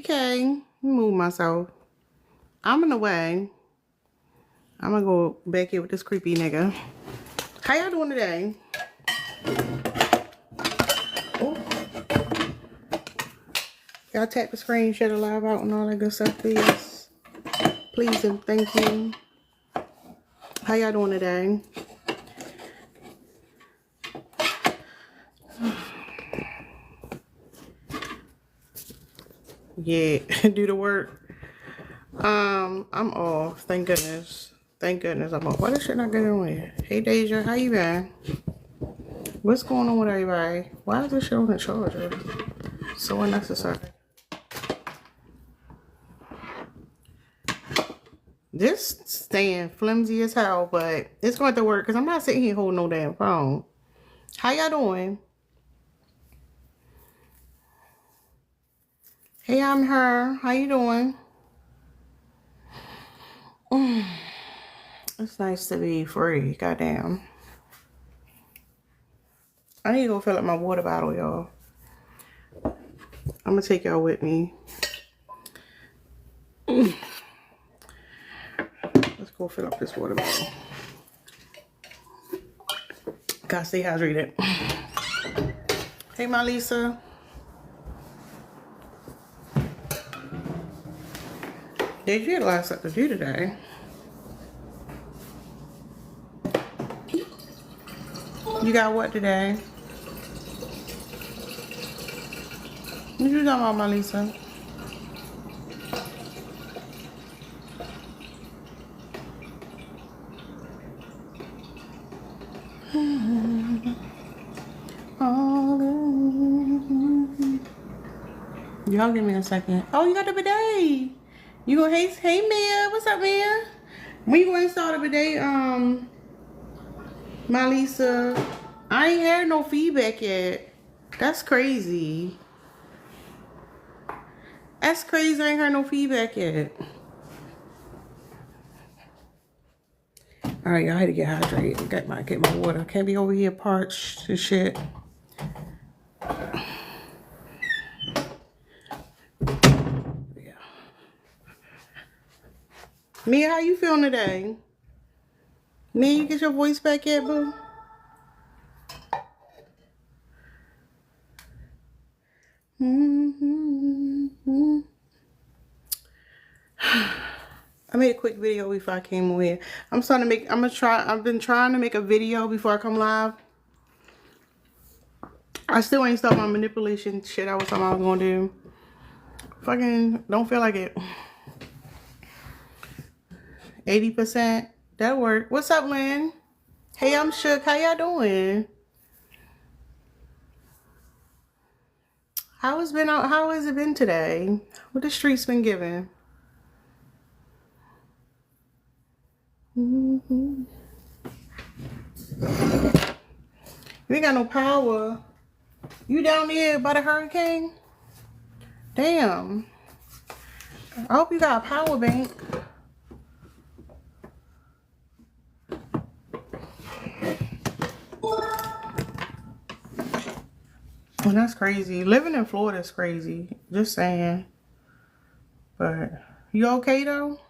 Okay, move myself. I'm in the way. I'm gonna go back here with this creepy nigga. How y'all doing today? Oh, y'all tap the screen, share the live out and all that good stuff, please. Please and thank you. How y'all doing today? Yeah, do the work. I'm off. Thank goodness. Thank goodness I'm off. Why this shit not getting on here? Hey Deja, how you been? What's going on with everybody? Why is this shit on the charger? So unnecessary. This stand flimsy as hell, but it's going to work because I'm not sitting here holding no damn phone. How y'all doing? Hey, I'm her. How you doing? It's nice to be free. Goddamn. I need to go fill up my water bottle, y'all. I'm going to take y'all with me. Let's go fill up this water bottle. Gotta stay hydrated. Hey, my Lisa. Did you get a lot of stuff to do today? You got what today? What you talking about, my Lisa? Y'all give me a second. Oh, you got the bidet. You go, hey Mia, what's up, Mia? When you go install the bidet, my Lisa? I ain't heard no feedback yet. That's crazy. That's crazy. I ain't heard no feedback yet. All right, y'all had to get hydrated. Get my water. Can't be over here parched and shit. Yeah. Mia, how you feeling today? Mia, you get your voice back yet, boo? I made a quick video before I came on here. I've been trying to make a video before I come live. I still ain't stopped my manipulation shit I was talking I was gonna do. Fucking don't feel like it. 80%. That'll work. What's up, Lynn? Hey, I'm Shook. How y'all doing? How has it been today? What the streets been giving? You ain't got no power. You down there by the hurricane? Damn. I hope you got a power bank. Well, that's crazy. Living in Florida is crazy. Just saying. But you okay though?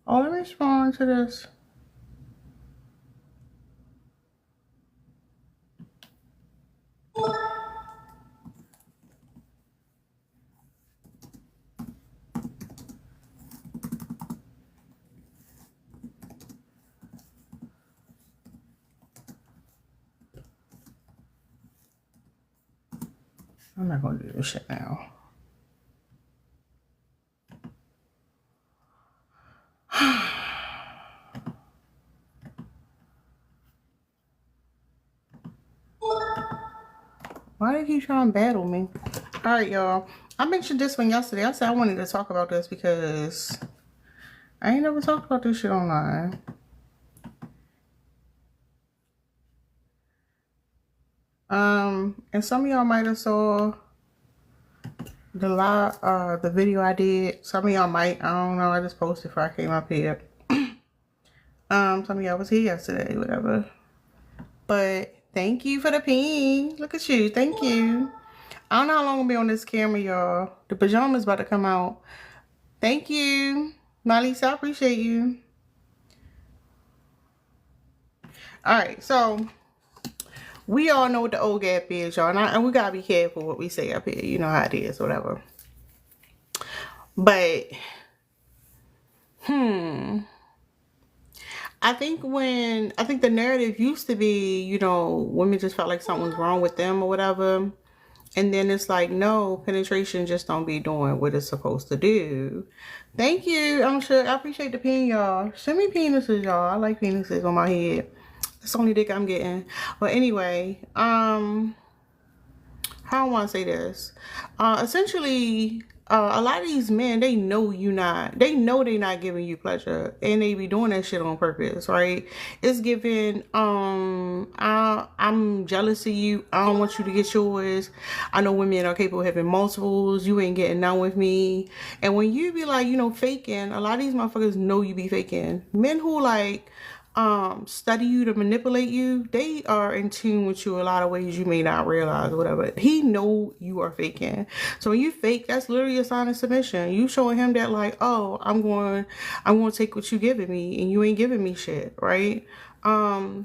Oh, let me respond to this. I'm not gonna do this shit now. Why did he try and battle me? Alright, y'all. I mentioned this one yesterday. I said I wanted to talk about this because I ain't never talked about this shit online. And some of y'all might have saw the video I did. Some of y'all might, I don't know, I just posted before I came up here. Some of y'all was here yesterday, whatever. But thank you for the ping. Look at you. Thank you. I don't know how long I'll be on this camera, y'all. The pajamas about to come out. Thank you. Malisa, I appreciate you. Alright, so we all know what the old gap is, y'all. And we gotta be careful what we say up here. You know how it is, whatever. But I think the narrative used to be, you know, women just felt like something was wrong with them or whatever. And then it's like, no, penetration just don't be doing what it's supposed to do. Thank you. I'm sure I appreciate the pin, y'all. Send me penises, y'all. I like penises on my head. That's the only dick I'm getting. But anyway, how I want to say this. Essentially, a lot of these men, they know they know they're not giving you pleasure, and they be doing that shit on purpose, right? It's giving, I'm jealous of you. I don't want you to get yours. I know women are capable of having multiples. You ain't getting none with me. And when you be like, you know, faking, a lot of these motherfuckers know you be faking. Men who like, study you to manipulate you, they are in tune with you a lot of ways you may not realize or whatever. He know you are faking. So when you fake, that's literally a sign of submission. You showing him that like, oh, I'm going to take what you giving me and you ain't giving me shit, right? But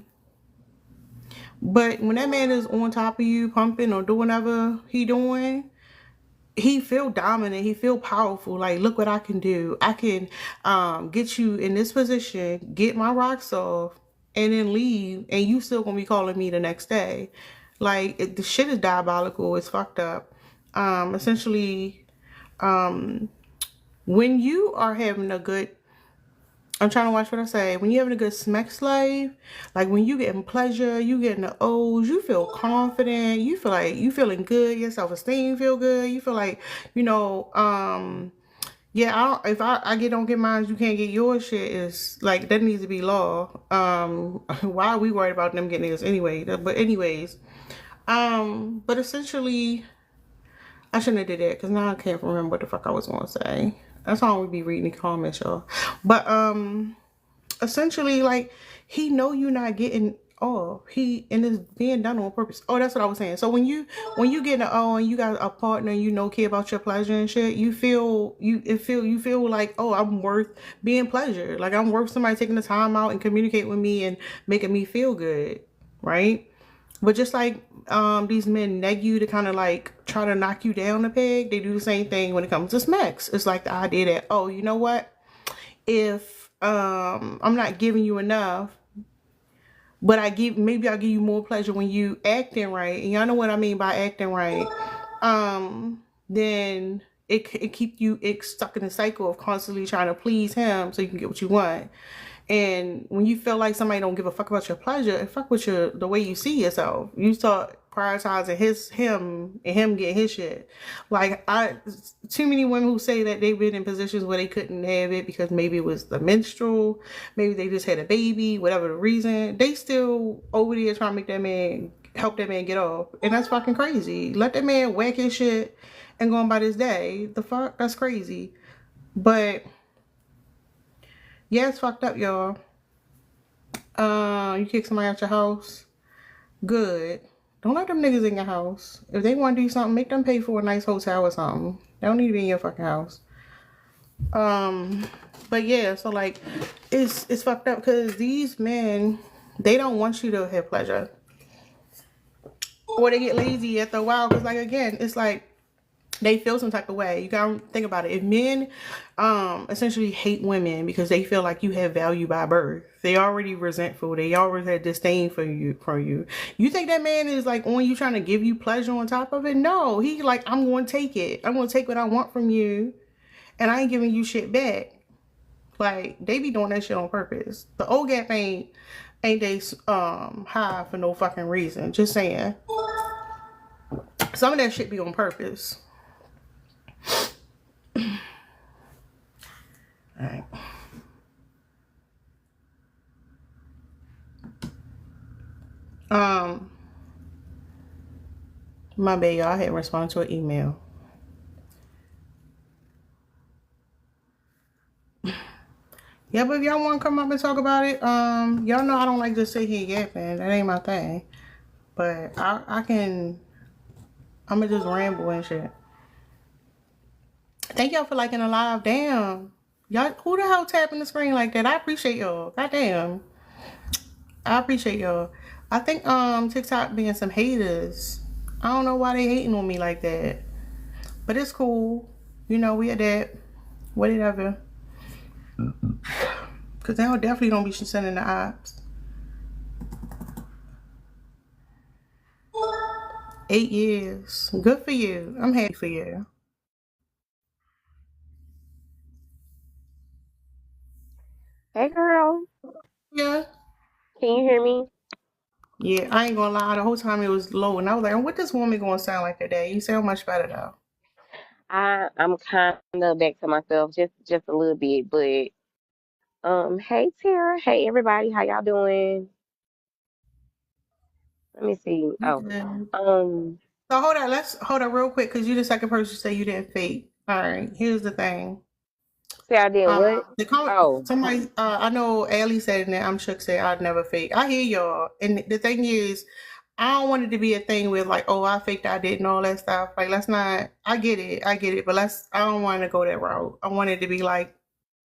when that man is on top of you, pumping or doing whatever he doing, he feel dominant, he feel powerful, like, look what I can do. I can get you in this position, get my rocks off, and then leave, and you still gonna be calling me the next day. Like, the shit is diabolical. It's fucked up. Essentially, when you are having a good, I'm trying to watch what I say. When you're having a good smack slave, like when you getting pleasure, you getting the O's, you feel confident, you feel like you feeling good, your self-esteem feel good, you feel like, you know, yeah, if I don't get mine, you can't get yours shit is like, that needs to be law. Why are we worried about them getting this anyway? But anyways, but essentially, I shouldn't have did that because now I can't remember what the fuck I was going to say. That's all we be reading the comments, y'all. But essentially, like, he know you not getting off. And it's being done on purpose. Oh, that's what I was saying. So when you get an O and you got a partner and you know care about your pleasure and shit, you feel like, oh, I'm worth being pleasured. Like, I'm worth somebody taking the time out and communicate with me and making me feel good, right? But just like these men neg you to kind of like try to knock you down a peg, they do the same thing when it comes to smacks. It's like the idea that, oh, you know what? If I'm not giving you enough, but maybe I'll give you more pleasure when you acting right. And y'all know what I mean by acting right. Then it keep you stuck in a cycle of constantly trying to please him so you can get what you want. And when you feel like somebody don't give a fuck about your pleasure and fuck with the way you see yourself, you start prioritizing him and him getting his shit. Like, too many women who say that they've been in positions where they couldn't have it because maybe it was the menstrual, maybe they just had a baby, whatever the reason, they still over there trying to make that man, help that man get off. And that's fucking crazy. Let that man whack his shit and go on by this day. The fuck? That's crazy. But yeah, it's fucked up, y'all. You kick somebody out your house, good. Don't let them niggas in your house. If they want to do something, make them pay for a nice hotel or something. They don't need to be in your fucking house. But yeah, so like, it's fucked up because these men, they don't want you to have pleasure. Or they get lazy after a while because, like, again, it's like, they feel some type of way. You gotta think about it. If men essentially hate women because they feel like you have value by birth, they already resentful, they already had disdain for you. You think that man is like on you trying to give you pleasure on top of it? No, he like, I'm going to take it. I'm going to take what I want from you, and I ain't giving you shit back. Like, they be doing that shit on purpose. The old gap ain't they high for no fucking reason. Just saying. Some of that shit be on purpose. Alright. My bad, y'all. I hadn't responded to an email. Yeah, but if y'all want to come up and talk about it, y'all know I don't like to sit here yapping. That ain't my thing. But I can. I'ma just ramble and shit. Thank y'all for liking the live. Damn. Y'all, who the hell tapping the screen like that? I appreciate y'all. Goddamn. I appreciate y'all. I think TikTok being some haters. I don't know why they hating on me like that. But it's cool. You know, we adapt. Whatever. Cause they definitely don't be sending the ops. 8 years. Good for you. I'm happy for you. Hey girl, Yeah. can you hear me? Yeah, I ain't gonna lie. The whole time it was low, and I was like, "What this woman gonna sound like today?" You sound much better though. I'm kind of back to myself just a little bit, but hey Tara, hey everybody, how y'all doing? Let me see. You Oh, good? um, So hold on. Let's hold on real quick because you the second person to say you didn't fake. All right. Here's the thing. say I did what? Oh, Somebody. I know. Ali said it, and I'm shook said I'd never fake. I hear y'all, and the thing is, I don't want it to be a thing with like, oh, I faked, I didn't, all that stuff. Like, let's not. I get it, but let's. I don't want to go that route. I want it to be like,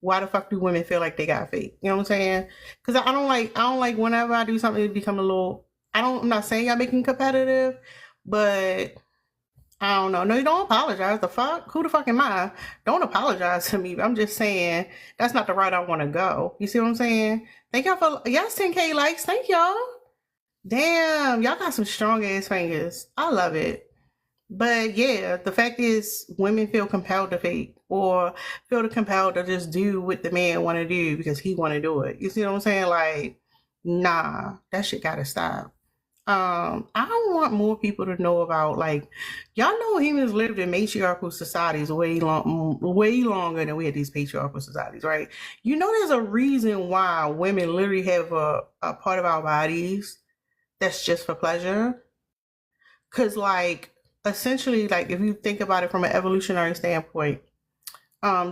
why the fuck do women feel like they got fake? You know what I'm saying? Because I don't like. I don't like whenever I do something, it become a little. I don't. I'm not saying I'm making competitive, but I don't know. No, you don't apologize. The fuck? Who the fuck am I? Don't apologize to me. I'm just saying that's not the route I want to go. You see what I'm saying? Thank y'all for yes, 10K likes. Thank y'all. Damn, y'all got some strong ass fingers. I love it. But yeah, the fact is, women feel compelled to fake or feel compelled to just do what the man want to do because he want to do it. You see what I'm saying? Like, nah, that shit gotta stop. I want more people to know about like y'all know humans lived in matriarchal societies way longer than we had these patriarchal societies, right? You know, there's a reason why women literally have a part of our bodies that's just for pleasure. Cause like essentially, like if you think about it from an evolutionary standpoint,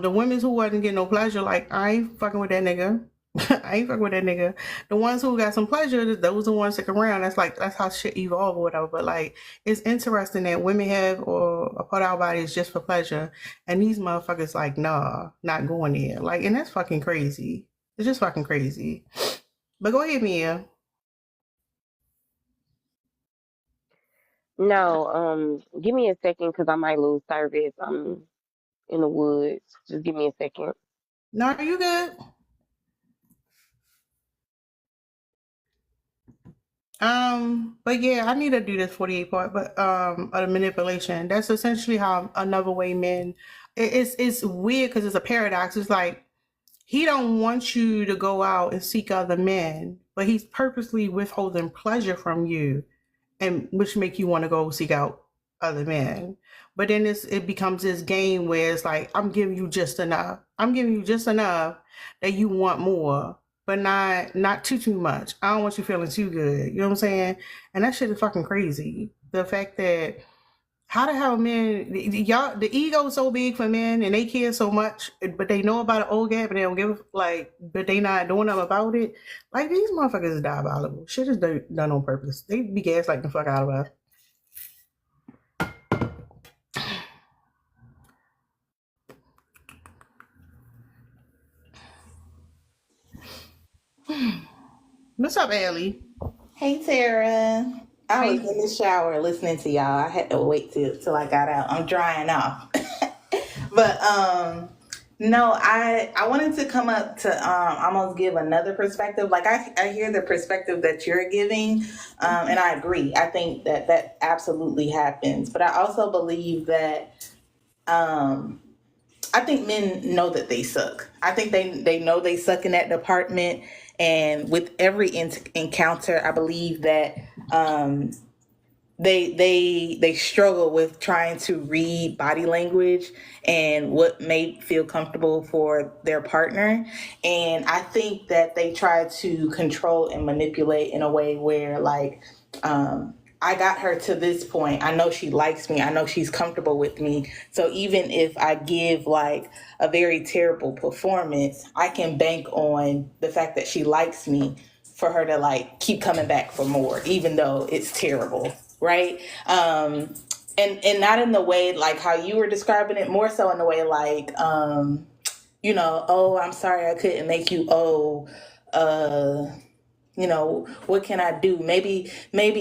the women who wasn't getting no pleasure, like I ain't fucking with that nigga. I ain't fucking with that nigga. The ones who got some pleasure, those the ones stick around. That's like that's how shit evolve or whatever. But like it's interesting that women have or a part of our bodies just for pleasure, and these motherfuckers like nah, not going there. Like, and that's fucking crazy. It's just fucking crazy. But go ahead, Mia. no, give me a second because I might lose service. I'm in the woods. Just give me a second. No, are you good? But yeah, I need to do this 48 part, but of the manipulation. That's essentially how another way men. It's weird because it's a paradox. It's like he don't want you to go out and seek other men, but he's purposely withholding pleasure from you and which make you want to go seek out other men. But then it becomes this game where it's like I'm giving you just enough. I'm giving you just enough that you want more, but not too much. I don't want you feeling too good. You know what I'm saying? And that shit is fucking crazy. The fact that how the hell men y'all the ego is so big for men and they care so much, but they know about an old gap and they don't give like, but they not doing nothing about it. Like these motherfuckers is diabolical. Shit is done on purpose. They be gaslighting the fuck out of us. What's up, Allie? Hey Tara. I How was you in the shower listening to y'all. I had to wait till I got out. I'm drying off. But no, I wanted to come up to almost give another perspective. Like I hear the perspective that you're giving, and I agree. I think that absolutely happens. But I also believe that um I think men know that they suck. I think they know they suck in that department. And with every encounter, I believe that um, they struggle with trying to read body language and what may feel comfortable for their partner. And I think that they try to control and manipulate in a way where like I got her to this point. I know she likes me. I know she's comfortable with me. So even if I give like a very terrible performance, I can bank on the fact that she likes me for her to like keep coming back for more, even though it's terrible, right? And not in the way like how you were describing it, more so in the way like, oh, I'm sorry I couldn't make you. What can I do? Maybe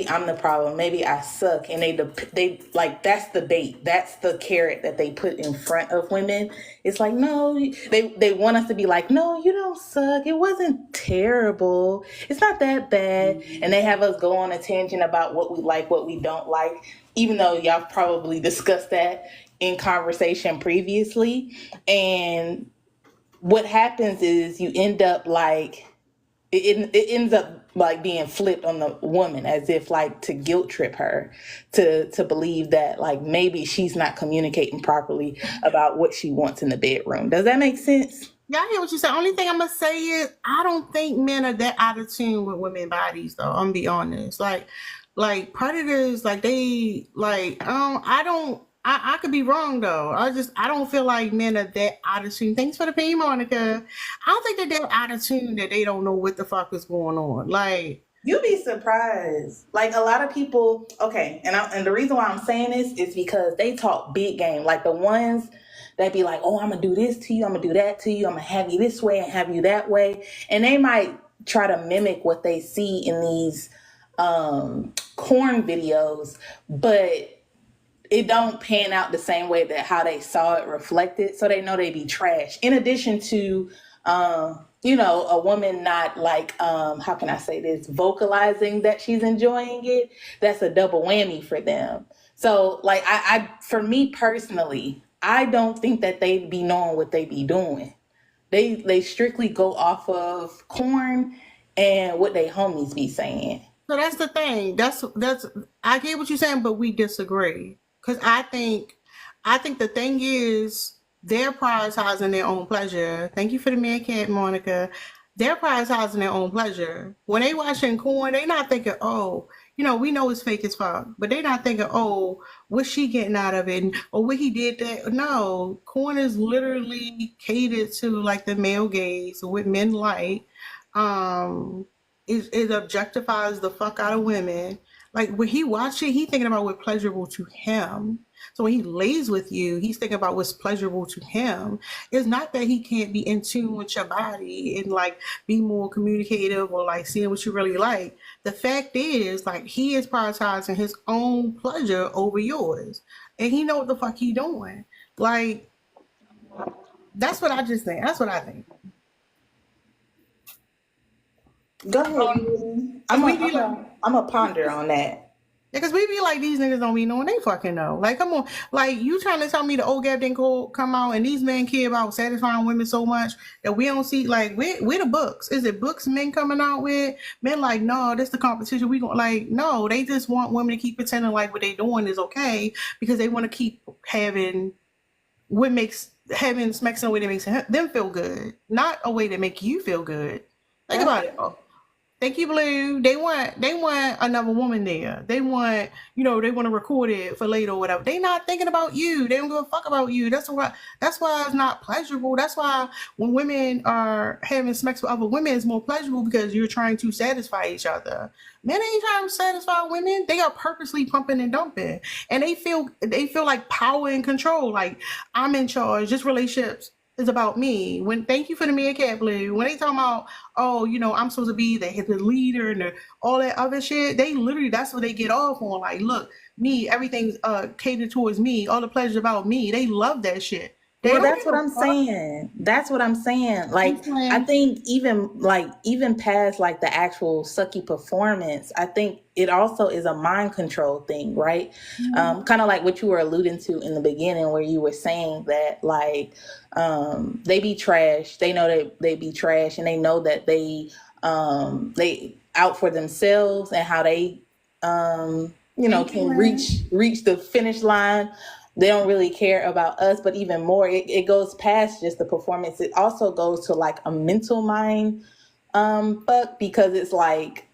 I'm the problem. Maybe I suck. And they like, that's the bait. That's the carrot that they put in front of women. It's like, no, they want us to be like, no, you don't suck. It wasn't terrible. It's not that bad. And they have us go on a tangent about what we like, what we don't like, even though y'all probably discussed that in conversation previously. And what happens is you end up like, it ends up like being flipped on the woman, as if like to guilt trip her to believe that like maybe she's not communicating properly about what she wants in the bedroom. Does that make sense? Yeah, I hear what you say. Only thing I'm gonna say is I don't think men are that out of tune with women bodies though. I'm gonna be honest. Like predators, like they like I don't I could be wrong though. I don't feel like men are that out of tune. Thanks for the pay, Monica. I don't think they're that out of tune that they don't know what the fuck is going on. Like You'd be surprised. Like a lot of people, okay, and the reason why I'm saying this is because they talk big game. Like the ones that be like, oh, I'm gonna do this to you, I'm gonna do that to you, I'm gonna have you this way and have you that way. And they might try to mimic what they see in these corn videos, but it don't pan out the same way that how they saw it reflected. So they know they be trash. In addition to, a woman not like, how can I say this, vocalizing that she's enjoying it. That's a double whammy for them. So like, for me personally, I don't think that they be knowing what they be doing. They strictly go off of corn and what they homies be saying. so that's the thing. That's I get what you're saying, but we disagree. Cause I think the thing is they're prioritizing their own pleasure. Thank you for the meerkat, Monica. They're prioritizing their own pleasure. When they watching corn, they not thinking, oh, we know it's fake as fuck, but they not thinking, oh, what's she getting out of it, or what he did that. No, corn is literally catered to like the male gaze, what men like. Um, it objectifies the fuck out of women. Like when he watch it, he thinking about what's pleasurable to him. So when he lays with you, he's thinking about what's pleasurable to him. It's not that he can't be in tune with your body and like be more communicative or like seeing what you really like. The fact is, like, he is prioritizing his own pleasure over yours. And he know what the fuck he doing. Like, that's what I just think. That's what I think. Go ahead. I'm a ponder on that. Yeah, because we be like, these niggas don't be knowing they fucking know. Like, come on. Like, you trying to tell me the old gap didn't come out and these men care about satisfying women so much that we don't see, like, where the books? Is it books men coming out with? Men like, no, this the competition. We going like, no, they just want women to keep pretending like what they doing is okay because they want to keep having sex in a way that makes them feel good, not a way that make you feel good. Think about it. Thank you, Blue. They want another woman there. They want, they want to record it for later or whatever. They not thinking about you. They don't give a fuck about you. That's why it's not pleasurable. That's why when women are having sex with other women, it's more pleasurable because you're trying to satisfy each other. Men ain't trying to satisfy women. They are purposely pumping and dumping. And they feel like power and control. Like, I'm in charge. This relationships is about me. Thank you for the meerkat, Blue. When they talking about, oh, I'm supposed to be the leader and all that other shit, they literally, that's what they get off on. Like, look, me, everything's catered towards me. All the pleasure about me. They love that shit. Well, that's what I'm saying. That's what I'm saying. Like, I think even past like the actual sucky performance, I think it also is a mind control thing, right? Mm-hmm. Kind of like what you were alluding to in the beginning, where you were saying that like they be trash. They know they be trash, and they know that they out for themselves and how they can reach the finish line. They don't really care about us, but even more, it goes past just the performance. It also goes to like a mental mind fuck, because it's like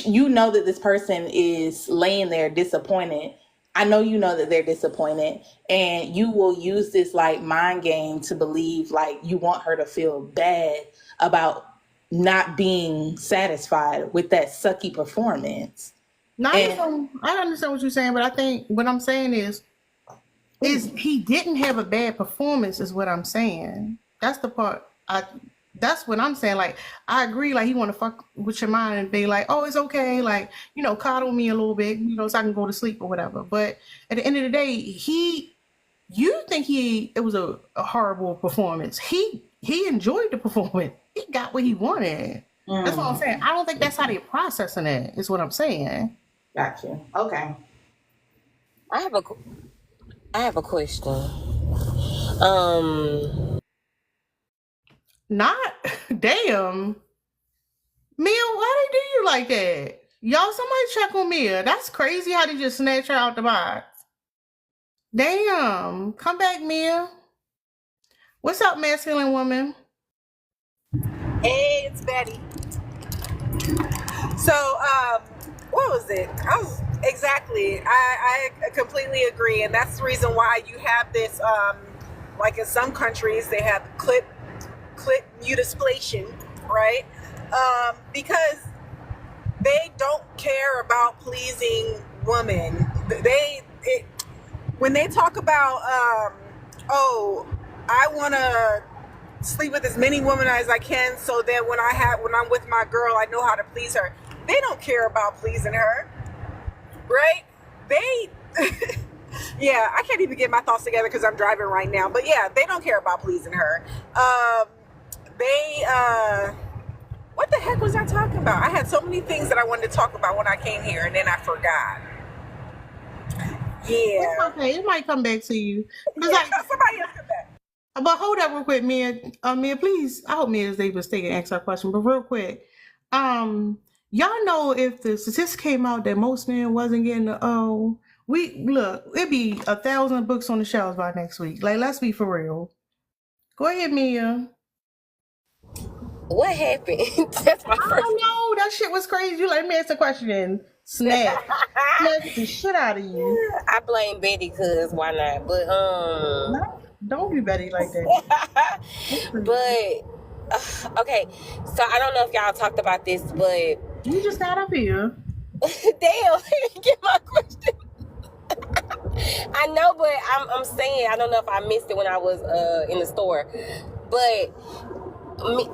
you know that this person is laying there disappointed. I know you know that they're disappointed, and you will use this like mind game to believe like you want her to feel bad about not being satisfied with that sucky performance. Now, And I understand what you're saying, but I think what I'm saying is he didn't have a bad performance, is what I'm saying. That's the part. That's what I'm saying. Like, I agree. Like, he want to fuck with your mind and be like, oh, it's okay. Like, coddle me a little bit, so I can go to sleep or whatever. But at the end of the day, you think it was a horrible performance. He enjoyed the performance. He got what he wanted. That's what I'm saying. I don't think that's how they're processing it, is what I'm saying. Gotcha. Okay. I have a question. Not damn. Mia, why they do you like that? Y'all, somebody check on Mia. That's crazy how they just snatch her out the box. Damn. Come back, Mia. What's up, masculine woman? Hey, it's Betty. So, what was it? I completely agree, and that's the reason why you have this. Like in some countries, they have clit mutilation, right? Because they don't care about pleasing women. When they talk about, I want to sleep with as many women as I can, so that when I'm with my girl, I know how to please her. They don't care about pleasing her, right? Yeah, I can't even get my thoughts together because I'm driving right now. But yeah, they don't care about pleasing her. What the heck was I talking about? I had so many things that I wanted to talk about when I came here, and then I forgot. Yeah. It's okay. It might come back to you. Yeah, somebody else come back. But hold up real quick, Mia. Mia, please. I hope Mia is able to stay and answer our question. But real quick, y'all know if the statistics came out that most men wasn't getting the it'd be 1,000 books on the shelves by next week. Like, let's be for real. Go ahead, Mia. What happened? That's my first. I don't know. That shit was crazy. You let me ask the question. Snap the shit out of you. I blame Betty, cause why not? But No, don't be Betty like that. But okay, so I don't know if y'all talked about this, but You just got up here. damn, get my question. I know, but I'm saying I don't know if I missed it when I was in the store, but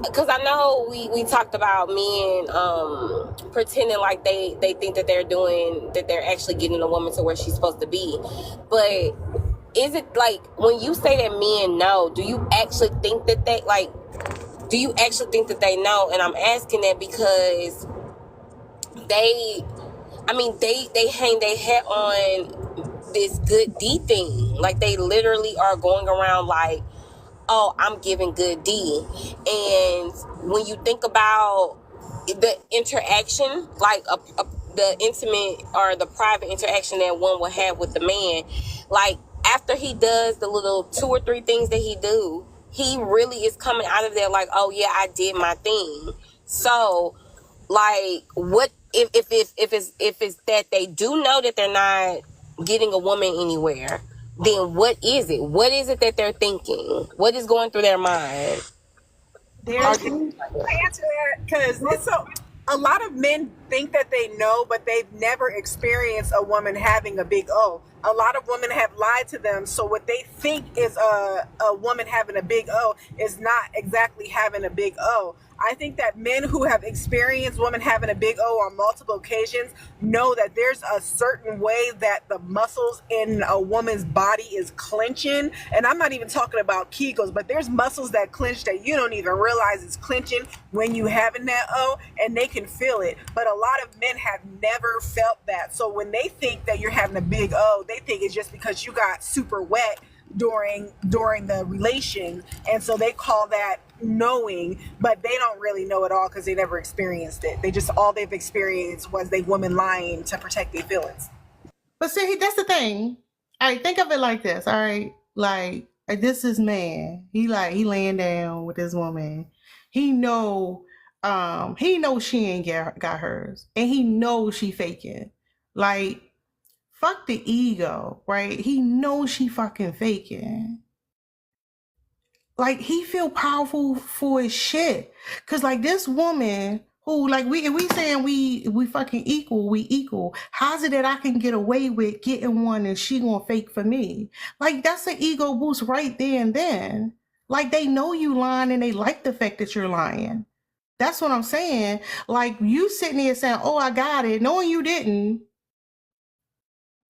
because I know we talked about men pretending like they think that they're actually getting a woman to where she's supposed to be, but is it like when you say that men know, do you actually think that they know? And I'm asking that because they hang their hat on this good D thing. Like, they literally are going around like, oh, I'm giving good D. And when you think about the interaction, like the intimate or the private interaction that one will have with the man, like after he does the little 2 or 3 things that he do, he really is coming out of there like, oh yeah, I did my thing. So like, what if it's that they do know that they're not getting a woman anywhere, then what is it? What is it that they're thinking? What is going through their mind? I answer that because a lot of men think that they know, but they've never experienced a woman having a big O. A lot of women have lied to them, so what they think is a woman having a big O is not exactly having a big O. I think that men who have experienced women having a big O on multiple occasions know that there's a certain way that the muscles in a woman's body is clenching. And I'm not even talking about Kegels, but there's muscles that clench that you don't even realize is clenching when you having that O, and they can feel it. But a lot of men have never felt that. So when they think that you're having a big O, they think it's just because you got super wet during the relation, and so they call that knowing, but they don't really know at all because they never experienced it. All they've experienced was they woman lying to protect their feelings. But see, that's the thing. All right, think of it like this. All right, like this is man. He laying down with this woman. He know He knows she ain't got hers, and he knows she faking. Like, fuck the ego, right? He knows she fucking faking. Like, he feel powerful for his shit. Cause like this woman who, like, if we saying we fucking equal, we equal. How's it that I can get away with getting one and she gonna fake for me? Like, that's an ego boost right there and then. Like, they know you lying and they like the fact that you're lying. That's what I'm saying. Like, you sitting there saying, oh, I got it, knowing you didn't.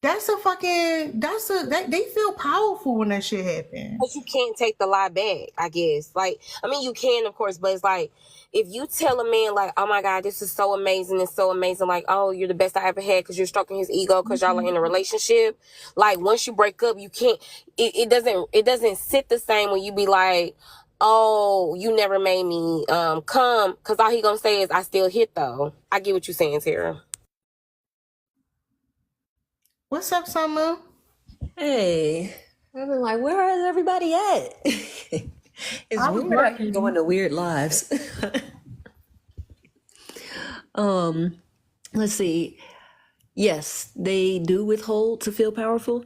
That's a fucking, they feel powerful when that shit happens. But you can't take the lie back, I guess. Like, I mean, you can, of course, but it's like, if you tell a man, like, oh my God, this is so amazing, it's so amazing, like, oh, you're the best I ever had because you're stroking his ego because y'all are in a relationship. Like, once you break up, you can't, it doesn't sit the same when you be like, oh, you never made me come, because all he gonna say is, I still hit though. I get what you're saying, Tara. What's up, Summer? Hey, I've been like, where is everybody at? It's weird out here going to weird lives. Let's see. Yes, they do withhold to feel powerful.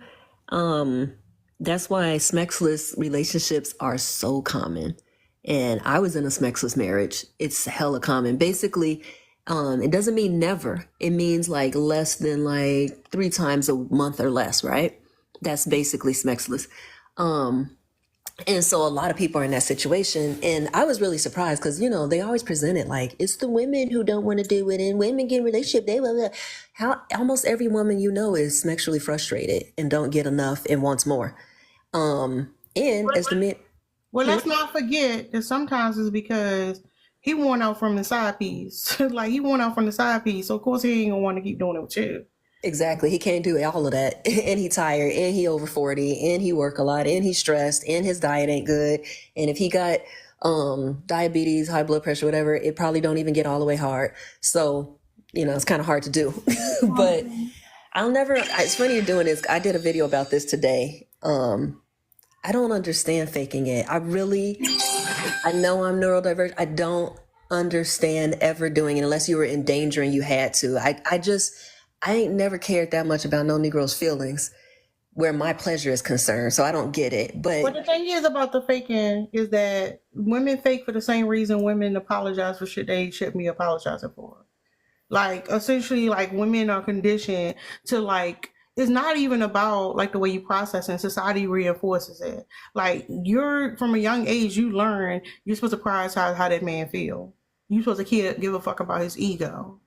That's why smexless relationships are so common. And I was in a smexless marriage. It's hella common. Basically, it doesn't mean never. It means like less than like 3 times a month or less, right? That's basically smexless. And so a lot of people are in that situation. And I was really surprised because, you know, they always present it like it's the women who don't want to do it and women get in relationship. They blah, blah. How almost every woman you know is sexually frustrated and don't get enough and wants more. And as the men. Well, let's not forget that sometimes it's because he worn out from the side piece. Like, he worn out from the side piece. So, of course, he ain't going to want to keep doing it with you. Exactly. He can't do all of that. And he tired and he over 40 and he work a lot and he's stressed and his diet ain't good. And if he got diabetes, high blood pressure, whatever, it probably don't even get all the way hard. So, you know, it's kind of hard to do. But it's funny you're doing this. I did a video about this today. I don't understand faking it. I know I'm neurodivergent. I don't understand ever doing it unless you were in danger and you had to. I ain't never cared that much about no Negro's feelings where my pleasure is concerned. So I don't get it. But the thing is about the faking is that women fake for the same reason women apologize for shit they shouldn't be apologizing for. Like, essentially, like, women are conditioned to, like, it's not even about like the way you process and society reinforces it. Like, from a young age, you learn you're supposed to prioritize how that man feel. You're supposed to give a fuck about his ego.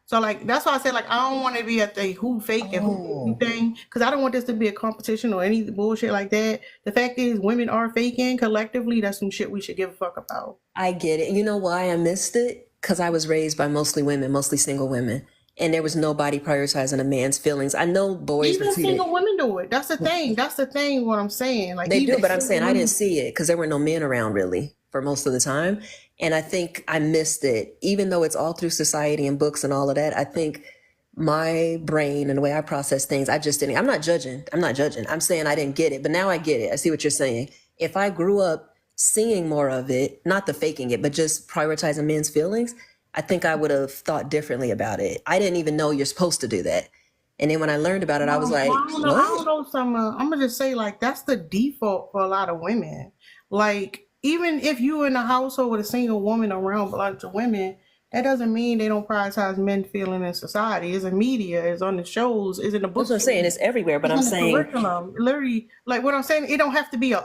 So, like, that's why I said, like, I don't want to be at the who fake and who thing, because I don't want this to be a competition or any bullshit like that. The fact is, women are faking collectively. That's some shit we should give a fuck about. I get it. You know why I missed it? Because I was raised by mostly women, mostly single women. And there was nobody prioritizing a man's feelings. I know boys even single women do it. That's the thing. That's the thing. What I'm saying, like, they do, but I'm saying I didn't see it because there were no men around really for most of the time, and I think I missed it. Even though it's all through society and books and all of that, I think my brain and the way I process things, I just didn't. I'm not judging. I'm saying I didn't get it, but now I get it. I see what you're saying. If I grew up seeing more of it, not the faking it, but just prioritizing men's feelings, I think I would have thought differently about it. I didn't even know you're supposed to do that. And then when I learned about it, I was like, I don't know, Summer. I'm going to just say, like, that's the default for a lot of women. Like, even if you're in a household with a single woman around a bunch of women, that doesn't mean they don't prioritize men feeling in society. It's in media, it's on the shows, it's in the books. That's what I'm saying. It's everywhere, but I'm saying curriculum. Literally, like what I'm saying, it don't have to be it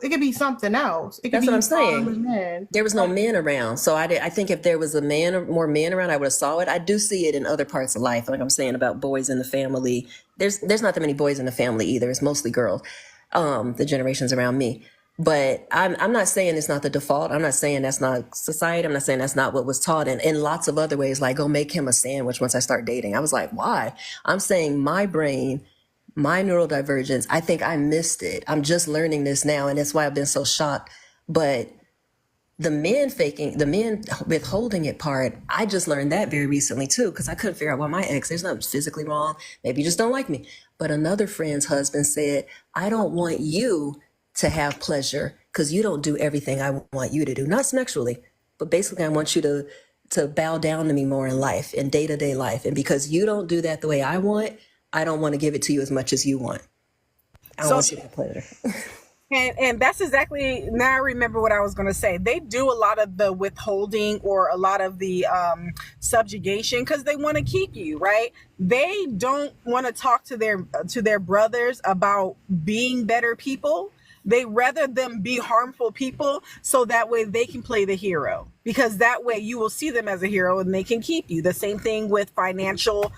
could be something else. It could that's be what I'm saying. There was no men around. So I think if there was more men around, I would have saw it. I do see it in other parts of life. Like I'm saying about boys in the family. There's not that many boys in the family either. It's mostly girls. The generations around me. But I'm not saying it's not the default. I'm not saying that's not society. I'm not saying that's not what was taught in lots of other ways, like go make him a sandwich once I start dating. I was like, why? I'm saying my brain, my neurodivergence, I think I missed it. I'm just learning this now, and that's why I've been so shocked. But the men withholding it part, I just learned that very recently too, because I couldn't figure out why my ex, there's nothing physically wrong. Maybe you just don't like me. But another friend's husband said, I don't want you to have pleasure because you don't do everything I want you to do. Not sexually, but basically I want you to to bow down to me more in life, in day-to-day life. And because you don't do that the way I don't want to give it to you as much as you want. I don't want to see that pleasure. And that's exactly, now I remember what I was going to say. They do a lot of the withholding or a lot of the subjugation because they want to keep you, right? They don't want to talk to their brothers about being better people. They rather them be harmful people so that way they can play the hero, because that way you will see them as a hero and they can keep you. The same thing with financial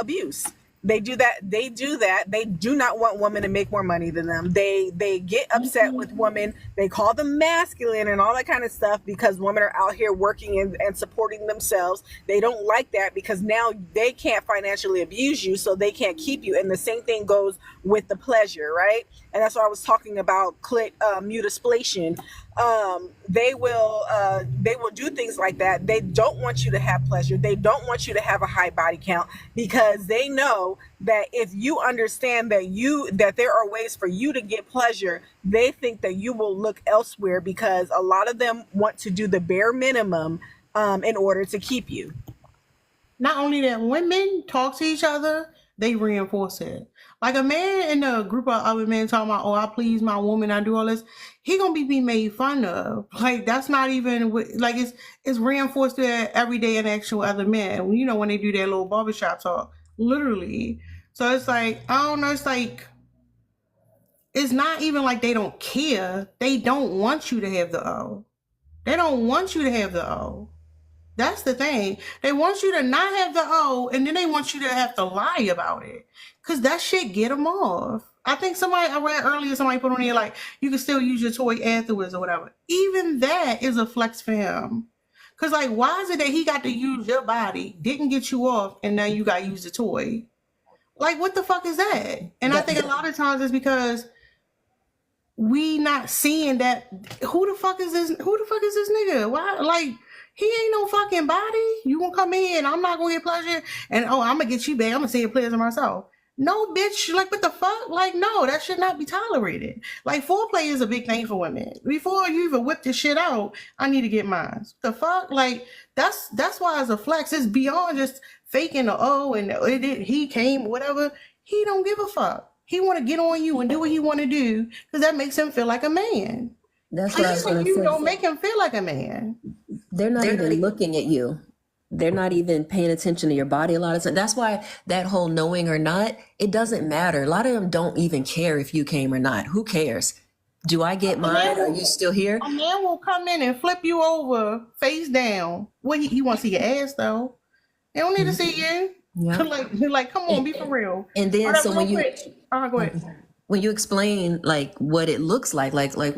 abuse. They do that. They do not want women to make more money than them. They get upset with women. They call them masculine and all that kind of stuff because women are out here working and supporting themselves. They don't like that because now they can't financially abuse you, so they can't keep you. And the same thing goes with the pleasure, right? And that's what I was talking about, mutisplation. They will do things like that. They don't want you to have pleasure. They don't want you to have a high body count because they know that if you understand that there are ways for you to get pleasure, they think that you will look elsewhere because a lot of them want to do the bare minimum in order to keep you. Not only that, women talk to each other, they reinforce it. Like a man in a group of other men talking about, oh, I please my woman, I do all this, he gonna be made fun of. Like, that's not even, like, it's reinforced there every day in actual other men. You know, when they do their little barbershop talk, literally. So it's like, I don't know, it's like, it's not even like they don't care. They don't want you to have the O. They don't want you to have the O. That's the thing. They want you to not have the O, and then they want you to have to lie about it. Because that shit get them off. I think I read earlier, somebody put on here, like, you can still use your toy afterwards or whatever. Even that is a flex for him. Because, like, why is it that he got to use your body, didn't get you off, and now you got to use the toy? Like, what the fuck is that? And I think a lot of times it's because we not seeing that, who the fuck is this nigga? Why, like, he ain't no fucking body. You gonna come in and I'm not gonna get pleasure and I'm gonna get you back. I'm gonna see a pleasure myself. No, bitch, like, what the fuck? Like, no, that should not be tolerated. Like, foreplay is a big thing for women. Before you even whip this shit out, I need to get mine. The fuck? Like, that's why it's a flex. It's beyond just faking the O and he came, whatever. He don't give a fuck. He want to get on you and do what he want to do because that makes him feel like a man. That's what I was going to say. You don't make him feel like a man. They're not even looking at you. They're not even paying attention to your body a lot of times. That's why that whole knowing or not, it doesn't matter. A lot of them don't even care if you came or not. Who cares? Do I get mine? Are you still here? A man will come in and flip you over face down. Well, he wants to see your ass though. They don't need to see you. Yeah. Like, come on, be for real. And then so when you go ahead. When you explain like what it looks like what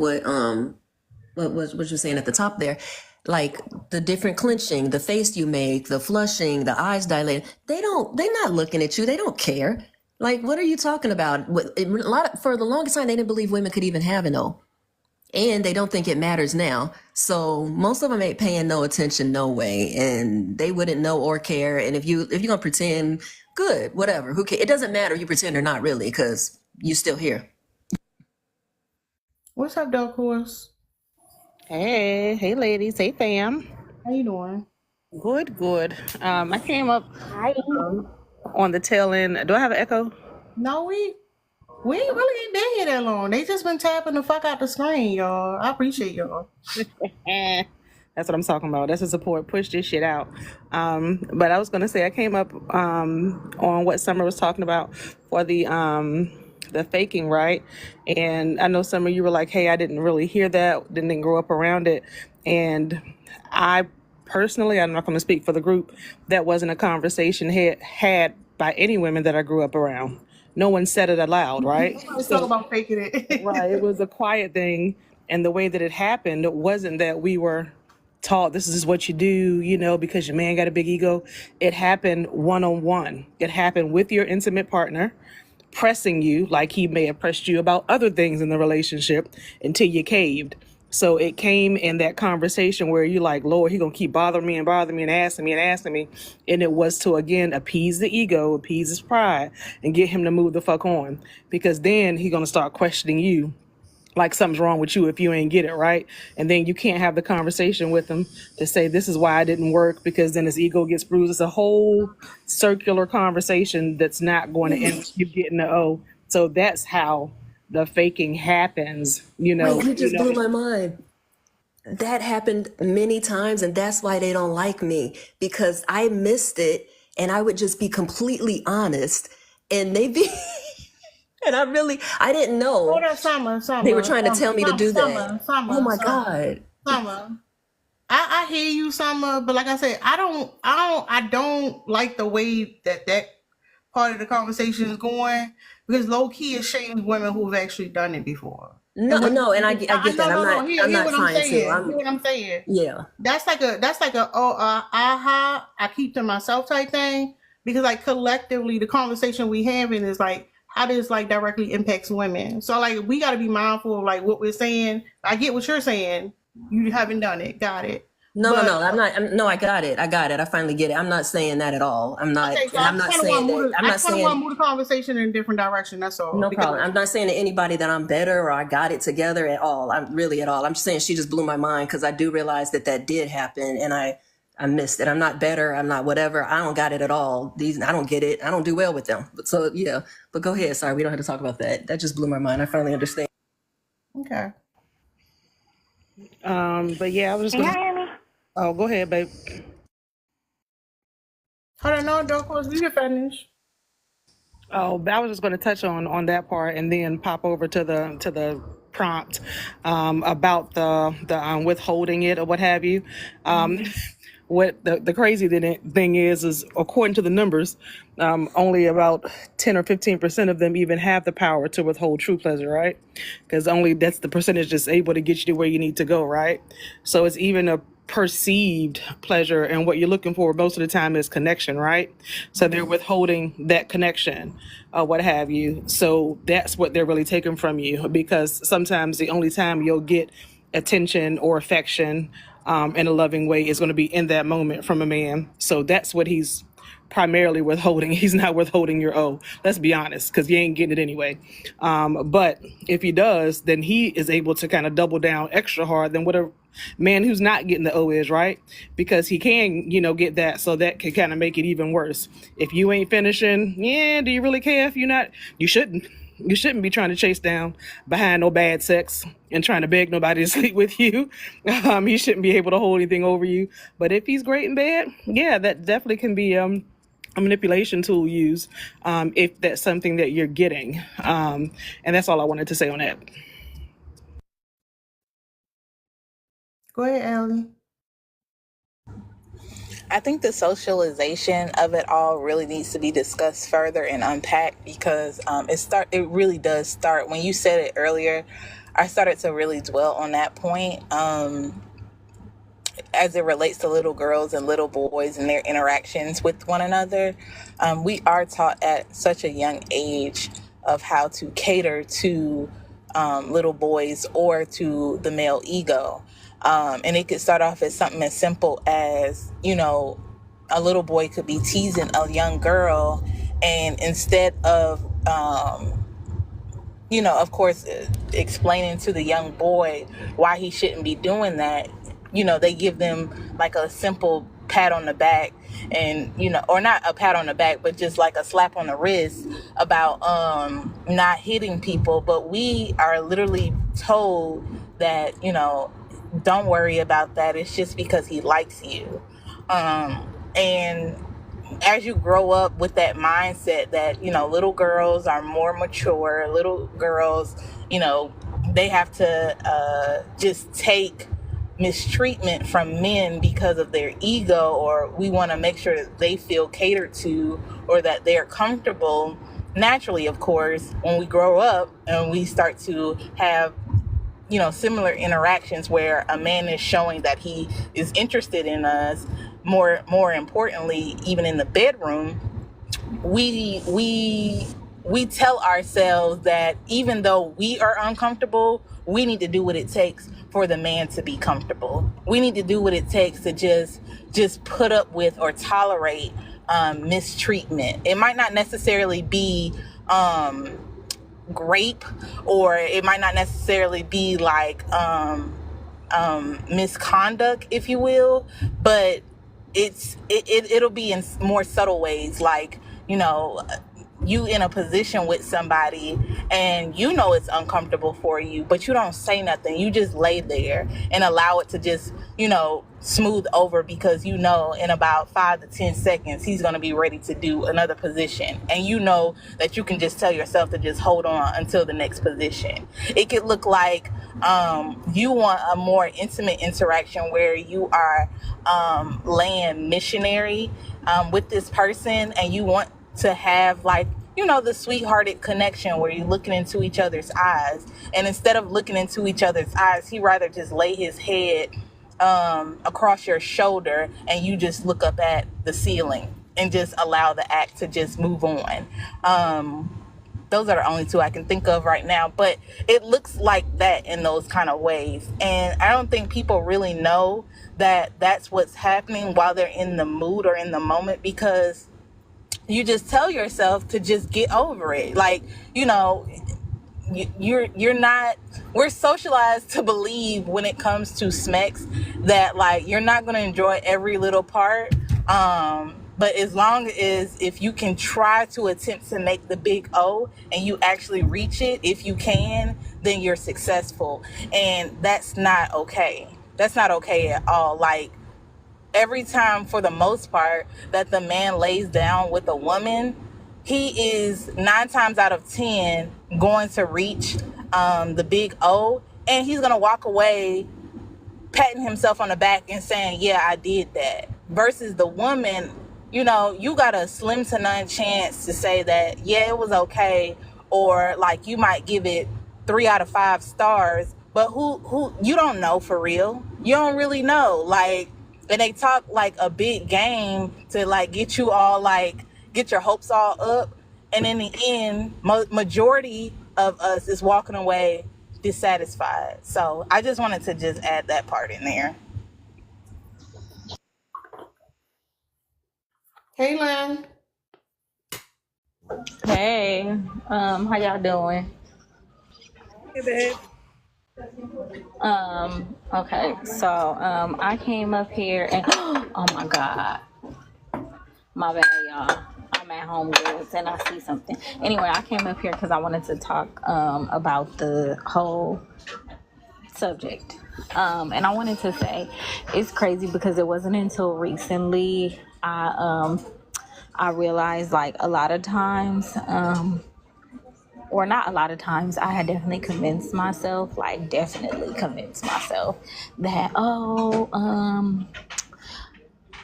you're saying at the top there, like the different clenching, the face you make, the flushing, the eyes dilated, they're not looking at you. They don't care. Like, what are you talking about? For the longest time, they didn't believe women could even have an O. And they don't think it matters now. So most of them ain't paying no attention, no way. And they wouldn't know or care. And if you're going to pretend, good, whatever. Who cares? It doesn't matter if you pretend or not, really, because you're still here. What's up, Dark Horse? Hey ladies, hey fam. How you doing? Good. I came up on the tail end. Do I have an echo? No, we really ain't been here that long. They just been tapping the fuck out the screen, y'all. I appreciate y'all. That's what I'm talking about. That's the support. Push this shit out. But I was gonna say I came up on what Summer was talking about for the faking, right? And I know some of you were like, hey, I didn't really hear that, didn't grow up around it. And I personally, I'm not going to speak for the group, that wasn't a conversation had by any women that I grew up around. No one said it aloud, right? Let's talk about faking it. Right. It was a quiet thing. And the way that it happened, it wasn't that we were taught this is what you do, because your man got a big ego. It happened one-on-one. It happened with your intimate partner, pressing you like he may have pressed you about other things in the relationship until you caved. So it came in that conversation where you're like, Lord, he gonna keep bothering me and asking me. And it was to, again, appease the ego, appease his pride, and get him to move the fuck on. Because then he gonna start questioning you like something's wrong with you if you ain't get it right. And then you can't have the conversation with him to say, this is why it didn't work, because then his ego gets bruised. It's a whole circular conversation that's not going to end with you getting the O. So that's how the faking happens, Wait, you just blew my mind. That happened many times, and that's why they don't like me, because I missed it and I would just be completely honest, and they be and I didn't know Hold up, Summer. they were trying to tell me to do that. Oh my God. Summer. I hear you, Summer, but like I said, I don't like the way that part of the conversation is going, because low key it shames women who've actually done it before. No, and I get that. I'm not trying to. Hear what I'm saying. Yeah. That's like a aha, I keep to myself type thing, because like collectively the conversation we having is like how this like directly impacts women. So like we got to be mindful of like what we're saying. I get what you're saying. You haven't done it. Got it. No, I'm not. I got it. I finally get it. I'm not saying that at all. I'm not. Okay, so I'm not saying that. I'm not saying. I want to move the conversation in a different direction. That's all. No problem. I'm not saying to anybody that I'm better or I got it together at all. I'm really at all. I'm just saying she just blew my mind, because I do realize that did happen, and I missed it. I'm not better. I'm not whatever. I don't got it at all. I don't get it. I don't do well with them. But so yeah. But go ahead. Sorry, we don't have to talk about that. That just blew my mind. I finally understand. Okay. But yeah, I was just gonna. Oh, go ahead, babe. Hold on, no, don't close. You can finish. Oh, I was just going to touch on that part and then pop over to the prompt about the withholding it or what have you. What the crazy thing is according to the numbers, only about 10 or 15% of them even have the power to withhold true pleasure, right? Because only that's the percentage that's able to get you to where you need to go, right? So it's even a perceived pleasure, and what you're looking for most of the time is connection, right? So they're withholding that connection, what have you. So that's what they're really taking from you, because sometimes the only time you'll get attention or affection in a loving way is going to be in that moment from a man. So that's what he's primarily withholding. He's not withholding your O. Let's be honest, because you ain't getting it anyway. But if he does, then he is able to kind of double down extra hard than what a man who's not getting the O is, right? Because he can, get that, so that can kind of make it even worse. If you ain't finishing, do you really care if you're not? You shouldn't. You shouldn't be trying to chase down behind no bad sex and trying to beg nobody to sleep with you. He shouldn't be able to hold anything over you. But if he's great in bed, yeah, that definitely can be a manipulation tool used if that's something that you're getting. And that's all I wanted to say on that. Go ahead, Allie. I think the socialization of it all really needs to be discussed further and unpacked, because it really does start when you said it earlier. I started to really dwell on that point as it relates to little girls and little boys and their interactions with one another. We are taught at such a young age of how to cater to little boys or to the male ego. And it could start off as something as simple as, a little boy could be teasing a young girl, and instead of, of course, explaining to the young boy why he shouldn't be doing that, they give them like a simple pat on the back, and, or not a pat on the back, but just like a slap on the wrist about not hitting people. But we are literally told that, don't worry about that. It's just because he likes you. And as you grow up with that mindset that, little girls are more mature, little girls, they have to just take mistreatment from men because of their ego, or we want to make sure that they feel catered to or that they're comfortable. Naturally, of course, when we grow up and we start to have similar interactions where a man is showing that he is interested in us, more importantly, even in the bedroom, we tell ourselves that even though we are uncomfortable, we need to do what it takes for the man to be comfortable. We need to do what it takes to just put up with or tolerate mistreatment. It might not necessarily be rape, or it might not necessarily be like misconduct, if you will, but it'll be in more subtle ways, like, you know, you in a position with somebody and you know it's uncomfortable for you, but you don't say nothing. You just lay there and allow it to just, you know, smooth over, because you know in about 5 to 10 seconds he's going to be ready to do another position, and you know that you can just tell yourself to just hold on until the next position. It could look like you want a more intimate interaction where you are laying missionary with this person, and you want to have, like, you know, the sweethearted connection where you're looking into each other's eyes, and instead of looking into each other's eyes, he rather just lay his head across your shoulder and you just look up at the ceiling and just allow the act to just move on. Those are the only two I can think of right now, but it looks like that in those kind of ways, and I don't think people really know that that's what's happening while they're in the mood or in the moment, because you just tell yourself to just get over it. Like, you know, you're not, we're socialized to believe when it comes to smecks that, like, you're not going to enjoy every little part. But as long as, if you can try to attempt to make the big O and you actually reach it, if you can, then you're successful. And that's not okay. That's not okay at all. Like, every time, for the most part, that the man lays down with a woman, he is 9 times out of 10 going to reach the big O, and he's going to walk away patting himself on the back and saying, yeah, I did that. Versus the woman, you know, you got a slim to none chance to say that, yeah, it was okay, or like you might give it 3 out of 5 stars, but who you don't know for real. You don't really know. Like, and they talk like a big game to like get you all, like, get your hopes all up, and in the end, majority of us is walking away dissatisfied. So I just wanted to just add that part in there. Hey, Lynn. Hey, how y'all doing? Hey, babe. Okay, so I came up here and oh my god, my bad, y'all. I'm at Home Goods and I see something. Anyway, I came up here because I wanted to talk about the whole subject. And I wanted to say it's crazy because it wasn't until recently I realized, like, a lot of times, or not a lot of times, I had definitely convinced myself that,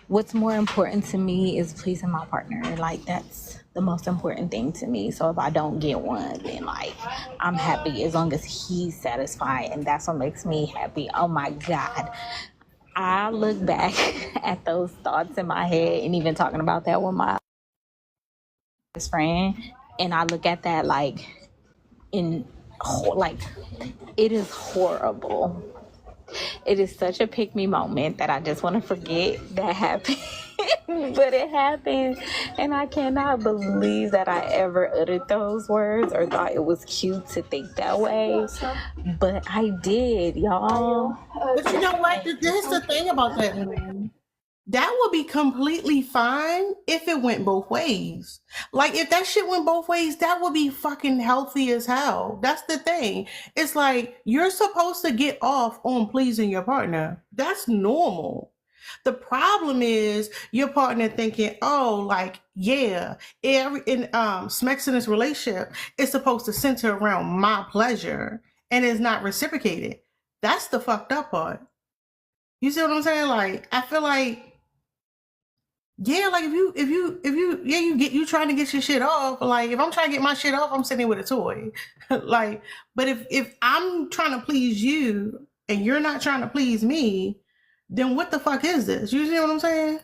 what's more important to me is pleasing my partner. Like, that's the most important thing to me. So if I don't get one, then, like, I'm happy as long as he's satisfied, and that's what makes me happy. Oh my God. I look back at those thoughts in my head, and even talking about that with my best friend, and I look at that like it is horrible. It is such a pick me moment that I just want to forget that happened. But it happened, and I cannot believe that I ever uttered those words or thought it was cute to think that way. But I did, y'all. But you know what? Here's the thing about that, man. That would be completely fine if it went both ways. Like, if that shit went both ways, that would be fucking healthy as hell. That's the thing. It's like, you're supposed to get off on pleasing your partner. That's normal. The problem is your partner thinking, oh, like, yeah, smacks in this relationship is supposed to center around my pleasure, and it's not reciprocated. That's the fucked up part. You see what I'm saying? Like, I feel like, yeah, like you trying to get your shit off. Like, if I'm trying to get my shit off, I'm sitting with a toy. Like, but if I'm trying to please you and you're not trying to please me, then what the fuck is this? You see what I'm saying?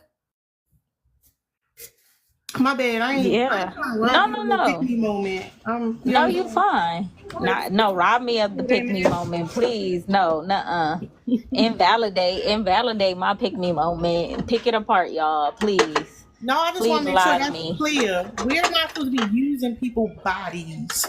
My bad. I ain't trying to rob you of the pick me moment. No, you fine. No, rob me of the pick me moment, please. No, nuh-uh. Invalidate my pick me moment. Pick it apart, y'all, please. No, I just want to make sure that's clear. We're not supposed to be using people's bodies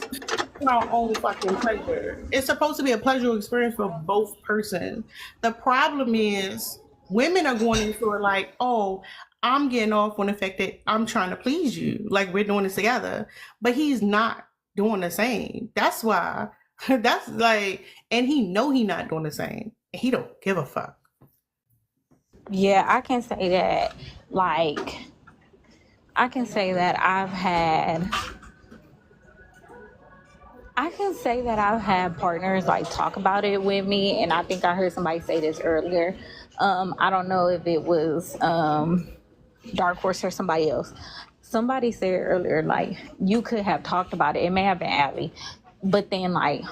our own fucking pleasure. It's supposed to be a pleasurable experience for both persons. The problem is women are going into it like, oh, I'm getting off on the fact that I'm trying to please you. Like we're doing this together. But he's not doing the same. That's why that's like, and he not doing the same. He don't give a fuck. Yeah, I can say that. Like, I can say that I've had partners like talk about it with me, and I think I heard somebody say this earlier. I don't know if it was Dark Horse or somebody else. Somebody said earlier, like, you could have talked about it. It may have been Abby, but then like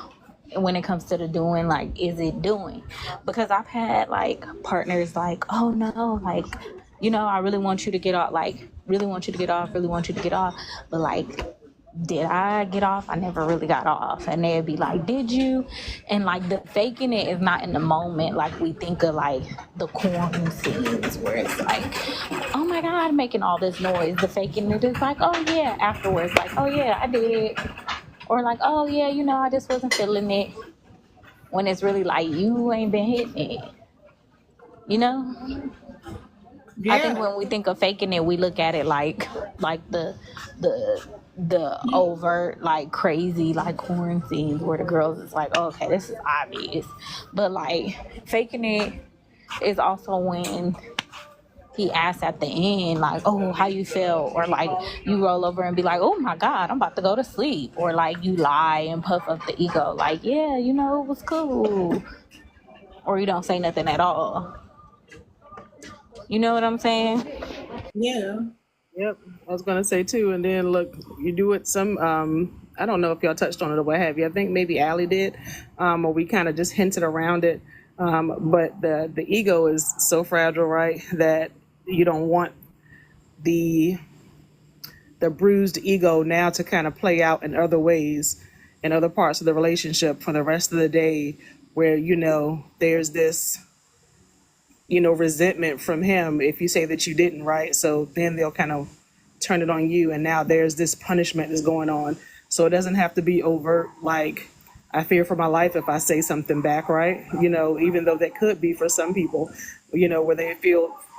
when it comes to the doing, like, is it doing? Because I've had like partners like, oh no, like, I really want you to get off, like, really want you to get off, really want you to get off, but like, did I get off? I never really got off. And they'd be like, did you? And like the faking it is not in the moment. Like we think of like the corn scenes where it's like, oh my God, making all this noise. The faking it is like, oh yeah, afterwards, like, oh yeah, I did. Or like, oh yeah, I just wasn't feeling it. When it's really like, you ain't been hitting it. You know? I think Yeah. when we think of faking it, we look at it like the overt, like crazy, like corn scenes where the girls is like, oh, okay, this is obvious. But like faking it is also when he asks at the end, like, oh, how you feel? Or like you roll over and be like, oh my God, I'm about to go to sleep. Or like you lie and puff up the ego, like, yeah, it was cool. Or you don't say nothing at all. You know what I'm saying? Yeah. Yep, I was gonna say too. And then look, you do it some. I don't know if y'all touched on it or what have you. I think maybe Allie did, or we kind of just hinted around it. But the ego is so fragile, right? That you don't want the bruised ego now to kind of play out in other ways, in other parts of the relationship for the rest of the day, where there's this resentment from him if you say that you didn't, right? So then they'll kind of turn it on you, and now there's this punishment that's going on. So it doesn't have to be overt, like, I fear for my life if I say something back, right? Even though that could be for some people, where they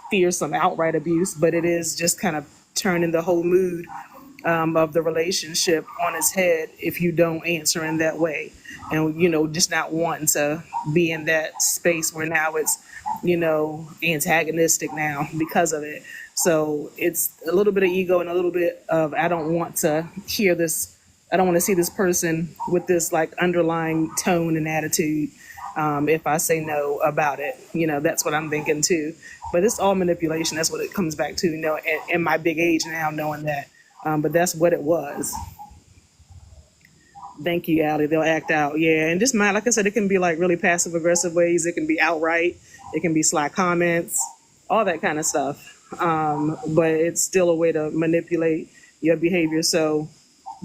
fear some outright abuse, but it is just kind of turning the whole mood of the relationship on its head if you don't answer in that way. And, just not wanting to be in that space where now it's, antagonistic now because of it. So it's a little bit of ego and a little bit of, I don't want to hear this. I don't want to see this person with this like underlying tone and attitude. If I say no about it, that's what I'm thinking too. But it's all manipulation. That's what it comes back to, in my big age now, knowing that. But that's what it was. Thank you, Allie. They'll act out. Yeah. And just mind, like I said, it can be like really passive aggressive ways. It can be outright. It can be sly comments, all that kind of stuff. But it's still a way to manipulate your behavior so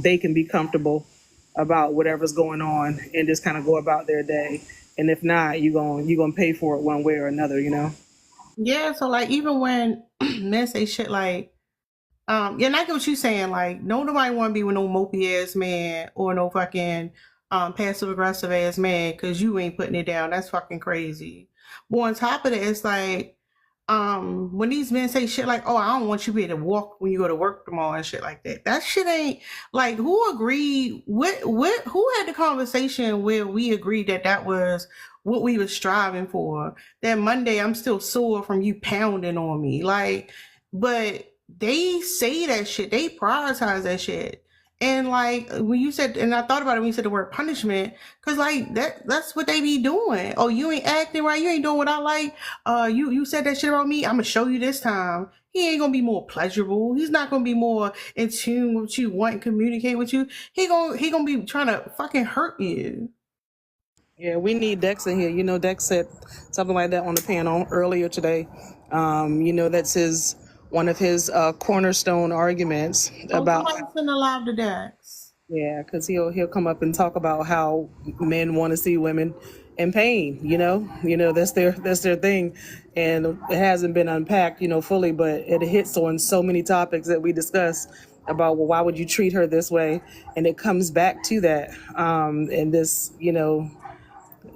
they can be comfortable about whatever's going on and just kind of go about their day. And if not, you're gonna pay for it one way or another, Yeah. So like even when men say shit like, yeah, and I get what you're saying. Like, nobody want to be with no mopey ass man or no fucking passive aggressive ass man because you ain't putting it down. That's fucking crazy. But on top of that, it's like, when these men say shit like, oh, I don't want you to be able to walk when you go to work tomorrow and shit like that. That shit ain't like, who agreed? Who had the conversation where we agreed that that was what we were striving for? That Monday, I'm still sore from you pounding on me. Like, but they say that shit. They prioritize that shit. And like when you said, and I thought about it when you said the word punishment, because like that's what they be doing. Oh, you ain't acting right. You ain't doing what I like. You said that shit about me. I'm gonna show you this time. He ain't gonna be more pleasurable. He's not gonna be more in tune with what you want and communicate with you. He gonna be trying to fucking hurt you. Yeah, we need Dex in here. Dex said something like that on the panel earlier today. That's one of his cornerstone arguments Oh, about. somebody send a live to Dax. Yeah, because he'll come up and talk about how men want to see women in pain. That's their thing, and it hasn't been unpacked, fully, but it hits on so many topics that we discuss. about, well, why would you treat her this way? And it comes back to that in this,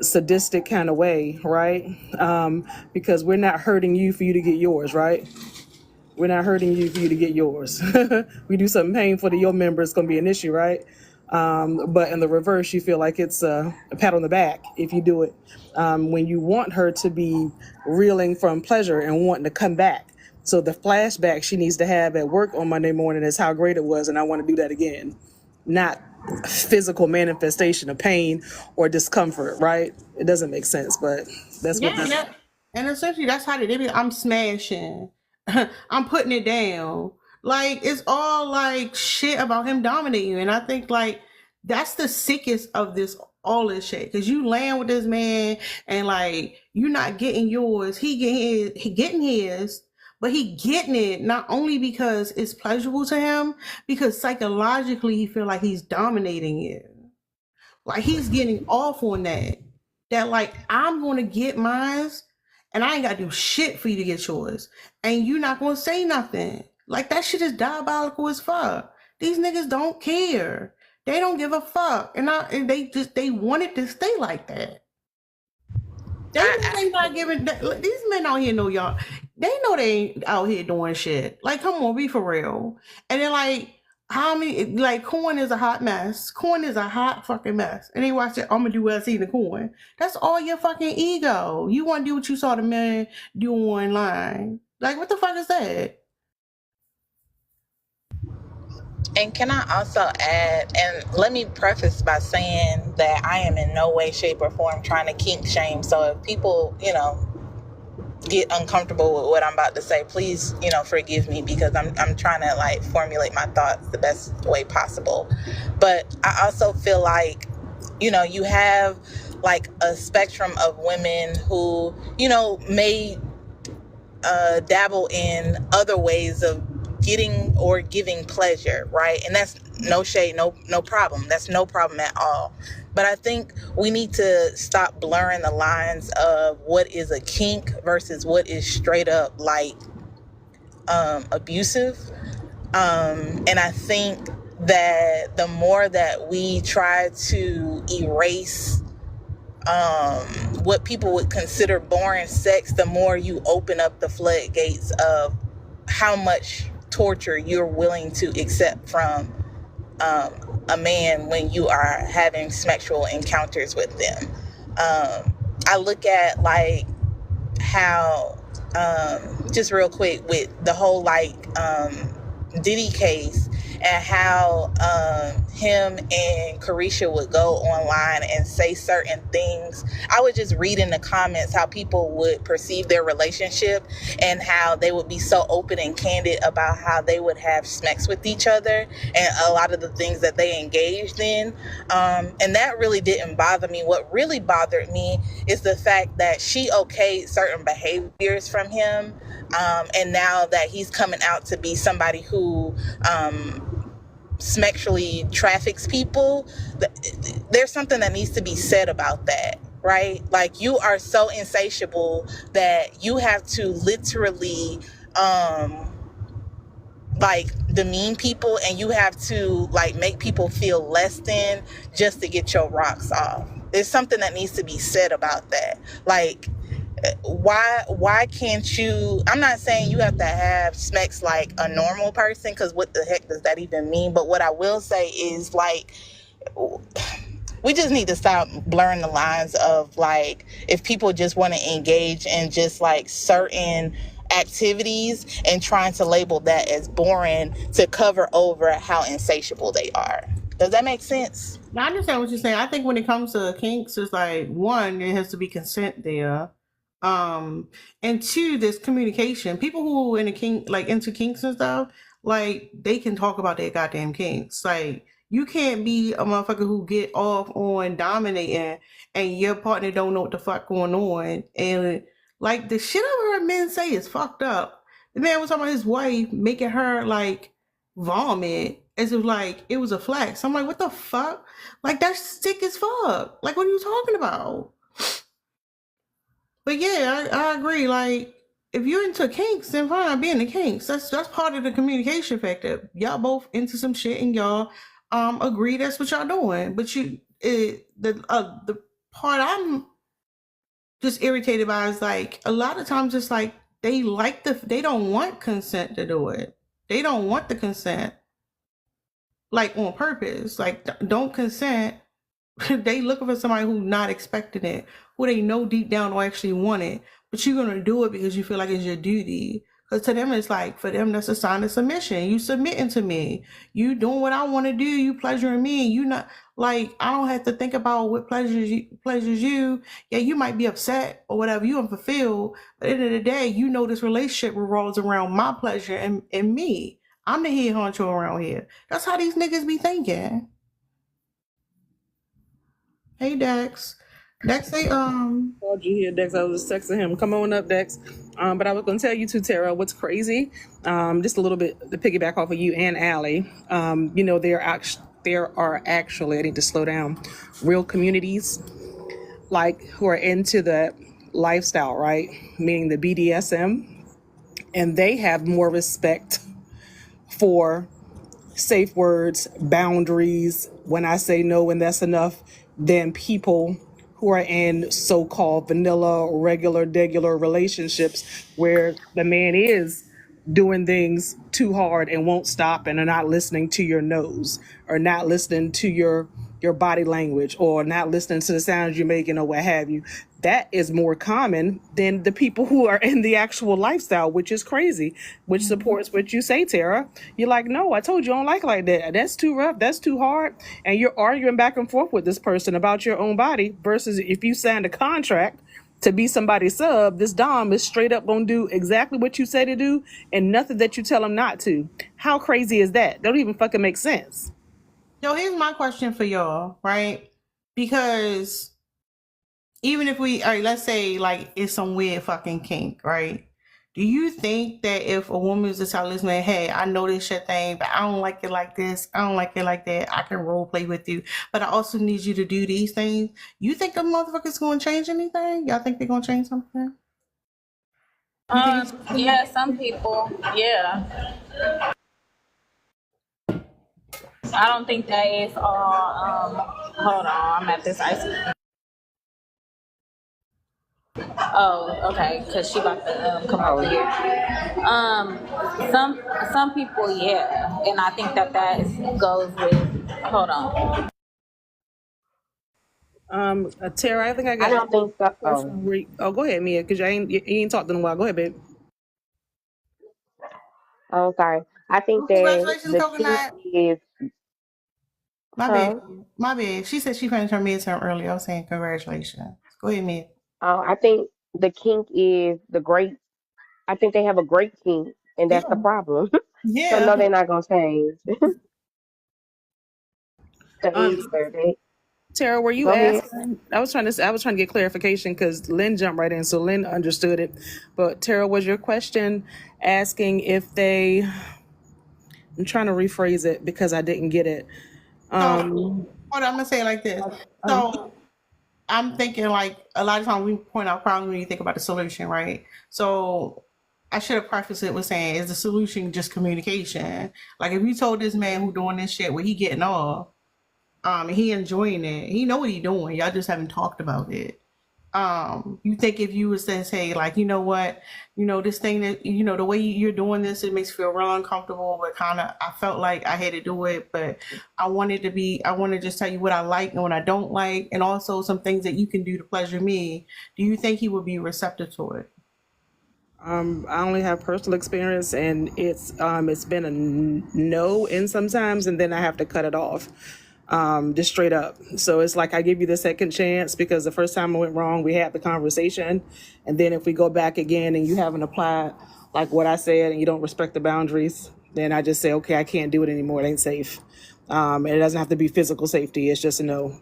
sadistic kind of way, right? Because we're not hurting you for you to get yours, right? We're not hurting you for you to get yours. We do something painful to your member, it's going to be an issue, right? But in the reverse, you feel like it's a pat on the back if you do it. When you want her to be reeling from pleasure and wanting to come back. So the flashback she needs to have at work on Monday morning is how great it was, and I want to do that again. Not physical manifestation of pain or discomfort, right? It doesn't make sense, but that's what this. And essentially that's how they did it. I'm smashing. I'm putting it down. Like it's all like shit about him dominating you. And I think like that's the sickest of this all this shit. Cause you land with this man and like you're not getting yours. He getting his, but he getting it not only because it's pleasurable to him, because psychologically he feel like he's dominating you. Like he's getting off on that. That like I'm gonna get mine and I ain't gotta do shit for you to get yours. And you not gonna say nothing. Like that shit is diabolical as fuck. These niggas don't care. They don't give a fuck. And they want it to stay like that. They not giving these men out here know y'all. They know they ain't out here doing shit. Like, come on, be for real. And then like how many like corn is a hot mess. Corn is a hot fucking mess. And they watch it, I'm gonna do what I see in the corn. That's all your fucking ego. You wanna do what you saw the man do online. Like what the fuck is that? And can I also add, and let me preface by saying that I am in no way, shape, or form trying to kink shame. So if people, get uncomfortable with what I'm about to say, please, forgive me, because I'm trying to like formulate my thoughts the best way possible. But I also feel like, you have like a spectrum of women who, may dabble in other ways of getting or giving pleasure, right? And that's no shade, no problem. That's no problem at all. But I think we need to stop blurring the lines of what is a kink versus what is straight up like abusive. And I think that the more that we try to erase what people would consider boring sex, the more you open up the floodgates of how much torture you're willing to accept from a man when you are having sexual encounters with them. I look at like how just real quick with the whole like Diddy case, and how him and Carisha would go online and say certain things. I would just read in the comments how people would perceive their relationship and how they would be so open and candid about how they would have sex with each other and a lot of the things that they engaged in. And that really didn't bother me. What really bothered me is the fact that she okayed certain behaviors from him. And now that he's coming out to be somebody who sexually traffics people, there's something that needs to be said about that, right? Like, you are so insatiable that you have to literally like demean people, and you have to like make people feel less than just to get your rocks off. There's something that needs to be said about that. Like, why can't you? I'm not saying you have to have sex like a normal person, because what the heck does that even mean? But what I will say is, like, we just need to stop blurring the lines of like, if people just want to engage in just like certain activities and trying to label that as boring to cover over how insatiable they are. Does that make sense? Now, I understand what you're saying. I think when it comes to kinks, it's like one, there has to be consent there. And two, there's communication. People who are in a kink, like into kinks and stuff, like they can talk about their goddamn kinks. Like you can't be a motherfucker who get off on dominating and your partner don't know what the fuck going on. And like the shit I've heard men say is fucked up. The man was talking about his wife making her like vomit as if like it was a flex. I'm like, what the fuck? Like that's sick as fuck. Like what are you talking about? But yeah, I agree. Like if you're into kinks, then fine, be in the kinks. That's part of the communication factor. Y'all both into some shit and y'all agree that's what y'all doing. But the part I'm just irritated by is like a lot of times it's like they don't want consent to do it. They don't want the consent like on purpose. Like don't consent. They looking for somebody who's not expecting it, who they know deep down don't actually want it, but you're gonna do it because you feel like it's your duty. Because to them, it's like for them that's a sign of submission. You submitting to me. You doing what I want to do. You pleasuring me. You not like I don't have to think about what pleasures you. Yeah, you might be upset or whatever. You unfulfilled, but at the end of the day, you know this relationship revolves around my pleasure and me. I'm the head honcho around here. That's how these niggas be thinking. Hey Dex. Dex say Called you here, Dex. I was just texting him. Come on up, Dex. But I was going to tell you too, Tara, what's crazy, just a little bit to piggyback off of you and Allie. There are actually, I need to slow down, real communities like who are into the lifestyle, right? Meaning the BDSM, and they have more respect for safe words, boundaries, when I say no and that's enough, than people who are in so-called vanilla, regular, degular relationships where the man is doing things too hard and won't stop and are not listening to your nose or not listening to your body language or not listening to the sounds you're making or what have you. That is more common than the people who are in the actual lifestyle, which is crazy, which supports what you say, Tara. You're like, no, I told you I don't like that. That's too rough. That's too hard. And you're arguing back and forth with this person about your own body versus if you signed a contract to be somebody's sub, this Dom is straight up gonna do exactly what you say to do and nothing that you tell him not to. How crazy is that? That don't even fucking make sense. yo, here's my question for y'all, right? Because even if we all right, let's say like it's some weird fucking kink, right? Do you think that if a woman is to tell this man, hey, I know this shit thing, but I don't like it like this, I don't like it like that, I can role play with you, but I also need you to do these things, you think the motherfucker's gonna change anything? Y'all think they're gonna change something? Yeah, some people. Yeah, I don't think that is all. Hold on, I'm at this ice cream. Oh, okay, because she about to come over here. Um, some people, yeah, and I think that goes with. Hold on. Tara, I think I I got don't think so. Oh, oh, go ahead, Mia, because you ain't talked in a while. Go ahead, babe. oh, sorry. I think Well, that congratulations, the kink Coconut. is, My bad. huh? My bad. She said she finished her midterm early. I was saying congratulations. Go ahead, Mia. I think the kink is the great. I think they have a great kink, and that's the Yeah. problem. So Yeah. no, they're not gonna change. So Um, either they Tara, were you go ahead. asking? I was trying to get clarification because Lynn jumped right in, so Lynn understood it. But Tara, was your question asking if they? I'm trying to rephrase it because I didn't get it. So hold on, I'm gonna say it like this. So I'm thinking like a lot of times we point out problems when you think about the solution, right? So I should have prefaced it with saying, is the solution just communication? Like if you told this man who doing this shit where he getting off, and he enjoying it, he know what he doing. Y'all just haven't talked about it. You think if you was to say like, you know what, this thing that the way you're doing this, it makes me feel real uncomfortable, but kind of I felt like I had to do it, but I want to just tell you what I like and what I don't like, and also some things that you can do to pleasure me. Do you think he would be receptive to it? I only have personal experience, and it's been a no in sometimes, and then I have to cut it off, just straight up. So it's like I give you the second chance because the first time it went wrong, we had the conversation, and then if we go back again and you haven't applied like what I said and you don't respect the boundaries, then I just say, okay, I can't do it anymore. It ain't safe. And it doesn't have to be physical safety. It's just a no.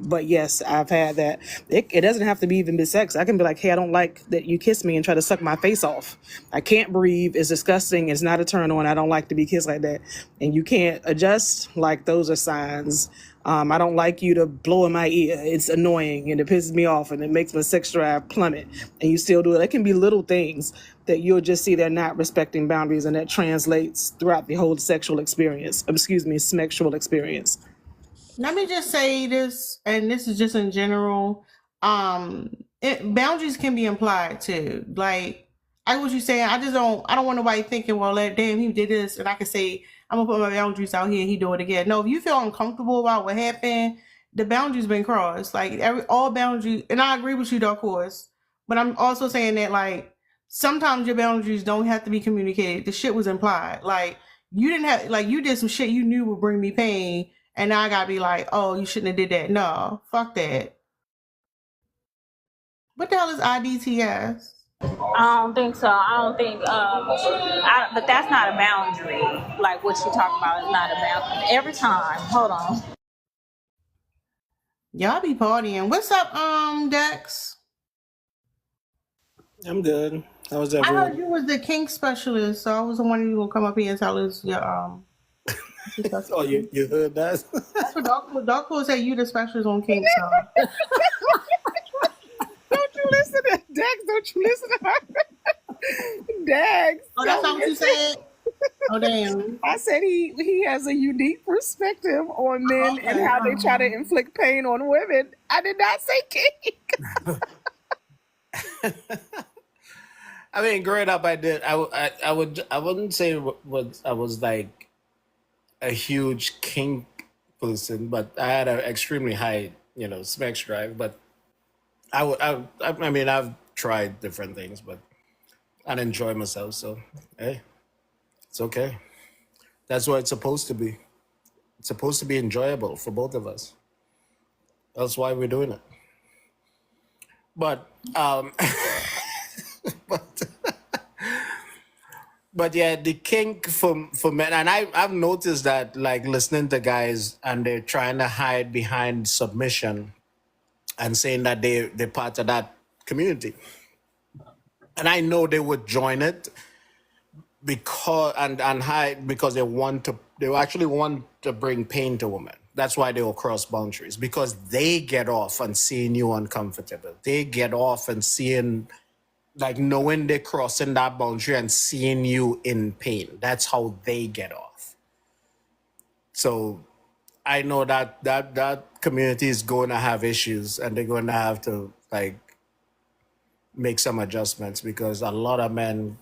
But yes, I've had that. It doesn't have to be even sex. I can be like, hey, I don't like that you kiss me and try to suck my face off. I can't breathe. It's disgusting. It's not a turn on. I don't like to be kissed like that. And you can't adjust. Like those are signs. I don't like you to blow in my ear. It's annoying and it pisses me off and it makes my sex drive plummet. And you still do it. It can be little things that you'll just see they're not respecting boundaries, and that translates throughout the whole sexual experience. Sexual experience. Let me just say this, and this is just in general. Boundaries can be implied too. Like I what you saying. I don't want nobody thinking, well, damn, he did this, and I can say I'm gonna put my boundaries out here and he do it again. No, if you feel uncomfortable about what happened, the boundaries been crossed. Like all boundaries, and I agree with you, of course. But I'm also saying that like sometimes your boundaries don't have to be communicated. The shit was implied. Like you didn't have like you did some shit you knew would bring me pain, and now I gotta be like, oh, you shouldn't have did that. No, fuck that. What the hell is IDTS? I don't think so. I don't think, but that's not a boundary. Like what you talking about is not a boundary. Every time, hold on. Y'all be partying. What's up, Dex? I'm good. How was I heard everyone? you was the kink specialist, so I was wondering you gonna come up here and tell us your Oh, you heard that? That's what Dog said. You the specialist on kink. So Don't you listen to Dax? Don't you listen to her? Dax. oh, that's not what you said. Oh damn. I said he has a unique perspective on men and how they try to inflict pain on women. I did not say kink. I mean, growing up, I did. I wouldn't say I was like a huge kink person, but I had an extremely high, sex drive. But I mean, I've tried different things, but I enjoy myself. So hey, it's okay. That's what it's supposed to be. It's supposed to be enjoyable for both of us. That's why we're doing it. But but but yeah, the kink for men, and I've noticed that like listening to guys and they're trying to hide behind submission and saying that they're part of that community, and I know they would join it because and hide because they actually want to bring pain to women. That's why they will cross boundaries because they get off on seeing you uncomfortable. They get off and seeing like knowing they're crossing that boundary and seeing you in pain. That's how they get off. So I know that community is going to have issues and they're going to have to like make some adjustments because a lot of men,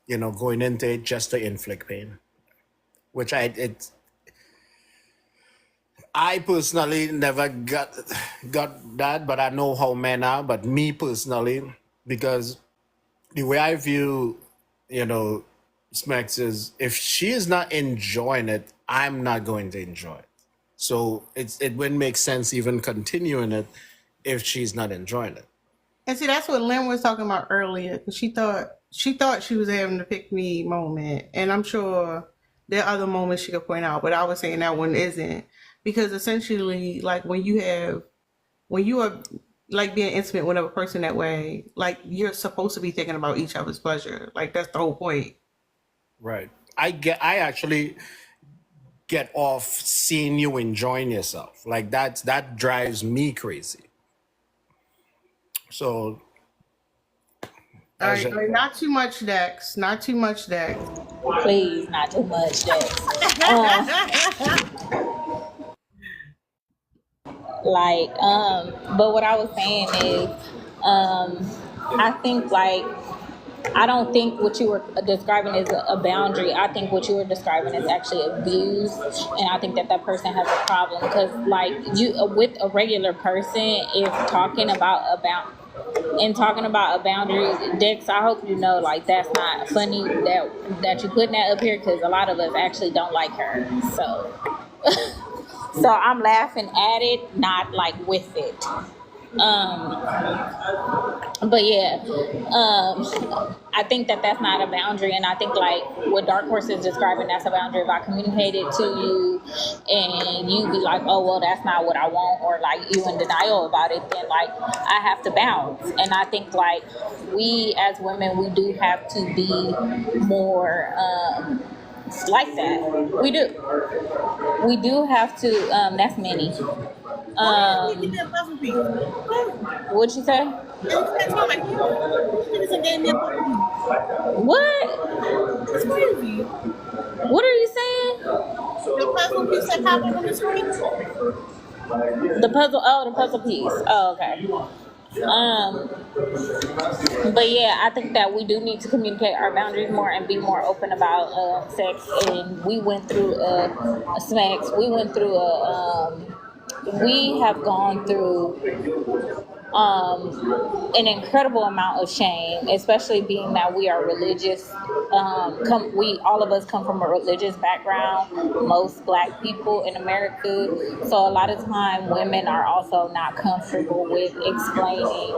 going into it just to inflict pain, which I personally never got that, but I know how men are. But me personally, because the way I view, Smex is if she is not enjoying it, I'm not going to enjoy it. So it wouldn't make sense even continuing it if she's not enjoying it. and see, that's what Lynn was talking about earlier. Because she thought she was having the pick me moment, and I'm sure there are other moments she could point out, but I was saying that one isn't because essentially, like when you are like being intimate with a person that way, like you're supposed to be thinking about each other's pleasure. Like that's the whole point. Right. I actually get off seeing you enjoying yourself. Like that drives me crazy. So All right, all right, not too much, Dex. Not too much, Dex. Please, not too much. But what I was saying is, I think like I don't think what you were describing is a boundary. I think what you were describing is actually abuse, and I think that person has a problem because, like, you with a regular person, if talking about a boundary, Dex, I hope you know, like, that's not funny that you putting that up here because a lot of us actually don't like her. So, so I'm laughing at it, not like with it. But yeah, I think that that's not a boundary, and I think like what Dark Horse is describing, that's a boundary. If I communicate it to you, and you be like, "Oh well, that's not what I want," or like you in denial about it, then like I have to bounce. And I think like we as women, we do have to be more like that. We do have to. That's many. Why didn't you give me a puzzle piece? What'd you say? And you kept talking like, these niggas and gave me a puzzle piece. What? It's crazy. What are you saying? The puzzle piece that popped up on the screen. The puzzle. Oh, the puzzle piece. Oh, okay. But yeah, I think that we do need to communicate our boundaries more and be more open about sex. And we went through a smacks. We went through we have gone through an incredible amount of shame, especially being that we are religious. We all of us come from a religious background. Most Black people in America, so a lot of time women are also not comfortable with explaining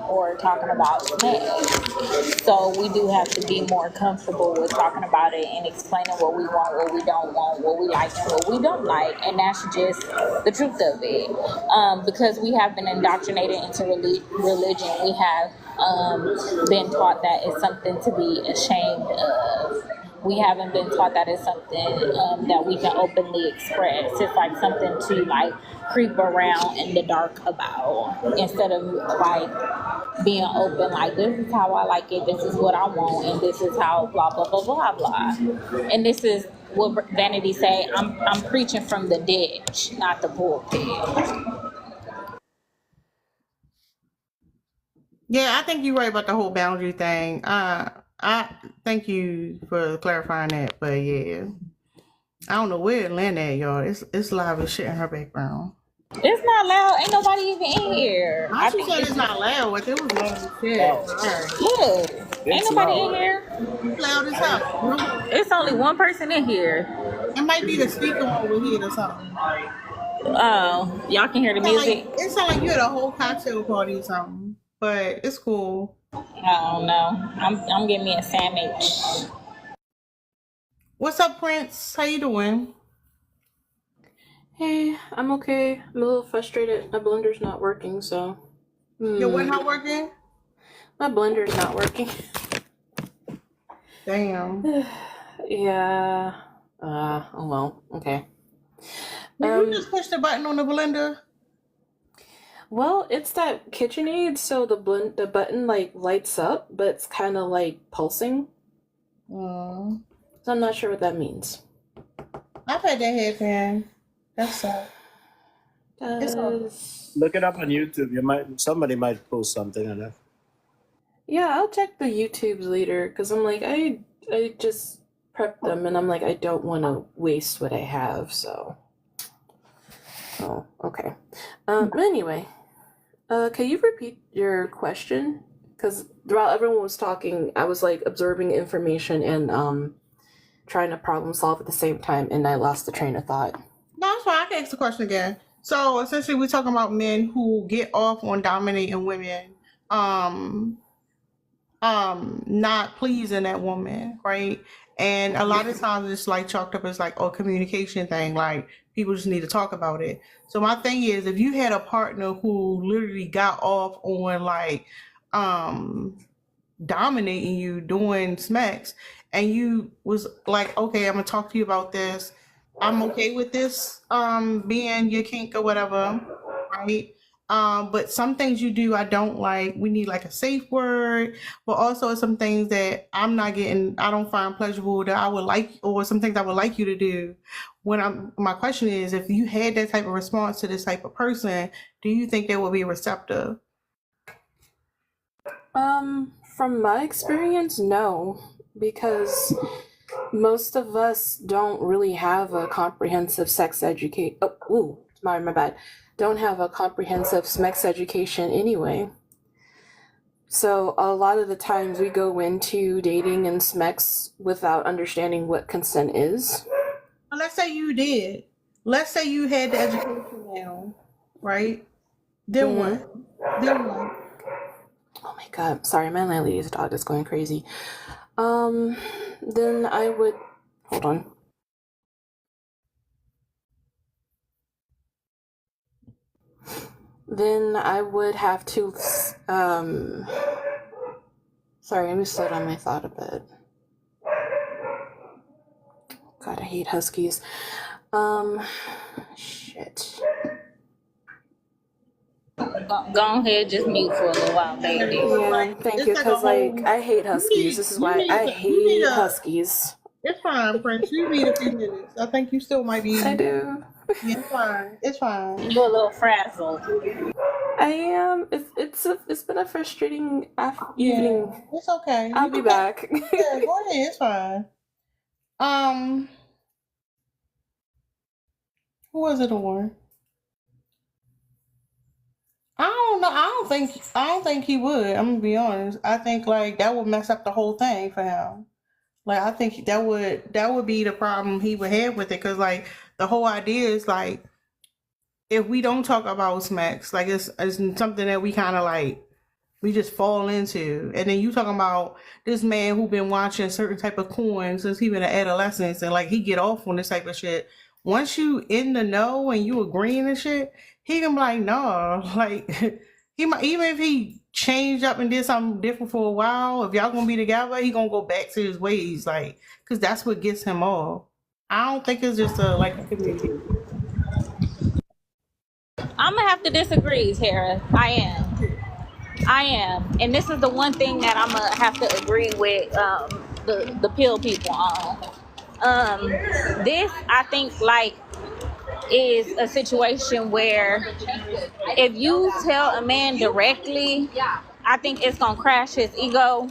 or talking about sex. So we do have to be more comfortable with talking about it and explaining what we want, what we don't want, what we like and what we don't like, and that's just the truth of it. Because we have been indoctrinated into religion, we have been taught that it's something to be ashamed of. We haven't been taught that it's something that we can openly express. It's like something to like creep around in the dark about, instead of like being open, like this is how I like it, this is what I want, and this is how blah blah blah blah blah. And this is what Vanity say. I'm preaching from the ditch, not the pulpit. Yeah, I think you're right about the whole boundary thing. I thank you for clarifying that, but yeah, I don't know where Atlanta at, y'all. It's live as shit in her background. It's not loud. Ain't nobody even in here. I think it's not loud, but it was loud as shit. Look, ain't nobody in here. It's loud as hell. It's only one person in here. It might be the speaker over here or something. Oh, y'all can hear the music. It sounds like you at a whole cocktail party or something, but it's cool. I don't know. I'm getting me a sandwich. What's up, Prince? How you doing? Hey, I'm okay. I'm a little frustrated. My blender's not working, so. Your what not working? My blender's not working. Damn. Yeah. Oh well. Okay. Did you just push the button on the blender? Well, it's that KitchenAid, so the button like lights up, but it's kind of like pulsing. So I'm not sure what that means. I've had that happen. That's sad. Look it up on YouTube. Somebody might post something on that. Yeah, I'll check the YouTubes later because I'm like I just prepped them and I'm like I don't want to waste what I have, so. Oh, okay. Anyway, can you repeat your question? Because while everyone was talking, I was like absorbing information and trying to problem solve at the same time, and I lost the train of thought. No, that's fine. I can ask the question again. So essentially, we're talking about men who get off on dominating women, not pleasing that woman, right? And a lot of times it's like chalked up as like a communication thing, like people just need to talk about it. So my thing is, if you had a partner who literally got off on like dominating you, doing smacks, and you was like, okay, I'm gonna talk to you about this. I'm okay with this being your kink or whatever, right? But some things you do I don't like. We need like a safe word, but also some things that I don't find pleasurable that I would like, or some things I would like you to do. My question is, if you had that type of response to this type of person, do you think they would be receptive? From my experience, no, because most of us don't really have a comprehensive sex education. My bad. Don't have a comprehensive sex education anyway. So a lot of the times we go into dating and sex without understanding what consent is. Well, let's say you did. Let's say you had the education now, right? Then what? Oh my god, sorry, my landlady's dog is going crazy. Then I would hold on. Then I would have to sorry, let me slow down my thought a bit. God, I hate huskies. Shit. Go ahead, just mute for a little while, baby. Yeah, thank you. Because, like, I hate huskies. This is why I hate huskies. It's fine, Prince. You need a few minutes. I think you still might be. I do. Yeah, it's fine. It's fine. You're a little frazzled. I am. It's been a frustrating evening. It's okay. I'll be back. Yeah, go ahead. It's fine. Who was it on? I don't know. I don't think he would. I'm gonna be honest. I think like that would mess up the whole thing for him. Like I think that would be the problem he would have with it, because like the whole idea is like if we don't talk about smacks, like it's something that we kind of like we just fall into. And then you talking about this man who been watching certain type of porn since he been an adolescent, and like he get off on this type of shit. Once you in the know and you agreeing and shit, he can be like, no, like he might, even if he changed up and did something different for a while, if y'all gonna be together, he gonna go back to his ways, like, cause that's what gets him off. I don't think it's just a like a community. I'm gonna have to disagree, Tara. I am, and this is the one thing that I'm gonna have to agree with the pill people on. This I think like is a situation where if you tell a man directly, I think it's gonna crash his ego.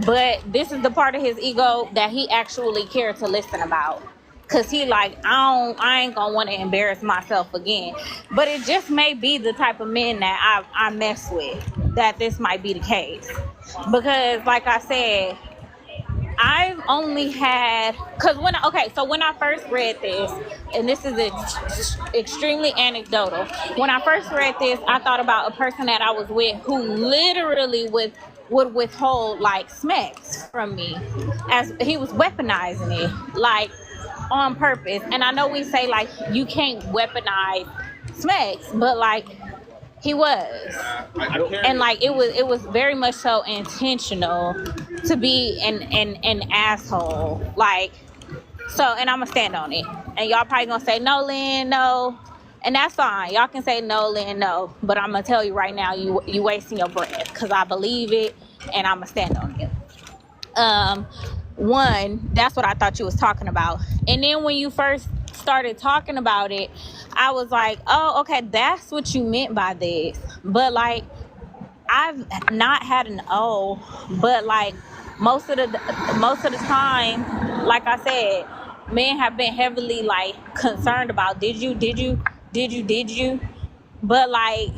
But this is the part of his ego that he actually cared to listen about. Cause he like, I ain't gonna want to embarrass myself again. But it just may be the type of men that I mess with, that this might be the case. Because like I said, I've only had, cause when I first read this, and this is extremely anecdotal. When I first read this, I thought about a person that I was with who literally would withhold like smacks from me, as he was weaponizing it, like on purpose. And I know we say like you can't weaponize smacks, but like he was, and like it was very much so intentional to be an asshole, like. So, and I'm gonna stand on it, and y'all probably gonna say no, Lynn, no, and that's fine. Y'all can say no, Lynn, no, but I'm gonna tell you right now, you wasting your breath, because I believe it, and I'm gonna stand on it. One, that's what I thought you was talking about, and then when you first started talking about it, I was like, oh, okay, that's what you meant by this. But like, I've not had an O, but like most of the time, like I said, men have been heavily like concerned about did you, but like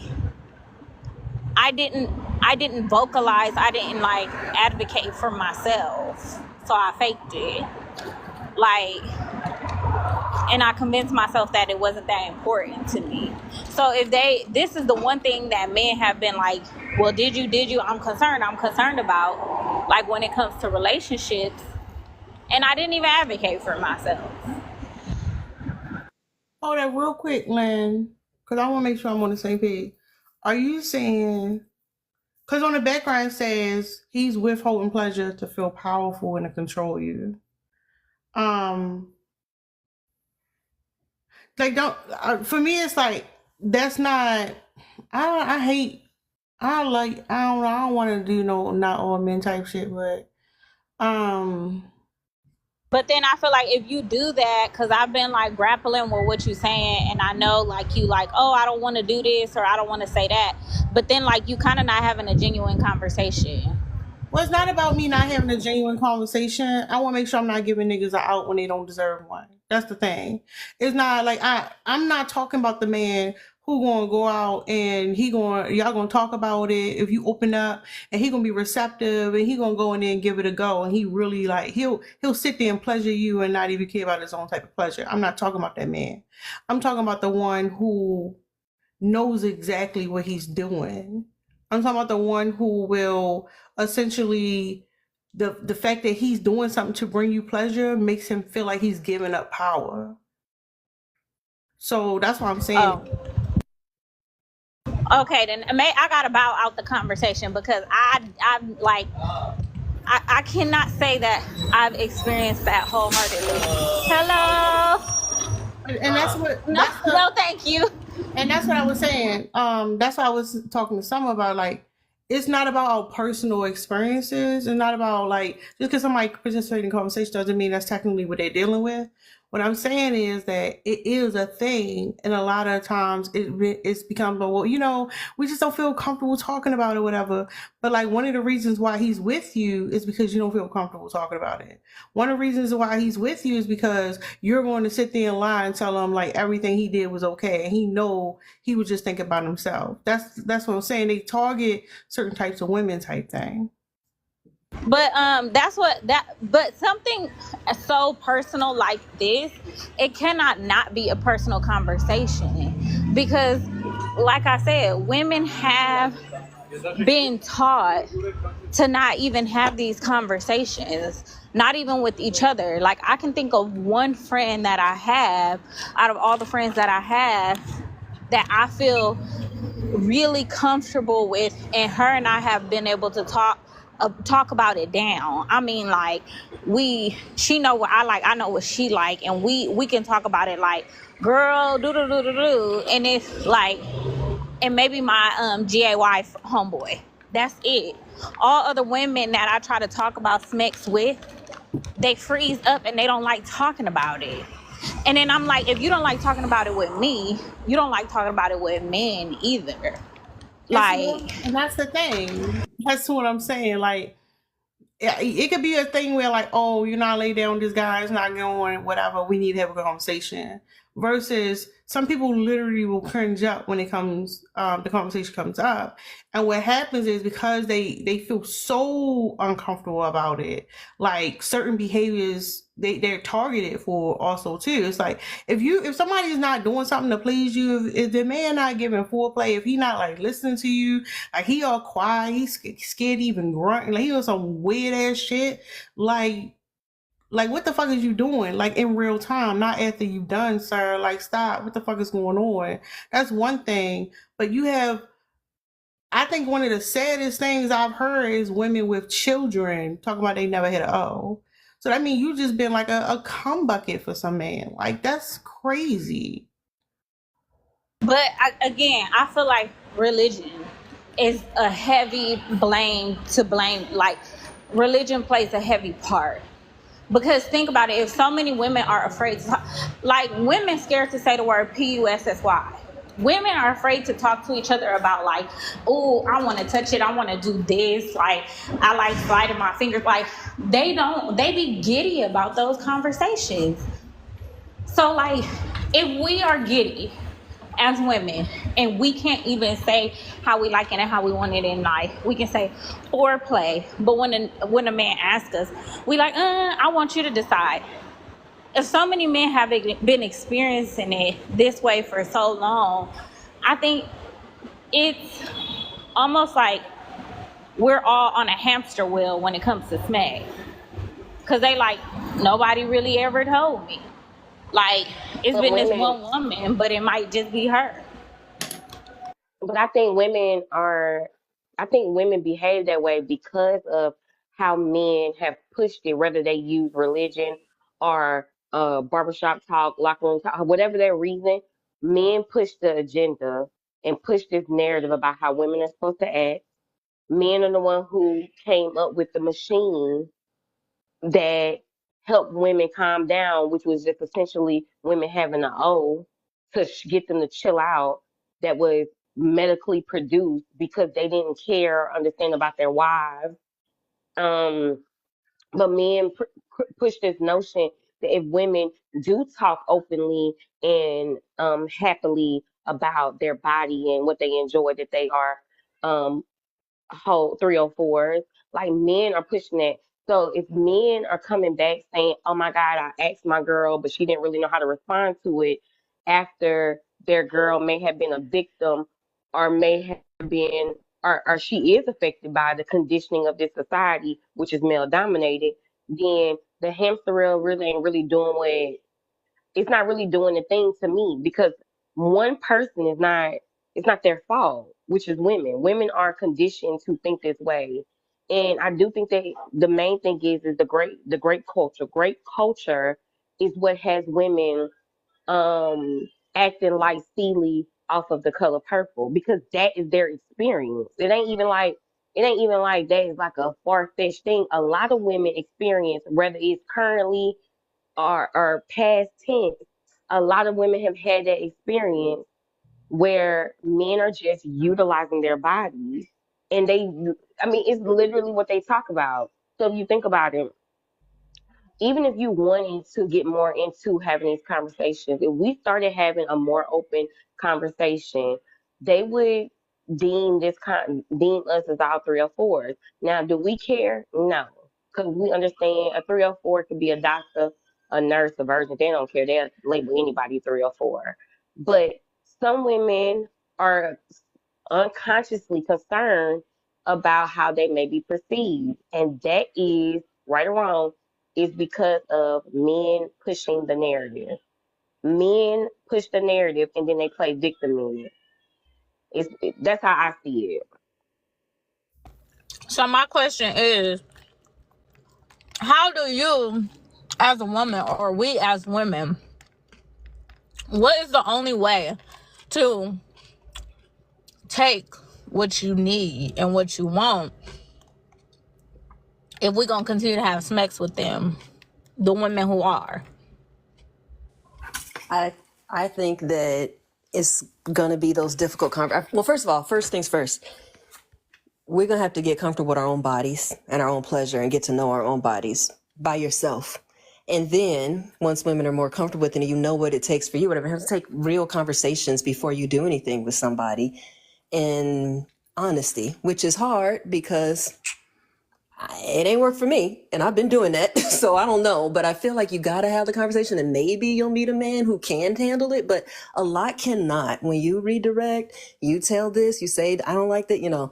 I didn't vocalize, I didn't like advocate for myself, so I faked it, like. And I convinced myself that it wasn't that important to me. So this is the one thing that men have been like, well, did you? I'm concerned about, like when it comes to relationships. And I didn't even advocate for myself. Hold that real quick, Lynn, because I want to make sure I'm on the same page. Are you saying, because on the background it says he's withholding pleasure to feel powerful and to control you. Like for me it's like that's not. I don't want to do not all men type shit, but But then I feel like if you do that, because I've been like grappling with what you're saying, and I know like you like, oh, I don't want to do this or I don't want to say that, but then like you kind of not having a genuine conversation. Well, it's not about me not having a genuine conversation. I want to make sure I'm not giving niggas an out when they don't deserve one. That's the thing. It's not like I'm not talking about the man who gonna go out and y'all gonna talk about it if you open up, and he gonna be receptive and he gonna go in there and give it a go, and he really like he'll sit there and pleasure you and not even care about his own type of pleasure. I'm not talking about that man. I'm talking about the one who knows exactly what he's doing. I'm talking about the one who will essentially, the fact that he's doing something to bring you pleasure makes him feel like he's giving up power. So that's what I'm saying. Oh. Okay, then I gotta bow out the conversation, because I'm like, I cannot say that I've experienced that wholeheartedly. Hello. And that's what No, that's the no, thank you. and that's what I was saying. That's what I was talking to someone about. Like, it's not about our personal experiences. It's not about like just because somebody participating in conversation doesn't mean that's technically what they're dealing with. What I'm saying is that it is a thing, and a lot of times it's become well, we just don't feel comfortable talking about it, whatever. But like one of the reasons why he's with you is because you don't feel comfortable talking about it. One of the reasons why he's with you is because you're going to sit there and lie and tell him like everything he did was okay, and he was just thinking about himself. That's what I'm saying. They target certain types of women type thing. But but something so personal like this, it cannot not be a personal conversation because like I said, women have been taught to not even have these conversations, not even with each other. Like I can think of one friend that I have out of all the friends that I have that I feel really comfortable with, and her and I have been able to talk about it down. I mean, like she know what I like, I know what she like, and we can talk about it like, girl, do do do do do, and it's like, and maybe my GAY homeboy. That's it. All other women that I try to talk about smecks with, they freeze up and they don't like talking about it. And then I'm like, if you don't like talking about it with me, you don't like talking about it with men either. Like, And that's the thing. That's what I'm saying. Like, it could be a thing where like, oh, you're not laid down, this guy's not going, whatever, we need to have a conversation, versus some people literally will cringe up when it comes the conversation comes up. And what happens is because they feel so uncomfortable about it, like certain behaviors they're targeted for also too. It's like if somebody's not doing something to please you, if the man not giving foreplay, if he not like listening to you, like he all quiet, he's scared to even grunt, like he was some weird ass shit, like what the fuck is you doing? Like in real time, not after you done, sir. Like stop. What the fuck is going on? That's one thing. But you have, I think one of the saddest things I've heard is women with children talking about they never had a O. So that means you just been like a cum bucket for some man. Like that's crazy. but again, I feel like religion is a heavy blame. Like, religion plays a heavy part. Because think about it, if so many women are afraid to talk, like women scared to say the word PUSSY. Women are afraid to talk to each other about like, oh, I want to touch it, I want to do this, like I like sliding my fingers. Like they be giddy about those conversations. So like, if we are giddy as women and we can't even say how we like it and how we want it in life, we can say foreplay, but when a man asks us, we like, I want you to decide. If so many men have been experiencing it this way for so long, I think it's almost like we're all on a hamster wheel when it comes to smack, because they like, nobody really ever told me. Like, it's But been this women, one woman, but it might just be her. but I think women behave that way because of how men have pushed it, whether they use religion or barbershop talk, locker room talk, whatever their reason. Men push the agenda and push this narrative about how women are supposed to act. Men are the one who came up with the machine that helped women calm down, which was just essentially women having an O to get them to chill out. That was medically produced because they didn't care or understand about their wives. Um, but men push this notion that if women do talk openly and happily about their body and what they enjoy, that they are um, whole 304s. Like men are pushing that. So if men are coming back saying, "Oh my God, I asked my girl, but she didn't really know how to respond to it," after their girl may have been a victim or may have been, or she is affected by the conditioning of this society, which is male dominated, then the hamster wheel really ain't really doing what it's not really doing the thing to me because one person is not it's not their fault, which is women. Women are conditioned to think this way. And I do think that the main thing is the great culture. Great culture is what has women um acting like Celie off of The Color Purple, because that is their experience. It ain't even like that is like a far fetched thing. A lot of women experience, whether it's currently or past tense, a lot of women have had that experience where men are just utilizing their bodies, and it's literally what they talk about. So if you think about it, even if you wanted to get more into having these conversations, if we started having a more open conversation, they would deem us as all 304s. Now, do we care? No, because we understand a 304 could be a doctor, a nurse, a virgin. They don't care. They'll label anybody 304. But some women are unconsciously concerned about how they may be perceived. And that is, right or wrong, is because of men pushing the narrative. Men push the narrative and then they play victim in it. That's how I see it. So my question is, how do you, as a woman, or we as women, what is the only way to take what you need and what you want if we're gonna continue to have sex with them, the women who are? I think that it's gonna be those difficult conversations. Well, first of all, first things first, we're gonna have to get comfortable with our own bodies and our own pleasure and get to know our own bodies by yourself. And then once women are more comfortable with it and you know what it takes for you, whatever, you have to take real conversations before you do anything with somebody in honesty, which is hard because it ain't worked for me and I've been doing that. So I don't know, but I feel like you got to have the conversation and maybe you'll meet a man who can handle it, but a lot cannot. When you redirect, you tell this, you say, I don't like that,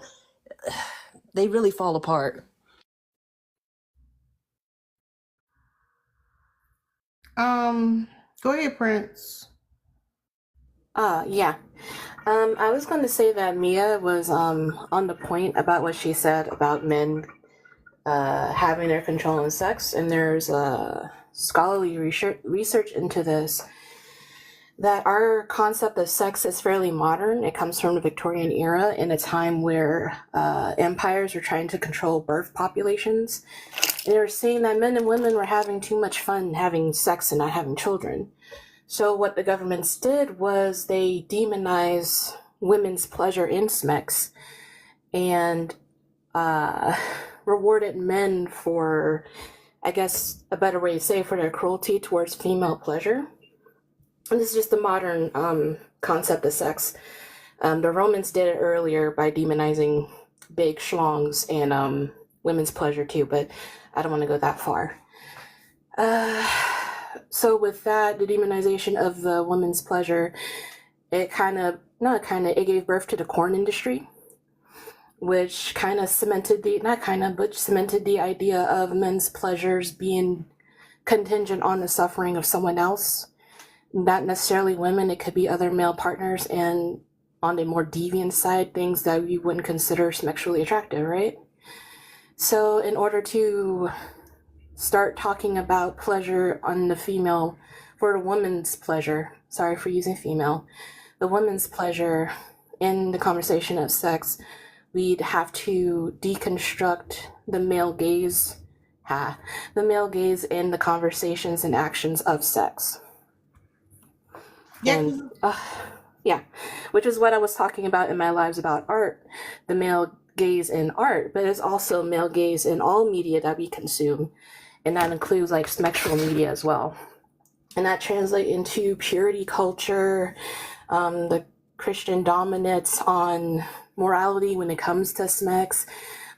they really fall apart. Go ahead, Prince. Yeah. I was going to say that Mia was on the point about what she said about men having their control in sex, and there's scholarly research into this, that our concept of sex is fairly modern. It comes from the Victorian era, in a time where empires were trying to control birth populations. And they were saying that men and women were having too much fun having sex and not having children. So what the governments did was they demonized women's pleasure in sex and rewarded men for, I guess a better way to say, for their cruelty towards female pleasure. And this is just the modern concept of sex. The Romans did it earlier by demonizing big schlongs and women's pleasure too, but I don't want to go that far. So with that, the demonization of the women's pleasure, it gave birth to the corn industry, which cemented the idea of men's pleasures being contingent on the suffering of someone else. Not necessarily women, it could be other male partners, and on the more deviant side, things that you wouldn't consider sexually attractive, right? So in order to start talking about pleasure on the female, for the woman's pleasure, sorry for using female, the woman's pleasure in the conversation of sex, we'd have to deconstruct the male gaze, in the conversations and actions of sex. Yeah. And which is what I was talking about in my lives about art, the male gaze in art, but it's also male gaze in all media that we consume, and that includes like sexual media as well. And that translates into purity culture, the Christian dominance on morality when it comes to sex,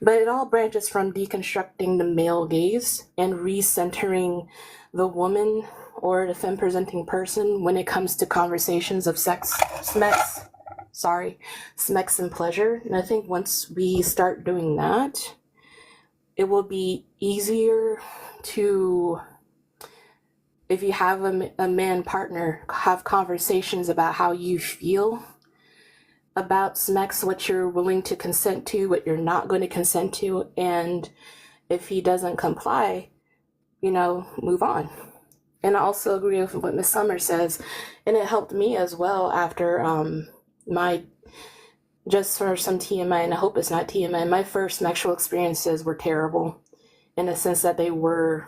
but it all branches from deconstructing the male gaze and recentering the woman or the femme presenting person when it comes to conversations of sex and pleasure. And I think once we start doing that, it will be easier to, if you have a man partner, have conversations about how you feel about sex, what you're willing to consent to, what you're not going to consent to, and if he doesn't comply, move on. And I also agree with what Miss Summer says, and it helped me as well after my, just for some TMI, and I hope it's not TMI, my first sexual experiences were terrible in the sense that they were,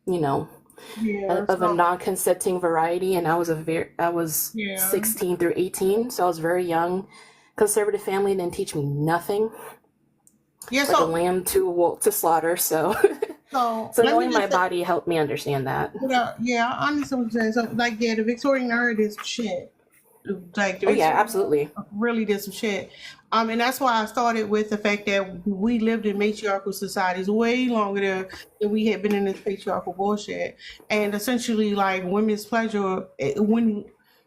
of a non-consenting variety, and I was 16 through 18, so I was very young. Conservative family didn't teach me nothing. Like a lamb to slaughter, so knowing my body helped me understand that. I understand what you're saying. So, the Victorian era did some shit. Absolutely. Really did some shit. And that's why I started with the fact that we lived in matriarchal societies way longer than we had been in this patriarchal bullshit. And essentially, women's pleasure, when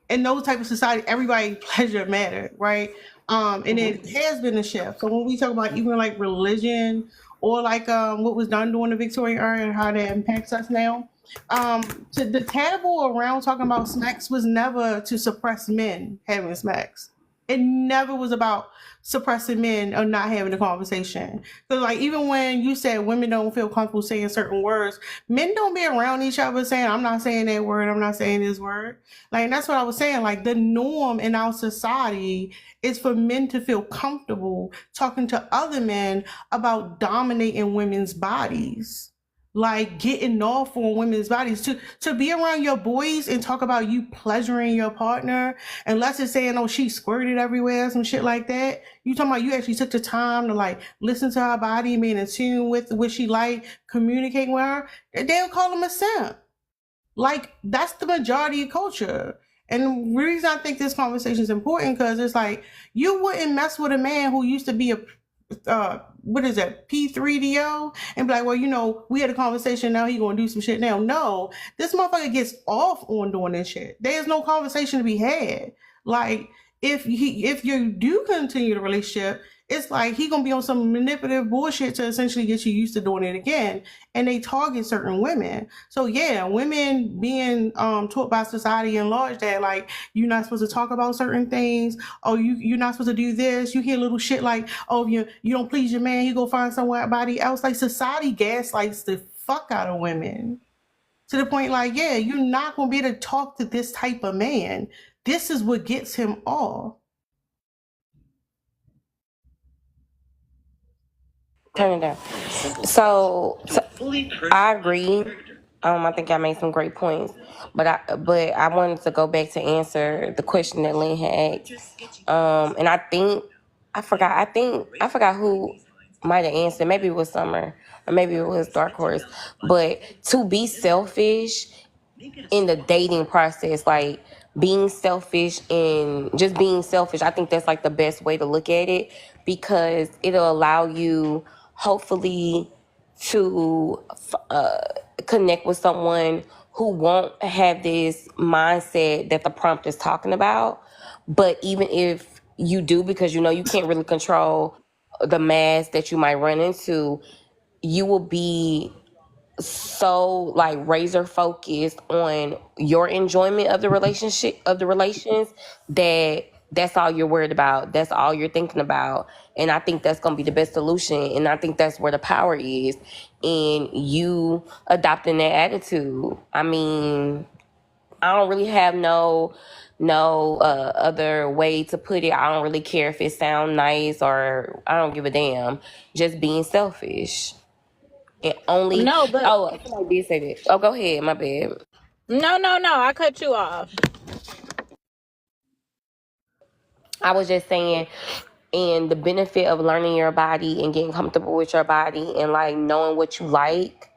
in those type of society, everybody's pleasure mattered, right? And it has been a shift. So when we talk about even religion or what was done during the Victorian era and how that impacts us now, to the taboo around talking about sex was never to suppress men having sex. It never was about suppressing men or not having a conversation. Because even when you said women don't feel comfortable saying certain words, men don't be around each other saying, I'm not saying that word, I'm not saying this word. And that's what I was saying. The norm in our society is for men to feel comfortable talking to other men about dominating women's bodies. Getting off on women's bodies, to be around your boys and talk about you pleasuring your partner, unless it's saying, oh, she squirted everywhere, some shit like that. You talking about you actually took the time to listen to her body, being in tune with what she communicating with her. They'll call him a simp. That's the majority of culture. And the reason I think this conversation is important, because it's you wouldn't mess with a man who used to be a what is that, P3DO, and be like, well, we had a conversation, now he gonna do some shit now. No, this motherfucker gets off on doing this shit. There's no conversation to be had. If you do continue the relationship, it's he gonna be on some manipulative bullshit to essentially get you used to doing it again. And they target certain women. So yeah, women being taught by society in large that you're not supposed to talk about certain things. Oh, you're not supposed to do this. You hear little shit oh, you don't please your man, you go find somebody else. Society gaslights the fuck out of women. To the point you're not gonna be able to talk to this type of man. This is what gets him off. Turn it down. So I agree. I think I made some great points, but I wanted to go back to answer the question that Lynn had asked. And I forgot who might have answered. Maybe it was Summer, or maybe it was Dark Horse. But to be selfish in the dating process, being selfish and just being selfish, I think that's the best way to look at it, because it'll allow you hopefully to connect with someone who won't have this mindset that the prompt is talking about. But even if you do, because you can't really control the mass that you might run into, you will be so razor focused on your enjoyment of the relations, that's all you're worried about, that's all you're thinking about. And I think that's gonna be the best solution, and I think that's where the power is in you adopting that attitude. I don't really have no other way to put it. I don't really care if it sounds nice, or I don't give a damn. Just being selfish. And only somebody did say that. Oh, go ahead, my bad. No, I cut you off. I was just saying, and the benefit of learning your body and getting comfortable with your body and knowing what you like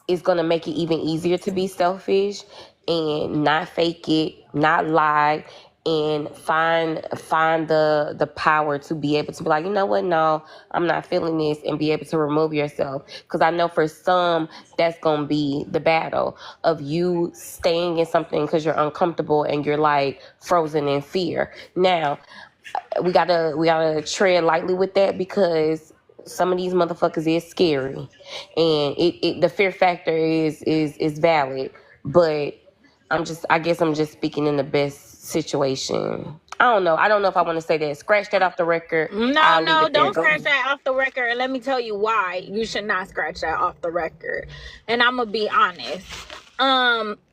is gonna make it even easier to be selfish and not fake it, not lie, and find the power to be able to be you know what, no, I'm not feeling this, and be able to remove yourself. Because I know for some, that's gonna be the battle of you staying in something because you're uncomfortable and you're frozen in fear. Now, we gotta tread lightly with that, because some of these motherfuckers is scary, and the fear factor is valid. But I guess I'm just speaking in the best situation. I don't know. I don't know if I want to say that. Scratch that off the record. No, I'll leave no, it there. don't Go scratch ahead. that off the record. And let me tell you why you should not scratch that off the record. And I'm gonna be honest.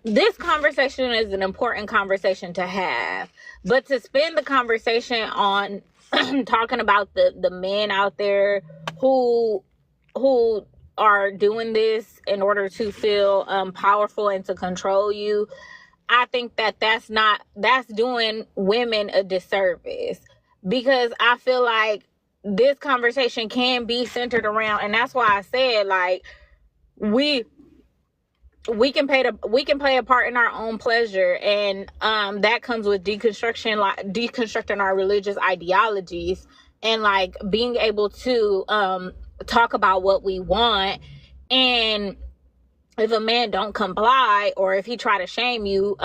This conversation is an important conversation to have, but to spend the conversation on talking about the men out there who are doing this in order to feel powerful and to control you, I think that's doing women a disservice, because I feel like this conversation can be centered around, and that's why I said, like, we can play a part in our own pleasure, and that comes with deconstructing our religious ideologies, and like being able to talk about what we want. And if a man don't comply, or if he try to shame you,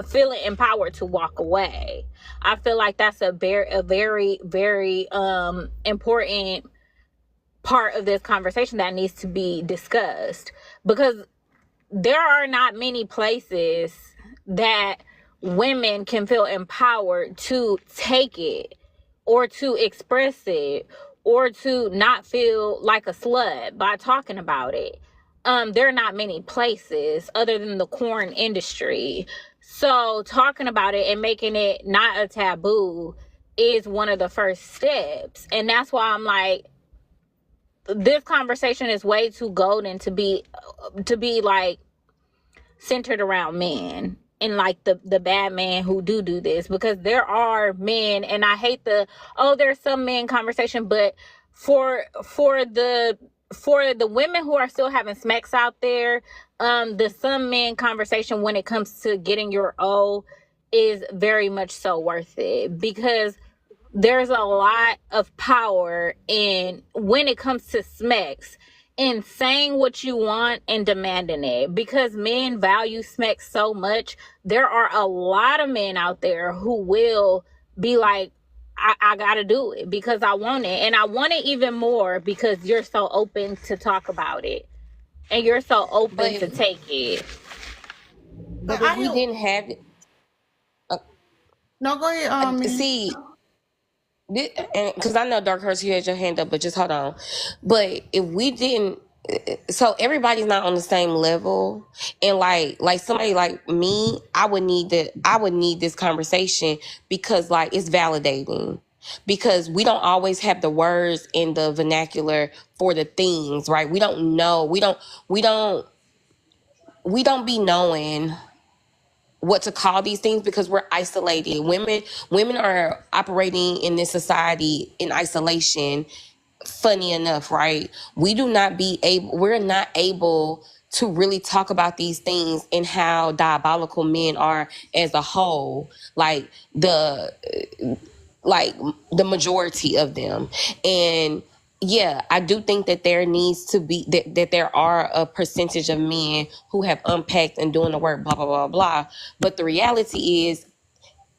feeling empowered to walk away. I feel like that's a very, very important part of this conversation that needs to be discussed, because there are not many places that women can feel empowered to take it, or to express it, or to not feel like a slut by talking about it. There are not many places other than the corn industry. So talking about it and making it not a taboo is one of the first steps. And that's why I'm like, this conversation is way too golden to be like centered around men, and like the bad man who do this, because there are men, and I hate there's some men conversation, but for the women who are still having smacks out there, the some men conversation when it comes to getting your O is very much so worth it, because there's a lot of power in, when it comes to smacks, in saying what you want and demanding it, because men value smacks so much. There are a lot of men out there who will be like, I gotta do it because I want it, and I want it even more because you're so open to talk about it, and you're so open to take it. But if we didn't have it, No, go ahead. see, because I know Dark Horse, you had your hand up, but just hold on. But if we didn't, so everybody's not on the same level, and like somebody like me, I would need this conversation, because like it's validating, because we don't always have the words in the vernacular for the things, right? We don't know, we don't be knowing what to call these things, because we're isolated. Women are operating in this society in isolation. Funny enough, right? We're not able to really talk about these things and how diabolical men are as a whole, like the majority of them. And yeah, I do think that there needs to be that there are a percentage of men who have unpacked and doing the work, blah blah blah blah. But the reality is,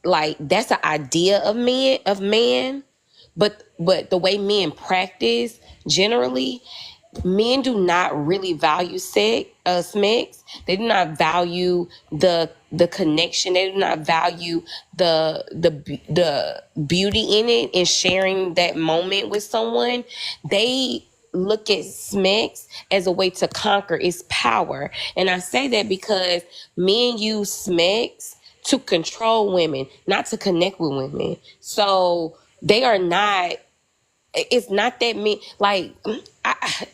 like, that's the idea of man, but the way men practice generally, men do not really value smecks. They do not value the connection. They do not value the beauty in it and sharing that moment with someone. They look at smecks as a way to conquer its power. And I say that because men use smecks to control women, not to connect with women. So they are not, it's not that me, like,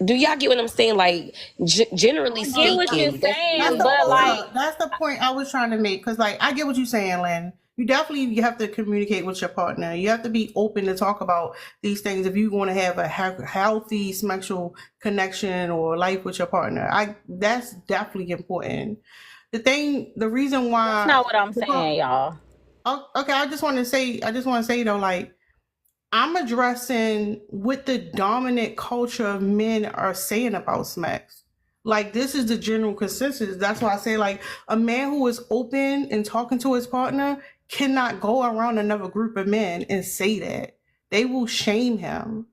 do y'all get what I'm saying? Like, generally I get what you're speaking, that's saying, but like, That's the point I was trying to make. Because, like, I get what you're saying, Lynn. You have to communicate with your partner. You have to be open to talk about these things if you want to have a healthy sexual connection or life with your partner. That's definitely important. The reason why that's not what I'm saying, y'all. Okay, I just want to say though, like, I'm addressing what the dominant culture of men are saying about smacks. Like, this is the general consensus. That's why I say, like, a man who is open and talking to his partner cannot go around another group of men and say that. They will shame him.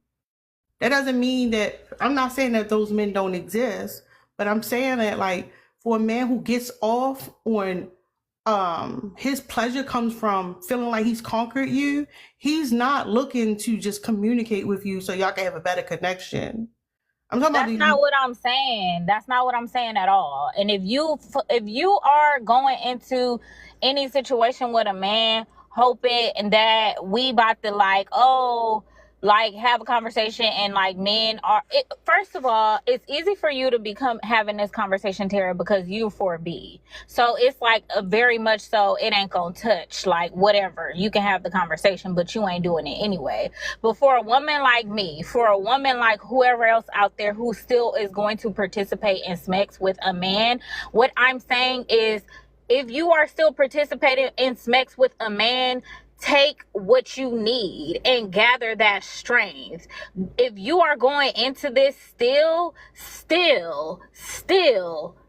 That doesn't mean that, I'm not saying that those men don't exist, but I'm saying that, like, for a man who gets off on his pleasure comes from feeling like he's conquered you. He's not looking to just communicate with you so y'all can have a better connection. I'm talking about That's not what I'm saying. That's not what I'm saying at all. And if you are going into any situation with a man hoping that we about to like have a conversation and like men are first of all, it's easy for you to become having this conversation, Tara, because you 4B. So it's like a very much so it ain't gonna touch like whatever. You can have the conversation, but you ain't doing it anyway. But for a woman like me, for a woman like whoever else out there who still is going to participate in sex with a man, what I'm saying is if you are still participating in sex with a man, take what you need and gather that strength. If you are going into this still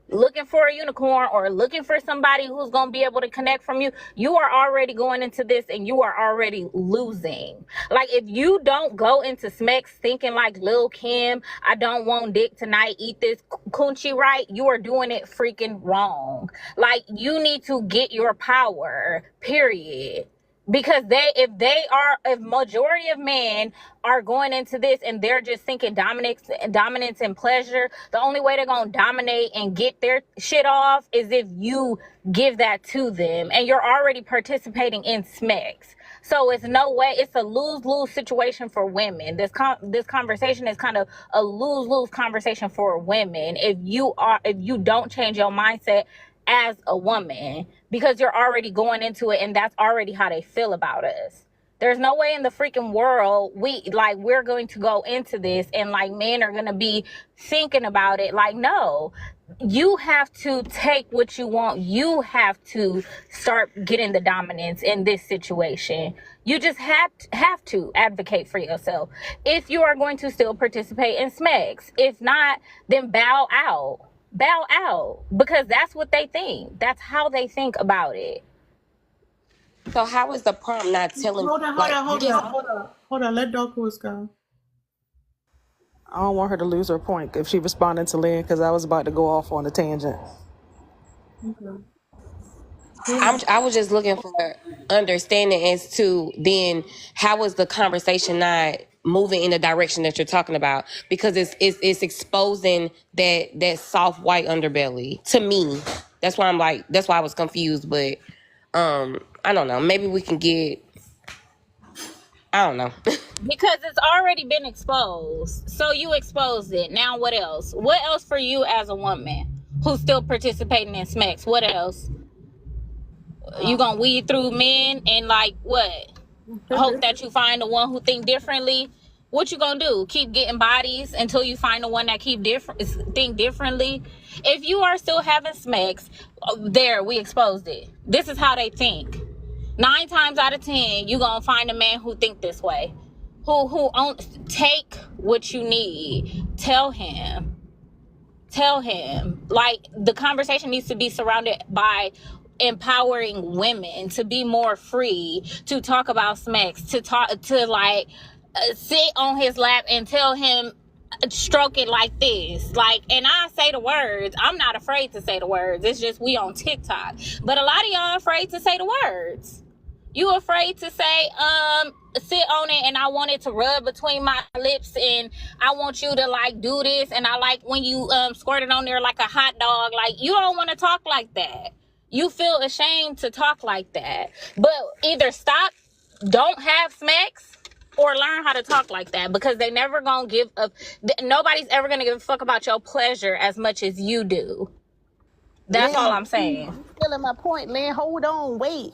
looking for a unicorn or looking for somebody who's going to be able to connect from you, you are already going into this and you are already losing. Like if you don't go into Smex thinking like Lil Kim, I don't want dick tonight, eat this coochie right, you are doing it freaking wrong. Like you need to get your power, period. Because if majority of men are going into this and they're just thinking dominance and pleasure, the only way they're going to dominate and get their shit off is if you give that to them and you're already participating in smex. So it's no way, it's a lose-lose situation for women. This conversation is kind of a lose-lose conversation for women if you don't change your mindset as a woman, because you're already going into it and that's already how they feel about us. There's no way in the freaking world we're going to go into this and like men are going to be thinking about it. Like, no, you have to take what you want. You have to start getting the dominance in this situation. You just have to advocate for yourself. If you are going to still participate in SMEX, if not, then bow out, because that's what they think. That's how they think about it. So how is the prompt not telling? Hold on. Let Darkwood go. I don't want her to lose her point if she responded to Lynn, because I was about to go off on a tangent. Okay. I was just looking for understanding as to then how is the conversation not moving in the direction that you're talking about, because it's exposing that soft white underbelly to me. That's why I was confused. But I don't know. Maybe we can get. I don't know. Because it's already been exposed. So you exposed it. Now what else? What else for you as a woman who's still participating in SMEX? What else? You gonna weed through men and like what? Hope that you find the one who think differently? What you gonna do? Keep getting bodies until you find the one that think differently? If you are still having SMEX, there, we exposed it. This is how they think. 9 times out of 10, you gonna find a man who think this way. Who take what you need. Tell him. Like, the conversation needs to be surrounded by empowering women to be more free, to talk about SMEX, to sit on his lap and tell him, stroke it like this. Like, and I say the words. I'm not afraid to say the words. It's just we on TikTok. But a lot of y'all afraid to say the words. You afraid to say, sit on it and I want it to rub between my lips and I want you to like do this and I like when you squirt it on there like a hot dog. Like, you don't want to talk like that. You feel ashamed to talk like that. But either stop, don't have smacks, or learn how to talk like that, because they never gonna give up. Nobody's ever gonna give a fuck about your pleasure as much as you do. That's all I'm saying. Feeling my point, Lynn. Hold on. Wait.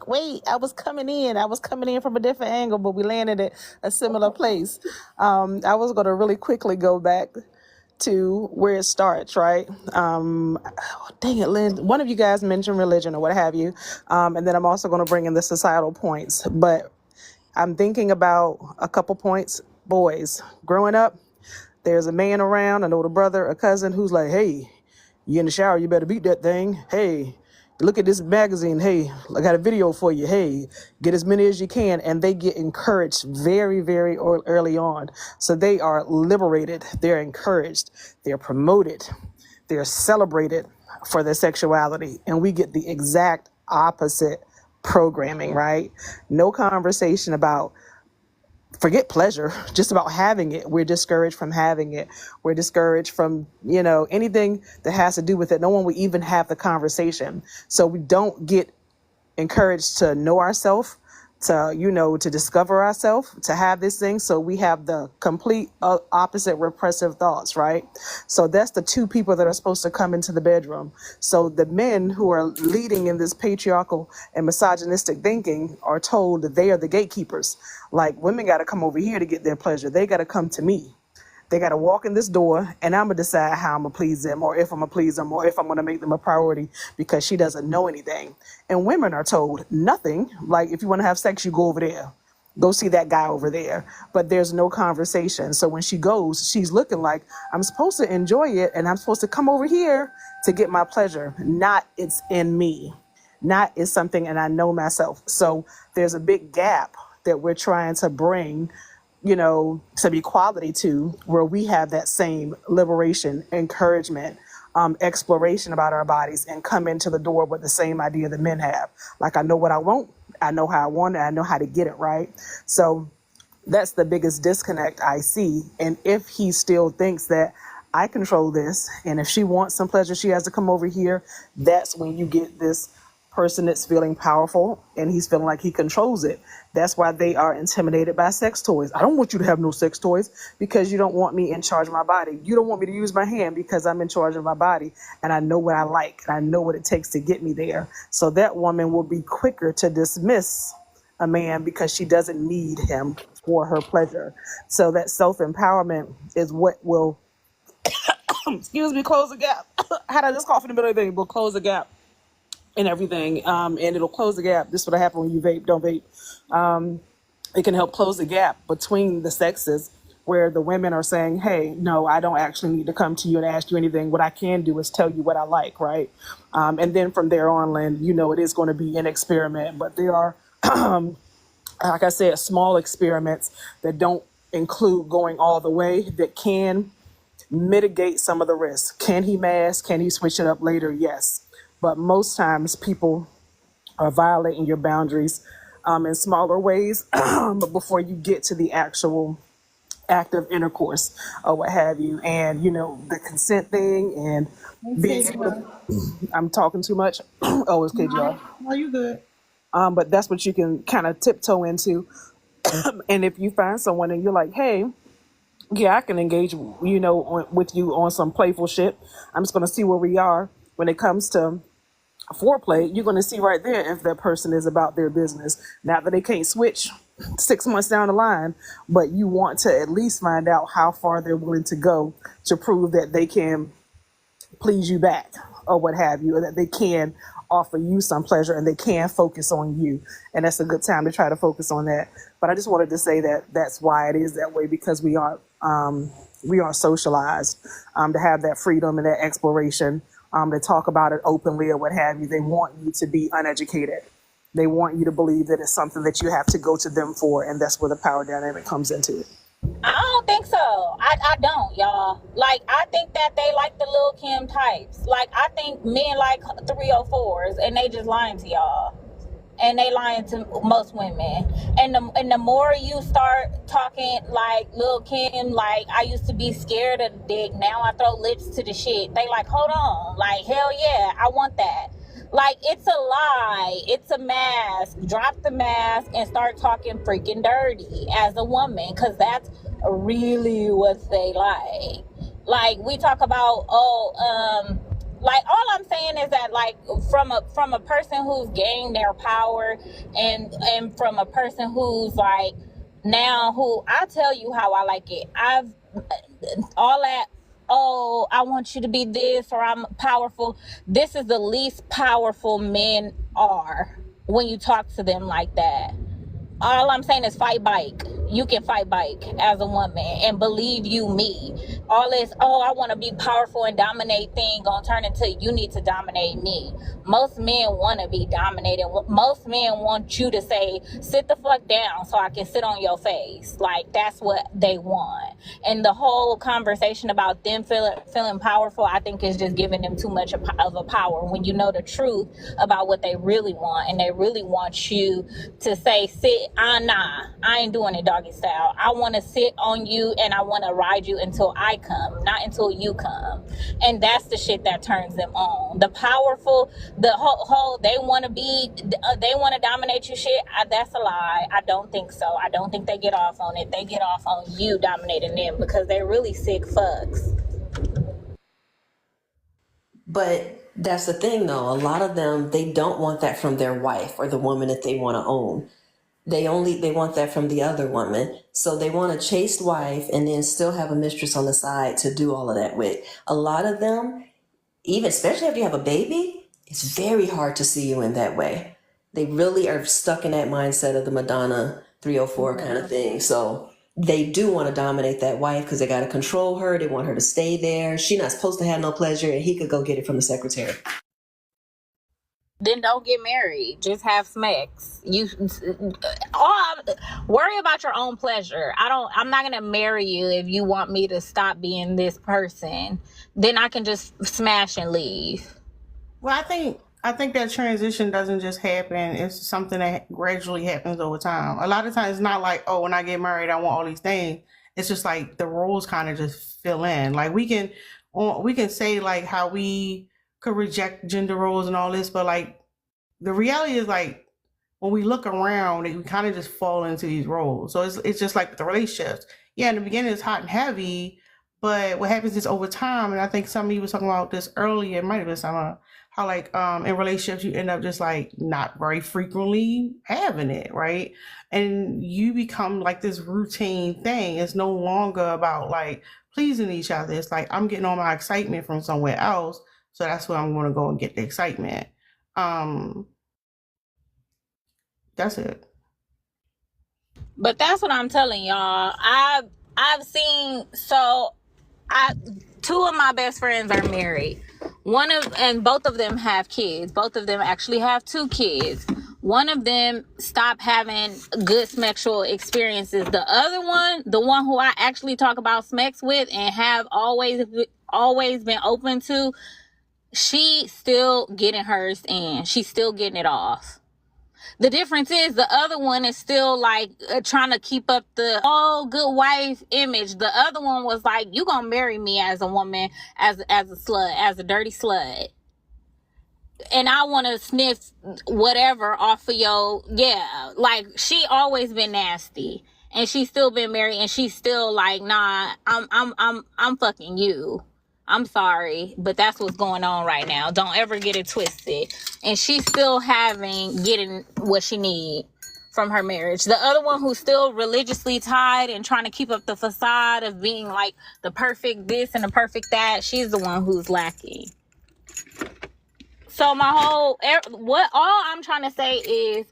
I was coming in from a different angle, but we landed at a similar place. I was going to really quickly go back to where it starts, right? Dang it, Lynn. One of you guys mentioned religion or what have you. And then I'm also going to bring in the societal points. But I'm thinking about a couple points. Boys, growing up, there's a man around, an older brother, a cousin who's like, hey, you in the shower, you better beat that thing. Hey, look at this magazine. Hey, I got a video for you. Hey, get as many as you can. And they get encouraged very, very early on. So they are liberated. They're encouraged. They're promoted. They're celebrated for their sexuality. And we get the exact opposite programming, right? No conversation about forget pleasure, just about having it. We're discouraged from having it. We're discouraged from, anything that has to do with it. No one would even have the conversation. So we don't get encouraged to know ourselves, to discover ourselves, to have this thing. So we have the complete opposite repressive thoughts, right? So that's the two people that are supposed to come into the bedroom. So the men who are leading in this patriarchal and misogynistic thinking are told that they are the gatekeepers. Like, women got to come over here to get their pleasure. They got to come to me. They got to walk in this door, and I'm going to decide how I'm going to please them, or if I'm going to please them, or if I'm going to make them a priority because she doesn't know anything. And women are told nothing. Like, if you want to have sex, you go over there. Go see that guy over there. But there's no conversation. So when she goes, she's looking like, I'm supposed to enjoy it, and I'm supposed to come over here to get my pleasure. Not it's in me. Not it's something, and I know myself. So there's a big gap that we're trying to bring some equality to, where we have that same liberation, encouragement, exploration about our bodies, and come into the door with the same idea that men have. Like, I know what I want, I know how I want it, I know how to get it, right? So that's the biggest disconnect I see. And if he still thinks that I control this, and if she wants some pleasure, she has to come over here, that's when you get this person that's feeling powerful and he's feeling like he controls it. That's why they are intimidated by sex toys. I don't want you to have no sex toys because you don't want me in charge of my body. You don't want me to use my hand because I'm in charge of my body and I know what I like and I know what it takes to get me there. So that woman will be quicker to dismiss a man because she doesn't need him for her pleasure. So that self-empowerment is what will, close the gap. How did I just cough in the middle of everything? Will close the gap and everything, and it'll close the gap. This is what happens when you vape, don't vape. It can help close the gap between the sexes, where the women are saying, hey, no, I don't actually need to come to you and ask you anything. What I can do is tell you what I like, right? And then from there on, Lynn, it is going to be an experiment, but there are, like I said, small experiments that don't include going all the way, that can mitigate some of the risks. Can he mask? Can he switch it up later? Yes. But most times people are violating your boundaries in smaller ways but before you get to the actual active intercourse or what have you. And, the consent thing and being able to, I'm talking too much. Oh, it's KGR. Are you good? But that's what you can kind of tiptoe into. And if you find someone and you're like, hey, yeah, I can engage, with you on some playful shit. I'm just going to see where we are when it comes to foreplay. You're going to see right there if that person is about their business. Not that they can't switch 6 months down the line, but you want to at least find out how far they're willing to go to prove that they can please you back or what have you, or that they can offer you some pleasure and they can focus on you. And that's a good time to try to focus on that. But I just wanted to say that that's why it is that way, because we are socialized to have that freedom and that exploration, to talk about it openly or what have you. They want you to be uneducated. They want you to believe that it's something that you have to go to them for, and that's where the power dynamic comes into it. I don't think so. I don't, y'all. Like, I think that they like the Lil Kim types. Like, I think men like 304s, and they just lying to y'all. And they lying to most women. And the more you start talking like Lil Kim, like, I used to be scared of the dick, now I throw lips to the shit. They like, hold on. Like, hell yeah, I want that. Like, it's a lie. It's a mask. Drop the mask and start talking freaking dirty as a woman, because that's really what they like. Like, we talk about, like, all I'm saying is that, like, from a person who's gained their power, and from a person who's like, now, who, I'll tell you how I like it. I've all that, oh, I want you to be this, or I'm powerful. This is the least powerful men are when you talk to them like that. all I'm saying is fight bike. You can fight bike as a woman, and believe you me, all this, oh, I want to be powerful and dominate thing gonna turn into you need to dominate me. Most men want to be dominated. Most men want you to say, sit the fuck down so I can sit on your face. Like, that's what they want. And the whole conversation about them feeling powerful, I think is just giving them too much of a power when you know the truth about what they really want. And they really want you to say, sit, nah, I ain't doing it doggy style. I want to sit on you and I want to ride you until I come, not until you come. And that's the shit that turns them on. The powerful, the whole they want to be, they want to dominate you shit, that's a lie. I don't think so. I don't think they get off on it. They get off on you dominating them because they're really sick fucks. But that's the thing, though. A lot of them, they don't want that from their wife or the woman that they want to own. They want that from the other woman. So they want a chaste wife and then still have a mistress on the side to do all of that with. A lot of them, even especially if you have a baby, it's very hard to see you in that way. They really are stuck in that mindset of the Madonna 304 kind of thing. So they do want to dominate that wife because they got to control her. They want her to stay there. She's not supposed to have no pleasure, and he could go get it from the secretary. Then don't get married. Just have sex. Worry about your own pleasure. I'm not gonna marry you if you want me to stop being this person. Then I can just smash and leave. Well, I think that transition doesn't just happen. It's something that gradually happens over time. A lot of times it's not like, oh, when I get married, I want all these things. It's just like the roles kind of just fill in. Like we can say like how we could reject gender roles and all this, but like the reality is like when we look around, we kind of just fall into these roles. So it's just like the relationships. Yeah, in the beginning it's hot and heavy, but what happens is over time, and I think some of you was talking about this earlier, it might have been some how like in relationships you end up just like not very frequently having it, right? And you become like this routine thing. It's no longer about like pleasing each other. It's like I'm getting all my excitement from somewhere else, so that's where I'm going to go and get the excitement. That's it. But that's what I'm telling y'all. I've seen, two of my best friends are married. And both of them have kids. Both of them actually have 2 kids. One of them stopped having good sexual experiences. The other one, the one who I actually talk about sex with and have always been open to, she still getting hers in. She's still getting it off. The difference is the other one is still like trying to keep up the good wife image. The other one was like, you gonna marry me as a woman, as a slut, as a dirty slut. And I want to sniff whatever off of your, like she always been nasty and she's still been married and she's still like, nah, I'm fucking you. I'm sorry, but that's what's going on right now. Don't ever get it twisted. And she's still getting what she need from her marriage. The other one who's still religiously tied and trying to keep up the facade of being like the perfect this and the perfect that, she's the one who's lacking. So all I'm trying to say is,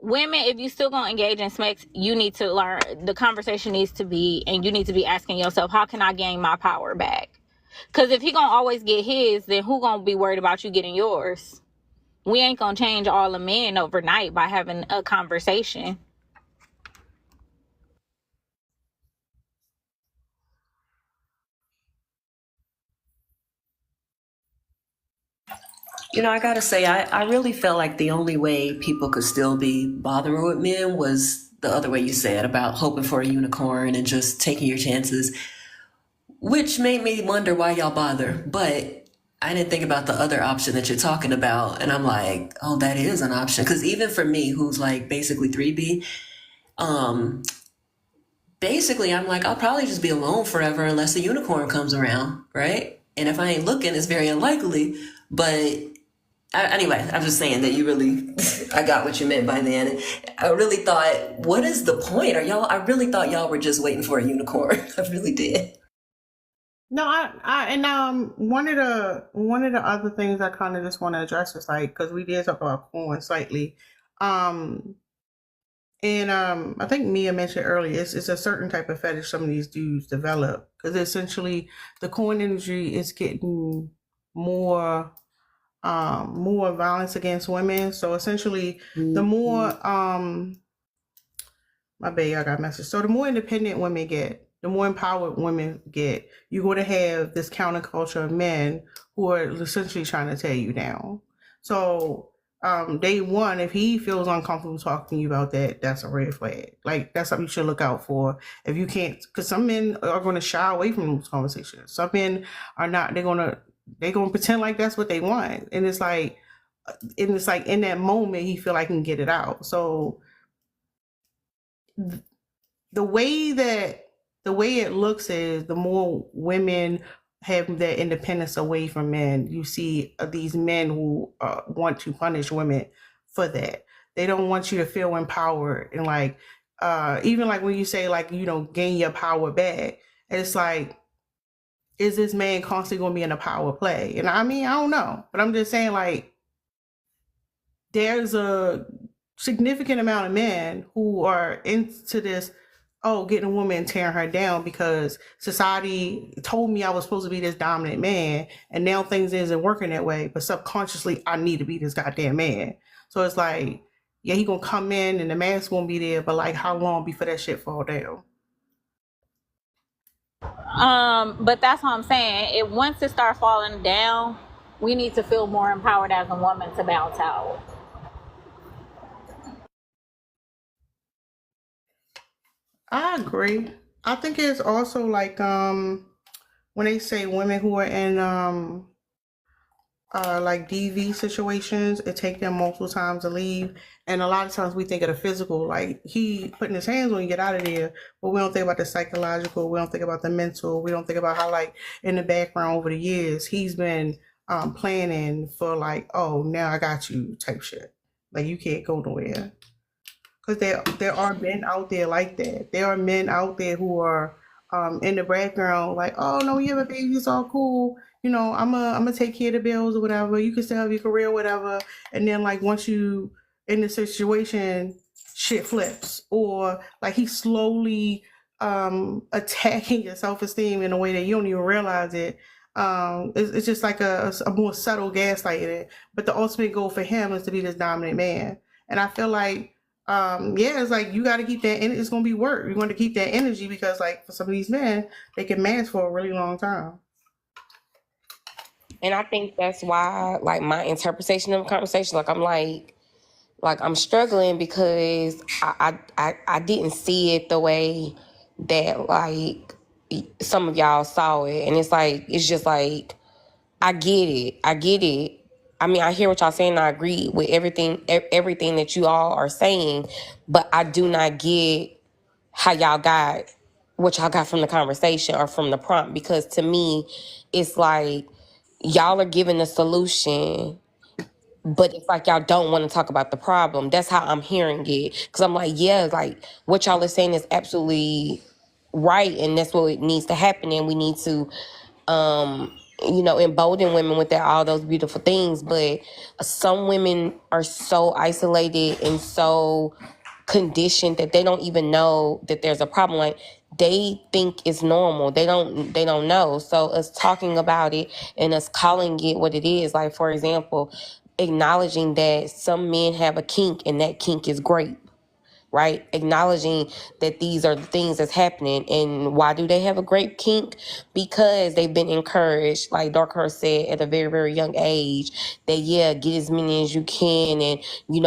women, if you still gonna engage in sex, you need to learn. The conversation needs to be, and you need to be asking yourself, how can I gain my power back? Because if he gonna always get his, then who gonna be worried about you getting yours? We ain't gonna change all the men overnight by having a conversation. I gotta say, I really felt like the only way people could still be bothering with men was the other way you said about hoping for a unicorn and just taking your chances, which made me wonder why y'all bother. But I didn't think about the other option that you're talking about. And I'm like, oh, that is an option. Because even for me, who's like basically 3B, basically I'm like, I'll probably just be alone forever unless a unicorn comes around, right? And if I ain't looking, it's very unlikely. But anyway, I'm just saying that you really, I got what you meant by then. I really thought, what is the point? I really thought y'all were just waiting for a unicorn. I really did. No, one of the other things I kind of just want to address is like, because we did talk about corn slightly, And I think Mia mentioned earlier, it's a certain type of fetish some of these dudes develop because essentially the corn industry is getting more more violence against women. So essentially, the more my bad, I got a message. So the more independent women get, the more empowered women get, you're going to have this counterculture of men who are essentially trying to tear you down. So day one, if he feels uncomfortable talking to you about that, that's a red flag. Like that's something you should look out for. If you can't, because some men are going to shy away from those conversations. Some men are not. They're gonna pretend like that's what they want, and it's like in that moment he feel like he can get it out. So the way that the way it looks is the more women have their independence away from men, you see these men who want to punish women for that. They don't want you to feel empowered and like even like when you say like gain your power back, it's like is this man constantly going to be in a power play? And I mean I don't know, but I'm just saying like there's a significant amount of men who are into this, oh, getting a woman and tearing her down because society told me I was supposed to be this dominant man, and now things isn't working that way. But subconsciously, I need to be this goddamn man. So it's like, yeah, he gonna come in and the mask won't be there, but like, how long before that shit fall down? But that's what I'm saying. Once it starts falling down, we need to feel more empowered as a woman to bounce out. I agree. I think it's also like when they say women who are in like DV situations, it take them multiple times to leave. And a lot of times we think of the physical, like he putting his hands on you, get out of there. But we don't think about the psychological. We don't think about the mental. We don't think about how like in the background over the years, he's been planning for like, oh, now I got you type shit. Like you can't go nowhere. Because there are men out there like that. There are men out there who are in the background, like, oh no, you have a baby, it's all cool. I'm gonna take care of the bills or whatever. You can still have your career, whatever. And then like once you in the situation, shit flips, or like he's slowly attacking your self esteem in a way that you don't even realize it. It's just like a more subtle gaslighting. But the ultimate goal for him is to be this dominant man. And I feel like yeah, it's like you got to keep that and it's going to be work. You're going to keep that energy because like for some of these men they can last for a really long time. And I think that's why, like, my interpretation of the conversation, like I'm struggling because I didn't see it the way that like some of y'all saw it, and it's just like I get it. I mean, I hear what y'all saying. I agree with everything that you all are saying, but I do not get how y'all got what y'all got from the conversation or from the prompt, because to me, it's like y'all are giving a solution, but it's like y'all don't want to talk about the problem. That's how I'm hearing it. Because I'm like, yeah, like what y'all are saying is absolutely right, and that's what needs to happen, and we need to embolden women with all those beautiful things. But some women are so isolated and so conditioned that they don't even know that there's a problem. Like they think it's normal. They don't know. So us talking about it and us calling it what it is, like for example, acknowledging that some men have a kink and that kink is great, right? Acknowledging that these are the things that's happening. And why do they have a great kink? Because they've been encouraged, like Dark Horse said, at a very, very young age, that, yeah, get as many as you can and,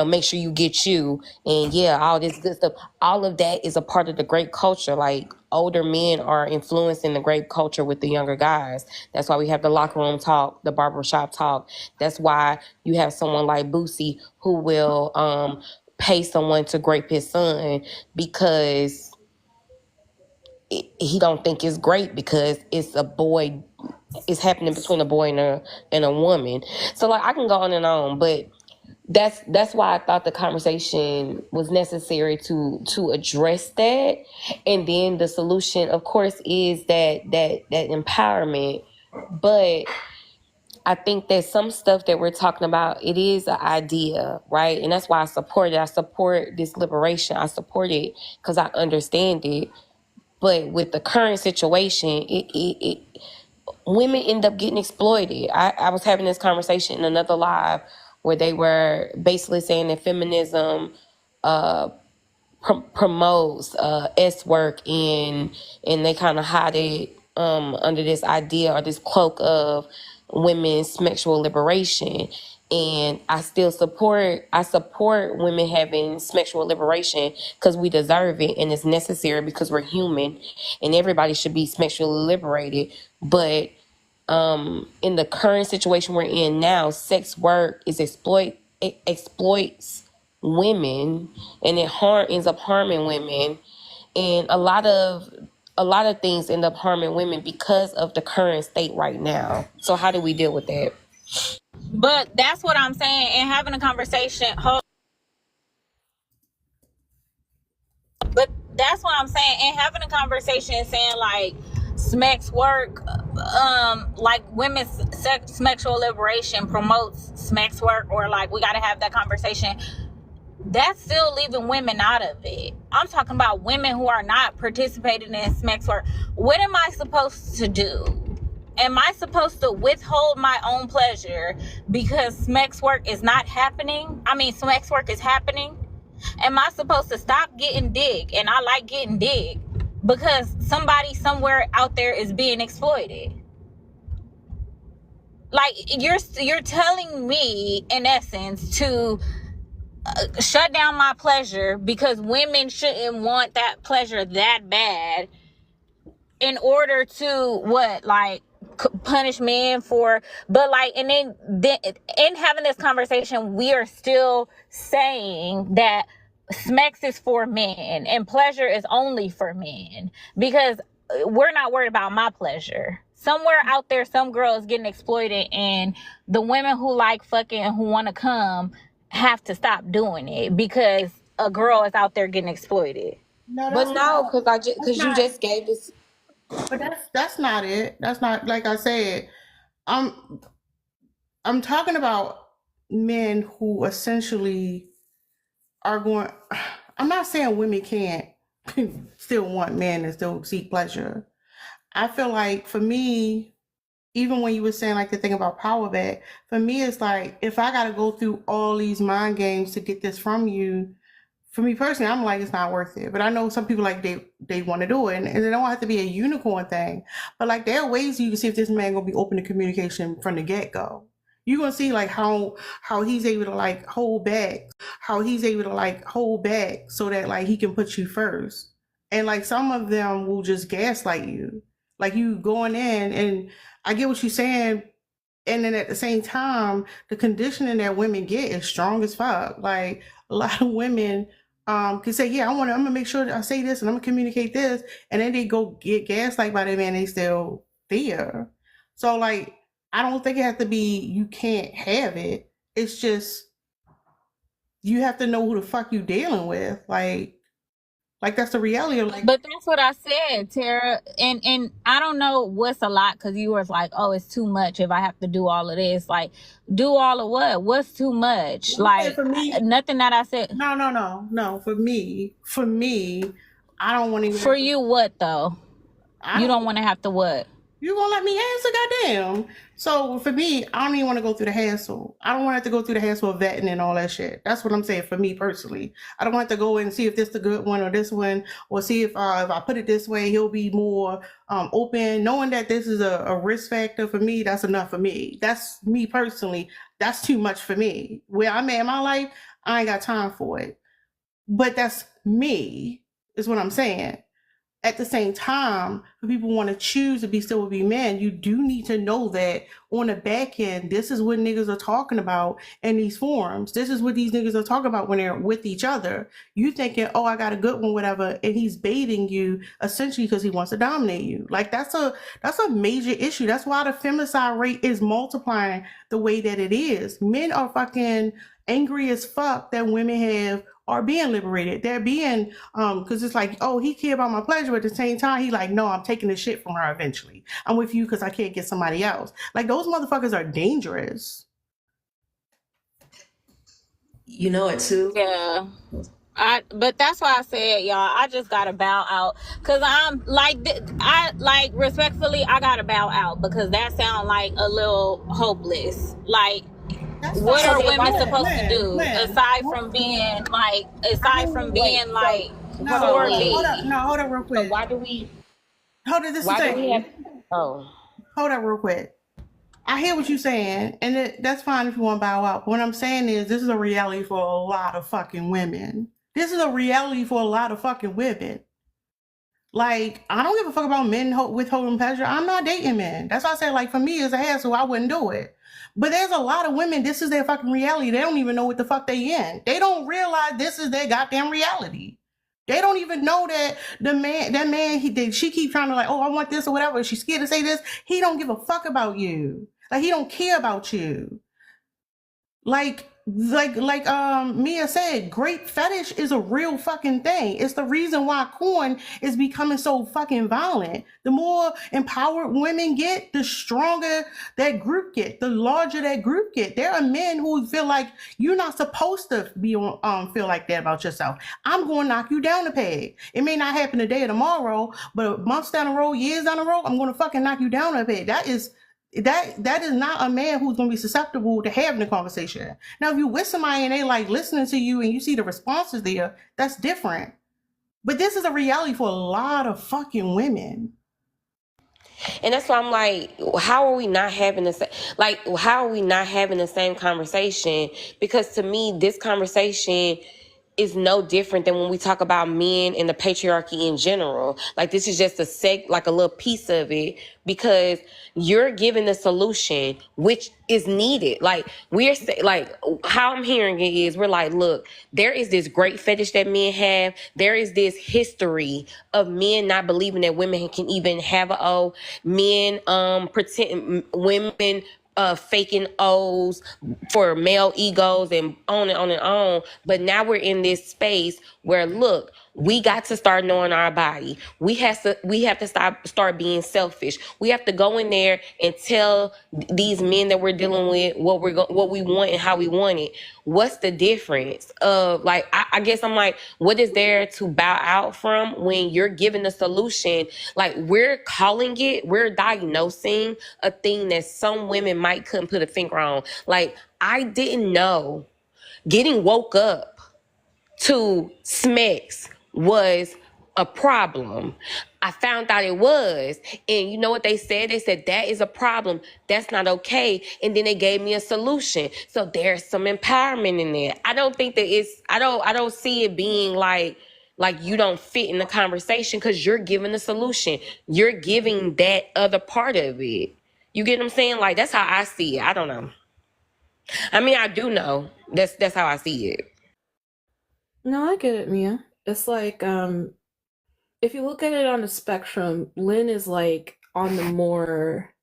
make sure you get you. And, yeah, all this good stuff. All of that is a part of the great culture. Like, older men are influencing the great culture with the younger guys. That's why we have the locker room talk, the barbershop talk. That's why you have someone like Boosie who will pay someone to grape his son because he don't think it's great because it's a boy. It's happening between a boy and a woman. So like I can go on and on, but that's why I thought the conversation was necessary to address that. And then the solution, of course, is that empowerment. But I think that some stuff that we're talking about, it is an idea, right? And that's why I support it. I support this liberation. I support it because I understand it. But with the current situation, women end up getting exploited. I was having this conversation in another live where they were basically saying that feminism promotes S work and they kind of hide it under this idea or this cloak of women's sexual liberation. And I support women having sexual liberation because we deserve it and it's necessary because we're human and everybody should be sexually liberated. But in the current situation we're in now, sex work is exploits women, and it ends up harming women, and a lot of things end up harming women because of the current state right now. So how do we deal with that? But that's what I'm saying, and having a conversation. But that's what I'm saying, and having a conversation saying like Smeck's work, like women's sexual liberation promotes Smeck's work, or like we got to have that conversation. That's still leaving women out of it. I'm talking about women who are not participating in Smeck's work. What am I supposed to do? Am I supposed to withhold my own pleasure because Smeck's work is not happening? I mean, Smeck's work is happening. Am I supposed to stop getting dig? And I like getting dig because somebody somewhere out there is being exploited. Like you're telling me in essence to shut down my pleasure because women shouldn't want that pleasure that bad in order to what, like, punish men for, but like, and then in having this conversation, we are still saying that Smex is for men and pleasure is only for men because we're not worried about my pleasure. Somewhere out there, some girl is getting exploited, and the women who like fucking and who want to come have to stop doing it because a girl is out there getting exploited. No, But no, because you just gave this. But that's not it. That's not, like I said. I'm talking about men who essentially are going. I'm not saying women can't still want men and still seek pleasure. I feel like for me, even when you were saying like the thing about power back, for me it's like if I got to go through all these mind games to get this from you, for me personally, I'm like, it's not worth it. But I know some people like they want to do it, and it don't have to be a unicorn thing. But like there are ways you can see if this man gonna be open to communication from the get go. You're gonna see like how he's able to like hold back, so that like he can put you first. And like some of them will just gaslight you, like you going in, and I get what you're saying. And then at the same time, the conditioning that women get is strong as fuck. Like a lot of women can say, yeah, I'm gonna make sure that I say this and I'm gonna communicate this, and then they go get gaslight by the man they still there. So like I don't think it has to be you can't have it. It's just you have to know who the fuck you dealing with. Like that's the reality of like. But that's what I said, Tara. And I don't know what's a lot because you was like, oh, it's too much if I have to do all of this. Like, do all of what? What's too much? Like, for me, nothing that I said. No. For me, I don't want to. For you, what though? You don't want to have to what? You gonna let me answer, goddamn. So for me, I don't even want to go through the hassle. I don't want to have to go through the hassle of vetting and all that shit. That's what I'm saying for me personally. I don't want to go and see if this is the good one or this one, or see if I put it this way, he'll be more open. Knowing that this is a risk factor for me, that's enough for me. That's me personally. That's too much for me. Where I'm at in my life, I ain't got time for it. But that's me, is what I'm saying. At the same time, for people who want to choose to be still be men, you do need to know that on the back end, this is what niggas are talking about in these forums. This is what these niggas are talking about when they're with each other. You thinking, oh, I got a good one, whatever, and he's baiting you essentially because he wants to dominate you. Like that's a major issue. That's why the femicide rate is multiplying the way that it is. Men are fucking angry as fuck that women have are being liberated. They're being, because it's like, oh, he care about my pleasure, but at the same time, he like, no, I'm taking the shit from her eventually. I'm with you because I can't get somebody else. Like, those motherfuckers are dangerous. You know it too. Yeah. But that's why I said, y'all, I just gotta bow out, cause I'm like, respectfully, I gotta bow out because that sounds like a little hopeless. Like, That's what fine. are women Lynn, supposed to do Lynn, aside from being like, no, for hold me? up, no, hold up real So quick. why do we This why is do we have thing. oh Hold up real quick. I hear what you're saying, and that's fine if you want to bow out. But what I'm saying is, this is a reality for a lot of fucking women. This is a reality for a lot of fucking women. Like, I don't give a fuck about men withholding pleasure. I'm not dating men. That's why I said, like, for me as a hassle, I wouldn't do it. But there's a lot of women, this is their fucking reality. They don't even know what the fuck they in. They don't realize this is their goddamn reality. They don't even know that she keep trying to like, oh, I want this or whatever. She's scared to say this. He don't give a fuck about you. Like, he don't care about you. Like Mia said, grape fetish is a real fucking thing. It's the reason why corn is becoming so fucking violent. The more empowered women get, the stronger that group get, the larger that group get. There are men who feel like you're not supposed to be on feel like that about yourself. I'm going to knock you down a peg. It may not happen today or tomorrow, but months down the road, years down the road, I'm going to fucking knock you down a peg. That is not a man who's going to be susceptible to having a conversation. Now, if you with somebody and they like listening to you and you see the responses there, that's different. But this is a reality for a lot of fucking women. And that's why I'm like, how are we not having the same conversation? Because to me, this conversation is no different than when we talk about men and the patriarchy in general. Like, this is just a little piece of it, because you're giving the solution, which is needed. Like, how I'm hearing it is, we're like, look, there is this great fetish that men have. There is this history of men not believing that women can even have an O. Men women faking O's for male egos and on and on and on. But now we're in this space where, look, we got to start knowing our body. We have to start being selfish. We have to go in there and tell these men that we're dealing with what we want and how we want it. What's the difference of, like, I guess I'm like, what is there to bow out from when you're giving the solution? Like, we're diagnosing a thing that some women couldn't put a finger on. Like, I didn't know getting woke up to Smex was a problem. I found out it was. And you know what they said? They said, that is a problem. That's not okay. And then they gave me a solution. So there's some empowerment in there. I don't think that I don't see it being like you don't fit in the conversation, because you're giving the solution. You're giving that other part of it. You get what I'm saying? Like, that's how I see it. I don't know. I mean, I do know. That's how I see it. No, I get it, Mia. It's like, if you look at it on a spectrum, Lynn is like on the more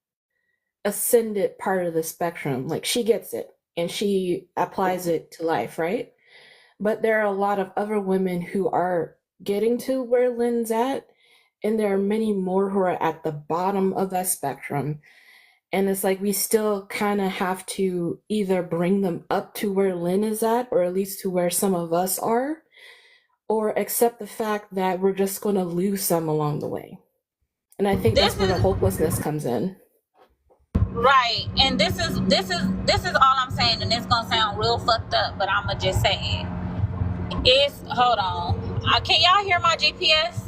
ascended part of the spectrum. Like, she gets it and she applies it to life, right? But there are a lot of other women who are getting to where Lynn's at, and there are many more who are at the bottom of that spectrum. And it's like, we still kind of have to either bring them up to where Lynn is at, or at least to where some of us are, or accept the fact that we're just going to lose some along the way. And I think that's where the hopelessness comes in. Right. And this is all I'm saying, and it's gonna sound real fucked up, but I'ma just say it. Hold on. Can y'all hear my GPS?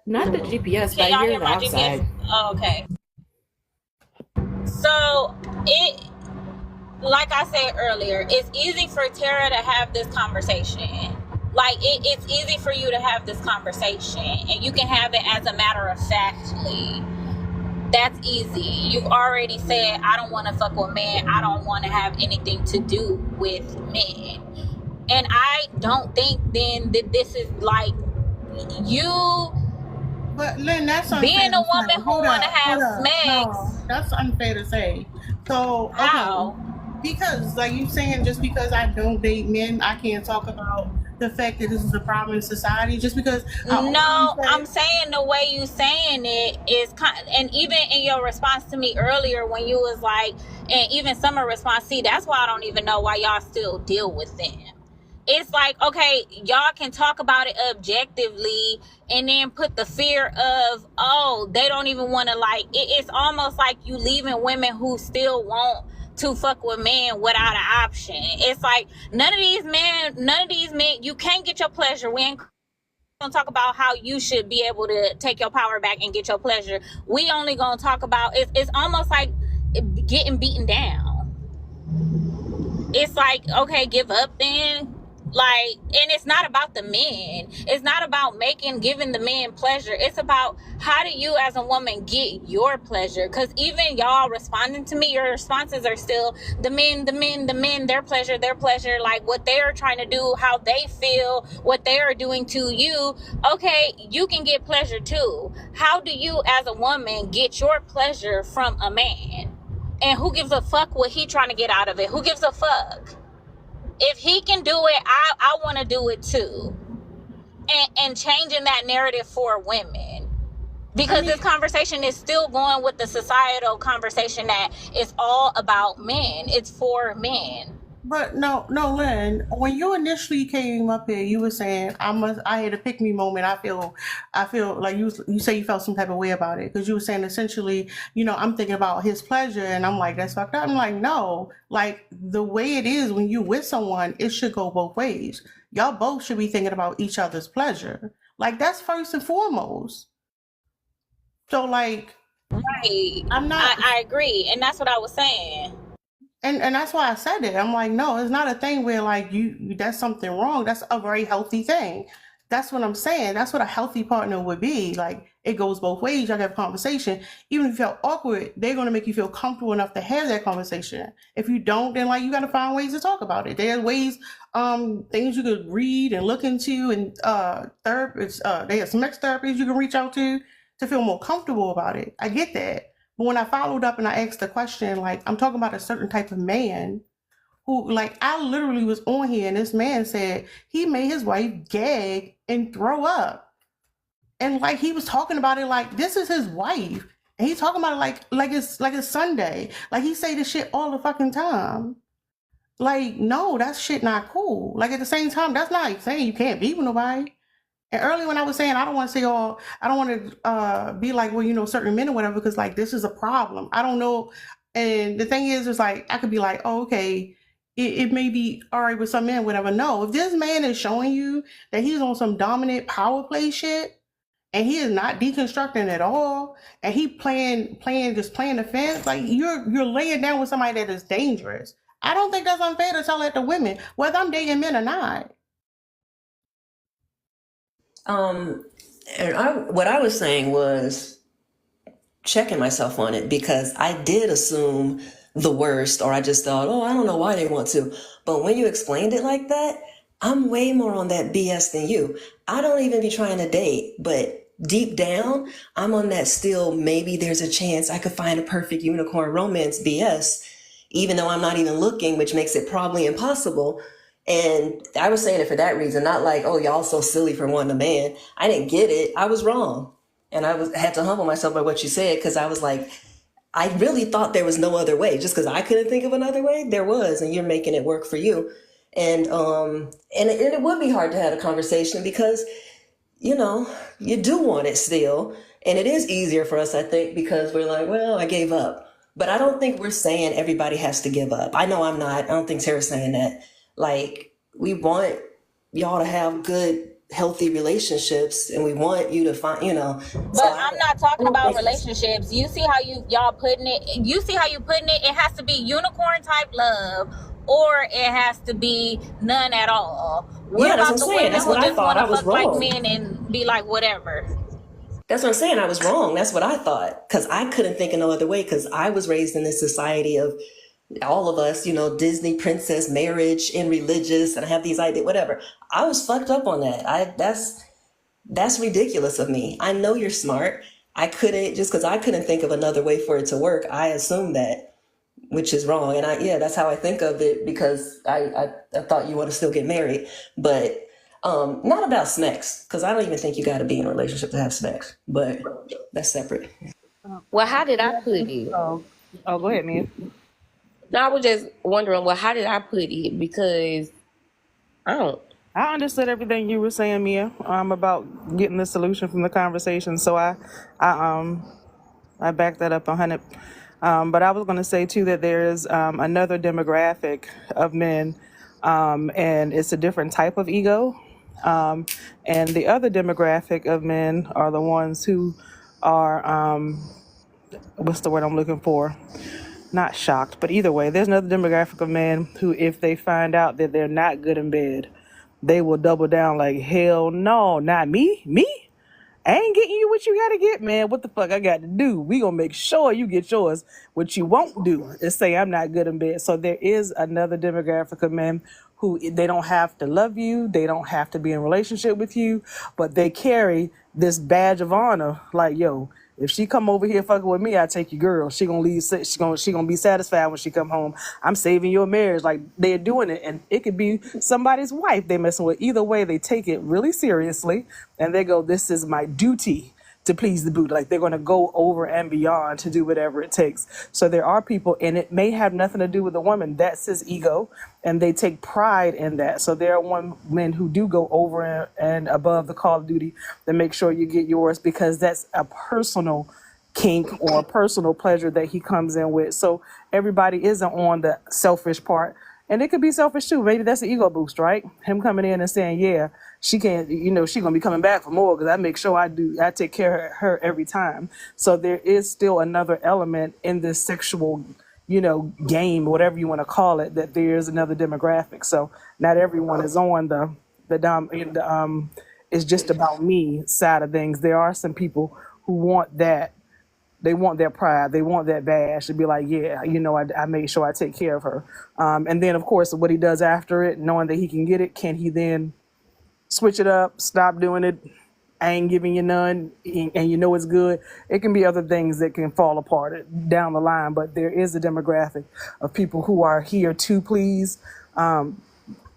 Not the GPS, Can but y'all I hear hear the my outside. GPS? Oh, okay. So like I said earlier, it's easy for Tara to have this conversation. Like, it's easy for you to have this conversation, and you can have it as a matter of factly. That's easy. You've already said, I don't want to fuck with men. I don't want to have anything to do with men. And I don't think then that this is like you. But Lynn, that's unfair. Being a woman who want to have sex. No, that's unfair to say. So, okay. How? because like you saying, just because I don't date men, I can't talk about the fact that this is a problem in society. Just because I openly No, I'm say, saying the way you saying it is and even in your response to me earlier when you was like, and even Summer response, see, that's why I don't even know why y'all still deal with them. It's like, okay, y'all can talk about it objectively and then put the fear of, oh, they don't even want to, like, it's almost like you leaving women who still want to fuck with men without an option. It's like none of these men, you can't get your pleasure. We ain't gonna talk about how you should be able to take your power back and get your pleasure. We only gonna talk about, it's almost like getting beaten down. It's like, okay, give up then. Like, and it's not about the men. It's not about giving the men pleasure. It's about how do you as a woman get your pleasure? Because even y'all responding to me, your responses are still the men, their pleasure, like what they're trying to do, how they feel, what they are doing to you. Okay, you can get pleasure too. How do you as a woman get your pleasure from a man? And who gives a fuck what he trying to get out of it? Who gives a fuck? If he can do it, I want to do it too. And changing that narrative for women. Because this conversation is still going with the societal conversation that it's all about men. It's for men. but no, Lynn. When you initially came up here, you were saying I had a pick me moment. I feel like you say you felt some type of way about it because you were saying essentially, I'm thinking about his pleasure, and I'm like, that's fucked up. I'm like, no, like the way it is when you with someone, it should go both ways. Y'all both should be thinking about each other's pleasure. Like that's first and foremost. So like, Right. I'm not. I agree. And that's what I was saying. And that's why I said it. I'm like, no, it's not a thing where like you that's something wrong. That's a very healthy thing. That's what I'm saying. That's what a healthy partner would be. Like it goes both ways. Y'all have a conversation. Even if you feel awkward, they're gonna make you feel comfortable enough to have that conversation. If you don't, then like you gotta find ways to talk about it. There's ways, things you could read and look into and therapists, they have some ex therapists you can reach out to feel more comfortable about it. I get that. But when I followed up and I asked the question, like, I'm talking about a certain type of man who, like, I literally was on here and this man said he made his wife gag and throw up. And, like, he was talking about it like, this is his wife. And he's talking about it like it's Sunday. Like, he say this shit all the fucking time. Like, no, that shit not cool. Like, at the same time, that's not saying you can't be with nobody. And earlier when I was saying I don't want to say I don't want to be like, well, certain men or whatever, because like this is a problem. I don't know. And the thing is like I could be like, oh, okay, it may be all right with some men, whatever. No, if this man is showing you that he's on some dominant power play shit and he is not deconstructing at all, and he playing the fence, like you're laying down with somebody that is dangerous. I don't think that's unfair to tell that to women, whether I'm dating men or not. And what I was saying was checking myself on it because I did assume the worst, or I just thought, oh, I don't know why they want to. But when you explained it like that, I'm way more on that BS than you. I don't even be trying to date, but deep down, I'm on that still maybe there's a chance I could find a perfect unicorn romance BS, even though I'm not even looking, which makes it probably impossible. And I was saying it for that reason, not like, oh, y'all so silly for wanting a man. I didn't get it. I was wrong. And had to humble myself by what you said, because I was like, I really thought there was no other way. Just because I couldn't think of another way, there was, and you're making it work for you. And it would be hard to have a conversation because, you do want it still. And it is easier for us, I think, because we're like, well, I gave up. But I don't think we're saying everybody has to give up. I know I'm not. I don't think Sarah's saying that. Like, we want y'all to have good, healthy relationships, and we want you to find, But So I'm not talking about relationships. You see how y'all putting it? You see how you putting it? It has to be unicorn type love, or it has to be none at all. What about the women who just want to fuck like men and be like whatever? That's what I'm saying. I was wrong. That's what I thought, because I couldn't think of no other way, because I was raised in this society of all of us, Disney princess marriage and religious, and I have these ideas, whatever. I was fucked up on that. That's ridiculous of me. I know you're smart. Just because I couldn't think of another way for it to work, I assumed that which is wrong. And that's how I think of it, because I thought you want to still get married, but not about sex, because I don't even think you got to be in a relationship to have sex, but that's separate. Well, how did I put it? Oh, go ahead, Mia. No, I was just wondering, well, how did I put it? Because I understood everything you were saying, Mia, about getting the solution from the conversation. So I backed that up 100. But I was going to say too that there is another demographic of men, and it's a different type of ego. And the other demographic of men are the ones who are, what's the word I'm looking for? Not shocked, but either way, there's another demographic of men who, if they find out that they're not good in bed, they will double down like, hell no, not me. I ain't getting you what you gotta get, man. What the fuck I got to do? We gonna make sure you get yours. What you won't do is say I'm not good in bed. So there is another demographic of men who, they don't have to love you, they don't have to be in a relationship with you, but they carry this badge of honor. Like, yo, if she come over here fucking with me, I take your girl. She gonna leave. She gonna be satisfied when she come home. I'm saving your marriage. Like, they're doing it, and it could be somebody's wife they messing with. Either way, they take it really seriously, and they go, "This is my duty to please the Buddha." Like, they're gonna go over and beyond to do whatever it takes. So there are people, and it may have nothing to do with the woman. That's his ego, and they take pride in that. So there are men who do go over and above the call of duty to make sure you get yours, because that's a personal kink or a personal pleasure that he comes in with. So everybody isn't on the selfish part. And it could be selfish too. Maybe that's an ego boost, right? Him coming in and saying, yeah, she can't, she gonna be coming back for more because I make sure I take care of her every time. So there is still another element in this sexual, game, whatever you want to call it, that there is another demographic. So not everyone is on the it's just about me side of things. There are some people who want that. They want their pride. They want that badge to be like, yeah, I made sure I take care of her. And then, of course, what he does after it, knowing that he can get it, can he then switch it up, stop doing it? I ain't giving you none, and it's good. It can be other things that can fall apart down the line, but there is a demographic of people who are here to please, and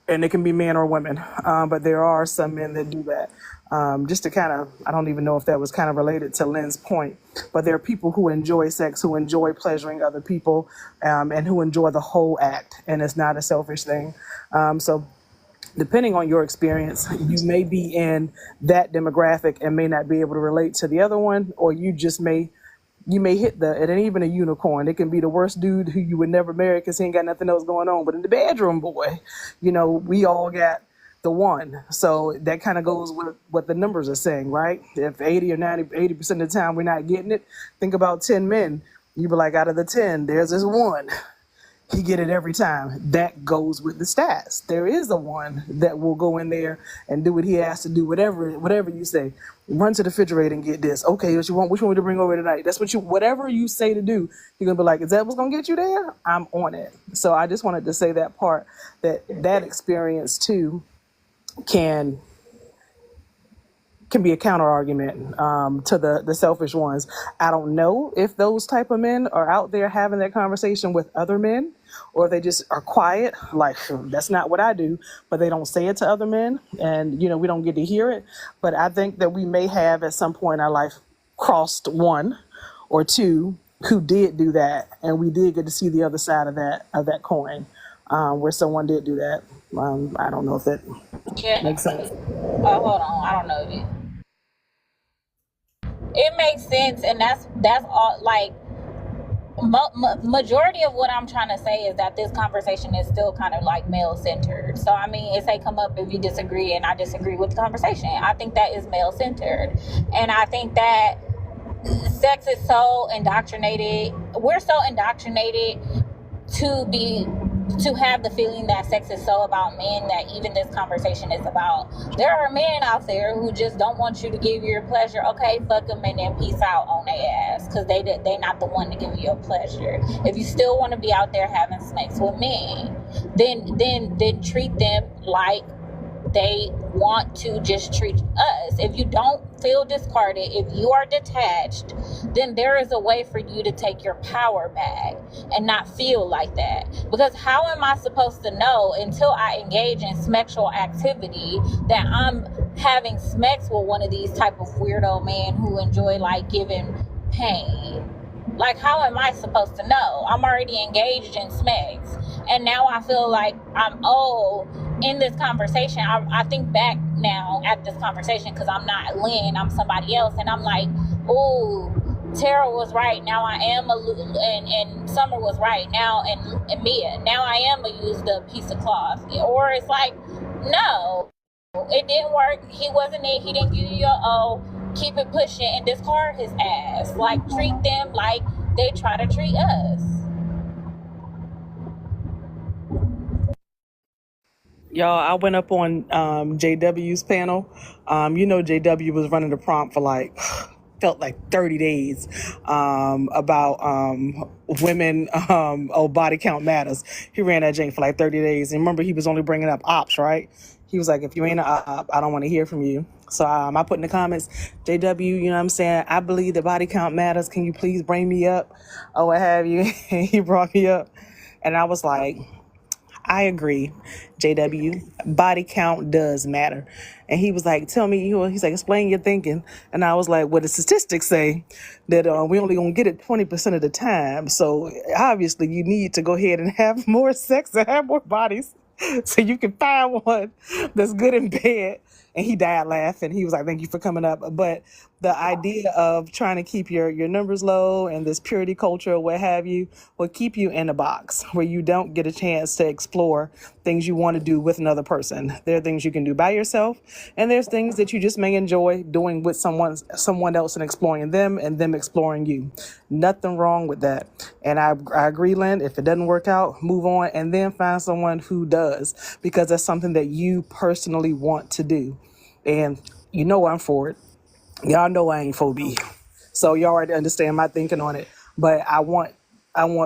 it can be men or women, but there are some men that do that. Just to kind of, I don't even know if that was kind of related to Lynn's point, but there are people who enjoy sex, who enjoy pleasuring other people, and who enjoy the whole act, and it's not a selfish thing. So depending on your experience, you may be in that demographic and may not be able to relate to the other one, or you may hit it ain't even a unicorn. It can be the worst dude who you would never marry because he ain't got nothing else going on. But in the bedroom, boy, we all got the one. So that kind of goes with what the numbers are saying, right? If 80 or 80% of the time we're not getting it, think about 10 men. You be like, out of the 10, there's this one. He get it every time. That goes with the stats. There is the one that will go in there and do what he has to do, whatever you say. Run to the refrigerator and get this. Okay, what you want? Which one to bring over tonight? That's whatever you say to do, you're gonna be like, is that what's gonna get you there? I'm on it. So I just wanted to say that part, that experience too can be a counter argument to the selfish ones. I don't know if those type of men are out there having that conversation with other men, or they just are quiet, like, that's not what I do, but they don't say it to other men, and we don't get to hear it. But I think that we may have at some point in our life crossed one or two who did do that, and we did get to see the other side of that coin, where someone did do that. I don't know if that makes sense. Oh, hold on. I don't know if it makes sense, and that's all. Like, majority of what I'm trying to say is that this conversation is still kind of like male centered. So I mean, it say come up if you disagree, and I disagree with the conversation. I think that is male centered, and I think that sex is so indoctrinated. We're so indoctrinated to have the feeling that sex is so about men that even this conversation is about. There are men out there who just don't want you to give your pleasure. Okay, fuck them and then peace out on their ass, because they not the one to give you a pleasure. If you still want to be out there having sex with men, then treat them like they want to just treat us. If you don't feel discarded, if you are detached, then there is a way for you to take your power back and not feel like that. Because how am I supposed to know until I engage in sexual activity that I'm having sex with one of these type of weirdo men who enjoy like giving pain? Like, how am I supposed to know? I'm already engaged in sex, and now I feel like I'm in this conversation. I think back now at this conversation because I'm not Lynn, I'm somebody else, and I'm like, oh, Tara was right. Now I am and Summer was right. Now and Mia. Now I am a used up piece of cloth. Or it's like, no, it didn't work. He wasn't it. He didn't give you your O. Keep it pushing and discard his ass. Like, treat them like they try to treat us. Y'all, I went up on JW's panel. JW was running the prompt for like, felt like 30 days about women, body count matters. He ran that jank for like 30 days. And remember, he was only bringing up ops, right? He was like, if you ain't an op, I don't want to hear from you. So I put in the comments, JW, you know what I'm saying? I believe the body count matters. Can you please bring me up or what have you? And he brought me up. And I was like, I agree, JW. Body count does matter. And he was like, tell me, he's like, explain your thinking. And I was like, well, the statistics say that we only gonna get it 20% of the time. So obviously you need to go ahead and have more sex and have more bodies so you can find one that's good in bed. And he died laughing. He was like, thank you for coming up. But the idea of trying to keep your numbers low and this purity culture or what have you will keep you in a box where you don't get a chance to explore things you want to do with another person. There are things you can do by yourself, and there's things that you just may enjoy doing with someone else and exploring them and them exploring you. Nothing wrong with that. And I agree, Lynn, if it doesn't work out, move on and then find someone who does, because that's something that you personally want to do. And I'm for it. Y'all know I ain't phobia. So y'all already understand my thinking on it. But I want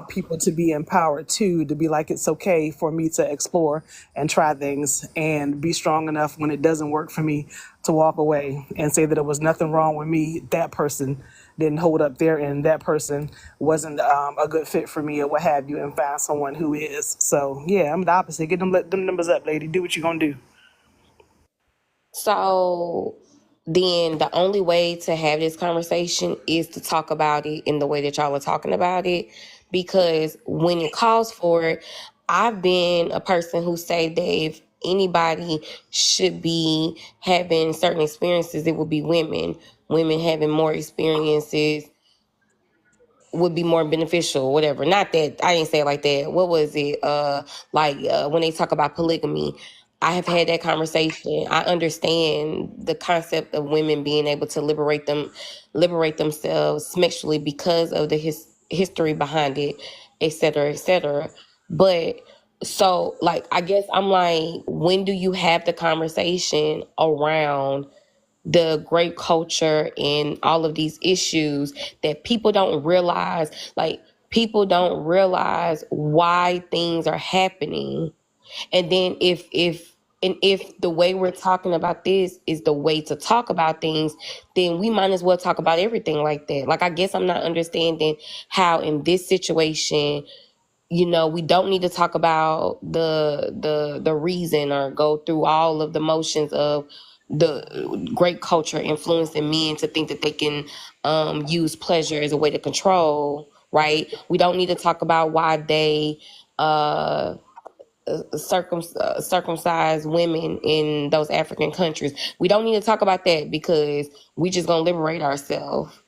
people to be empowered too, to be like, it's okay for me to explore and try things and be strong enough when it doesn't work for me to walk away and say that it was nothing wrong with me. That person didn't hold up there and that person wasn't a good fit for me or what have you, and find someone who is. So yeah, I'm the opposite. Get them numbers up, lady. Do what you gonna do. So then the only way to have this conversation is to talk about it in the way that y'all are talking about it. Because when it calls for it, I've been a person who say that if anybody should be having certain experiences, it would be women. Women having more experiences would be more beneficial, whatever. Not that I didn't say it like that. What was it? When they talk about polygamy, I have had that conversation. I understand the concept of women being able to liberate themselves sexually because of the history behind it, et cetera, et cetera. But so, like, I guess I'm like, when do you have the conversation around the great culture and all of these issues that people don't realize? Like, people don't realize why things are happening. And then if the way we're talking about this is the way to talk about things, then we might as well talk about everything like that. Like, I guess I'm not understanding how in this situation, we don't need to talk about the reason or go through all of the motions of the great culture influencing men to think that they can use pleasure as a way to control, right? We don't need to talk about why they circumcise women in those African countries. We don't need to talk about that because we just gonna liberate ourselves,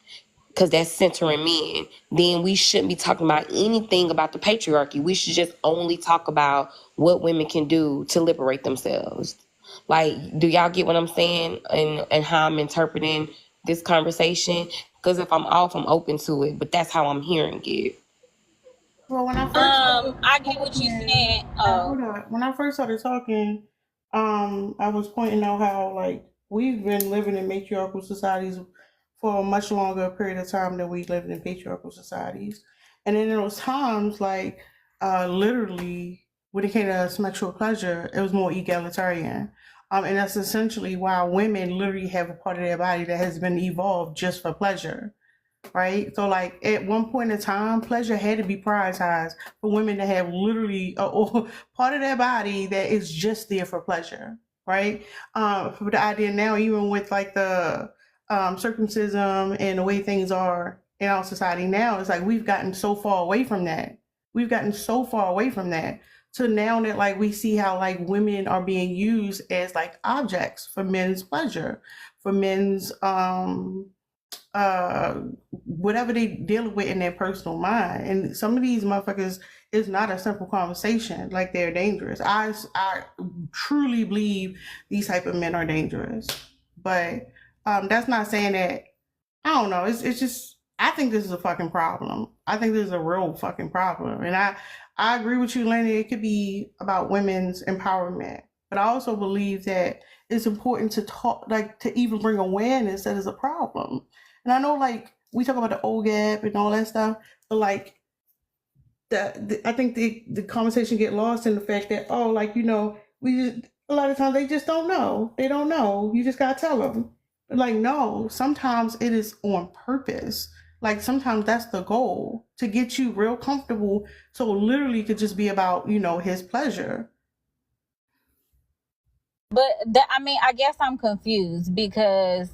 because that's centering men. Then we shouldn't be talking about anything about the patriarchy. We should just only talk about what women can do to liberate themselves. Like, do y'all get what I'm saying and how I'm interpreting this conversation? Because if I'm off, I'm open to it, but that's how I'm hearing it. Well, when I first started I get what you talking, said. hold on. When I first started talking, I was pointing out how like we've been living in matriarchal societies for a much longer period of time than we lived in patriarchal societies, and then there was times like literally when it came to sexual pleasure, it was more egalitarian. And that's essentially why women literally have a part of their body that has been evolved just for pleasure, right? So, like, at one point in time, pleasure had to be prioritized for women to have literally a part of their body that is just there for pleasure, right? For the idea now, even with like the circumcision and the way things are in our society now, it's like we've gotten so far away from that. We've gotten so far away from that to now that like we see how like women are being used as like objects for men's pleasure, for men's uh whatever they deal with in their personal mind. And some of these motherfuckers is not a simple conversation. Like, they're dangerous. I truly believe these type of men are dangerous. But that's not saying that I don't know. It's just I think this is a fucking problem. I think this is a real fucking problem. And I agree with you, Lenny. It could be about women's empowerment. But I also believe that it's important to talk, like, to even bring awareness that is a problem. And I know, like, we talk about the old gap and all that stuff, but like, I think the conversation get lost in the fact that, oh, like, we just a lot of times they just don't know. They don't know. You just gotta tell them. Like, no, sometimes it is on purpose. Like, sometimes that's the goal, to get you real comfortable. So literally it could just be about, his pleasure. But I guess I'm confused because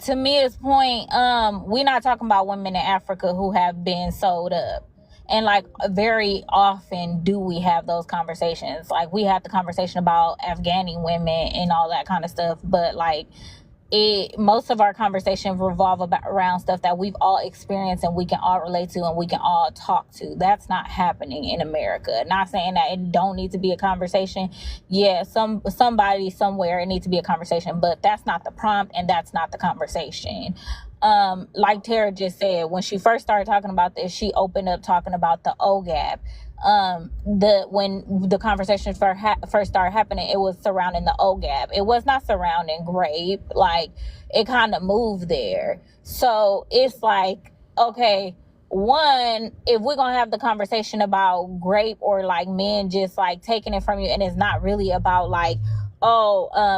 to me, it's point. We're not talking about women in Africa who have been sold up, and like very often do we have those conversations. Like, we have the conversation about Afghani women and all that kind of stuff, but like, most of our conversations revolve around stuff that we've all experienced and we can all relate to and we can all talk to. That's not happening in America. Not saying that it don't need to be a conversation. Yeah, somebody somewhere it needs to be a conversation, but that's not the prompt and that's not the conversation. Like Tara just said, when she first started talking about this, she opened up talking about the OGAP. When the conversation first started happening, it was surrounding the OGAP. It was not surrounding grape. Like, it kind of moved there. So it's like, okay, one, if we're gonna have the conversation about grape or like men just like taking it from you, and it's not really about like,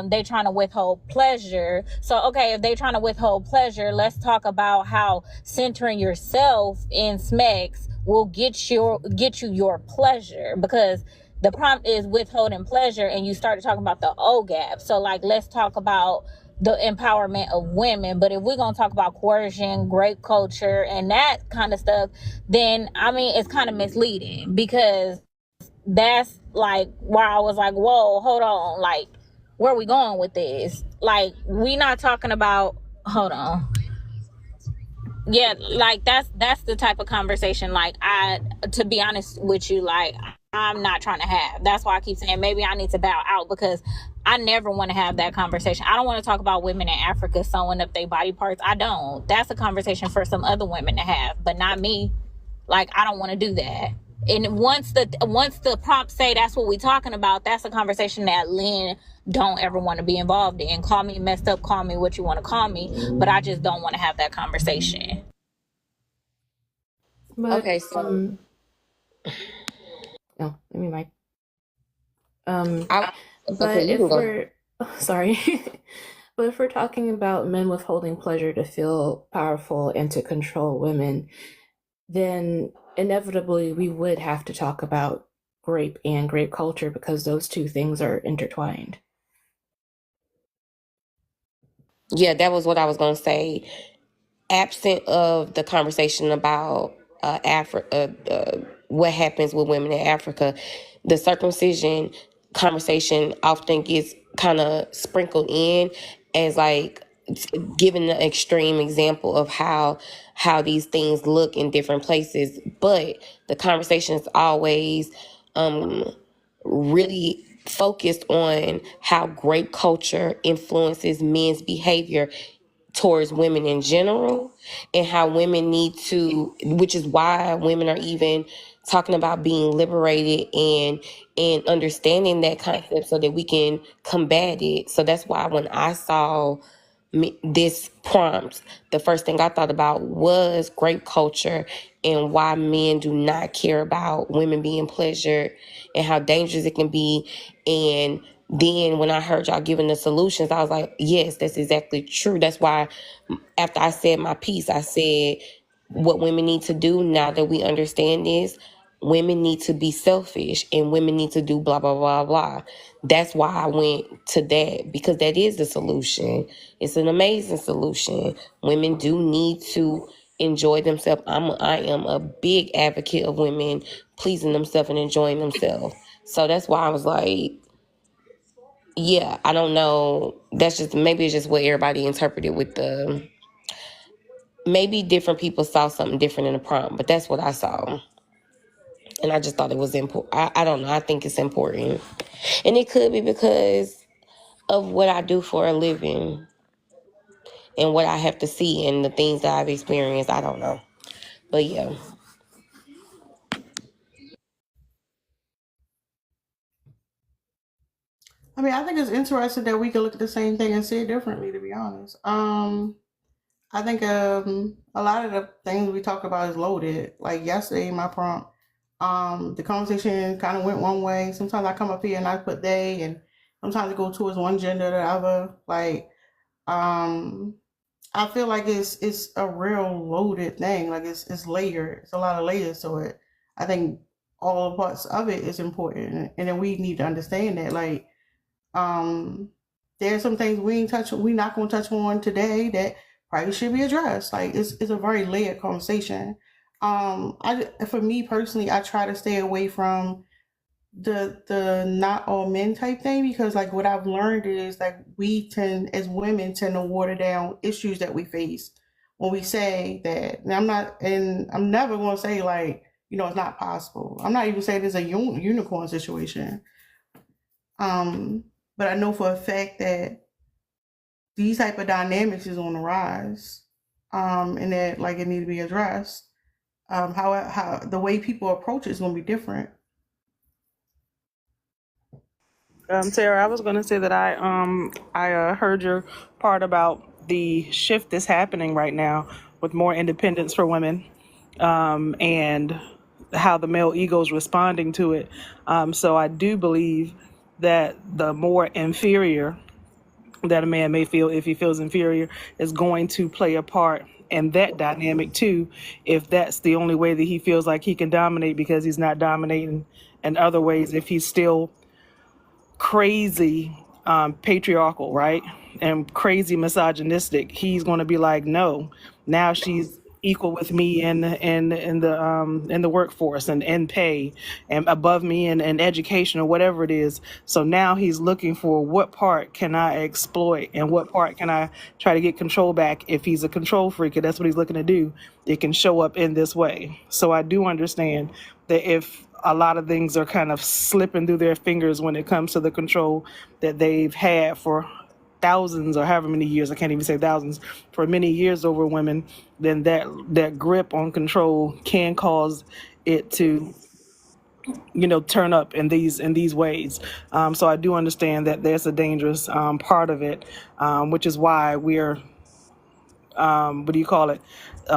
they trying to withhold pleasure. So, okay, if they trying to withhold pleasure, let's talk about how centering yourself in SMEX will get you your pleasure, because the prompt is withholding pleasure, and you started talking about the OGAP. So, like, let's talk about the empowerment of women. But if we're gonna talk about coercion, grape culture, and that kind of stuff, then it's kind of misleading, because that's like where I was like, whoa, hold on, like, where are we going with this? Like, we not talking about, hold on. Yeah, like, that's the type of conversation, like, to be honest with you, like, I'm not trying to have. That's why I keep saying maybe I need to bow out, because I never want to have that conversation. I don't want to talk about women in Africa sewing up their body parts. I don't. That's a conversation for some other women to have, but not me. Like, I don't want to do that. And once the prompt say that's what we talking about, that's a conversation that Lynn don't ever want to be involved in. Call me messed up, call me what you want to call me, but I just don't want to have that conversation. But, Okay, so no, let me mic. but okay, if we're sorry, but if we're talking about men withholding pleasure to feel powerful and to control women, then inevitably we would have to talk about grape and grape culture, because those two things are intertwined. Yeah, that was what I was going to say. Absent of the conversation about what happens with women in Africa, the circumcision conversation often gets kind of sprinkled in as like giving the extreme example of how these things look in different places. But the conversation is always really focused on how grape culture influences men's behavior towards women in general, and how women need to, which is why women are even talking about being liberated and understanding that concept so that we can combat it. So that's why when I saw this prompt, the first thing I thought about was grape culture and why men do not care about women being pleasured and how dangerous it can be, and then when I heard y'all giving the solutions, I was like, yes, that's exactly true. That's why after I said my piece, I said what women need to do now that we understand this. Women need to be selfish and women need to do blah, blah, blah, blah. That's why I went to that, because that is the solution. It's an amazing solution. Women do need to enjoy themselves. I am a big advocate of women pleasing themselves and enjoying themselves. So that's why I was like, yeah, I don't know. That's just, maybe it's just what everybody interpreted with the, maybe different people saw something different in the prompt, but that's what I saw. And I just thought it was important. I don't know. I think it's important. And it could be because of what I do for a living and what I have to see and the things that I've experienced. I don't know. But yeah. I mean, I think it's interesting that we can look at the same thing and see it differently, to be honest. I think a lot of the things we talk about is loaded. Like yesterday, my prompt, the conversation kind of went one way. Sometimes I come up here and I put they, and sometimes it go towards one gender or the other. Like, um, I feel like it's a real loaded thing. Like it's layered. It's a lot of layers to it. I think all parts of it is important, and then we need to understand that. Like, um, there's some things we not gonna touch on today that probably should be addressed. Like it's a very layered conversation. For me personally, I try to stay away from the not all men type thing, because like what I've learned is like we tend as women tend to water down issues that we face when we say that. And I'm never gonna say like, it's not possible. I'm not even saying it's a unicorn situation. Um, but I know for a fact that these type of dynamics is on the rise, and that like it need to be addressed. How the way people approach it is gonna be different. Tara, I was going to say that I heard your part about the shift that's happening right now with more independence for women, and how the male ego is responding to it. So I do believe that the more inferior that a man may feel, if he feels inferior, is going to play a part in that dynamic too, if that's the only way that he feels like he can dominate, because he's not dominating in other ways, if he's still crazy patriarchal, right? And crazy misogynistic, he's going to be like, no, now she's equal with me in the workforce and in pay and above me in education or whatever it is. So now he's looking for what part can I exploit and what part can I try to get control back. If he's a control freak, and that's what he's looking to do, it can show up in this way. So I do understand that if a lot of things are kind of slipping through their fingers when it comes to the control that they've had for thousands or however many years, I can't even say thousands, for many years over women, then that grip on control can cause it to turn up in these ways. So I do understand that there's a dangerous part of it, which is why we're what do you call it,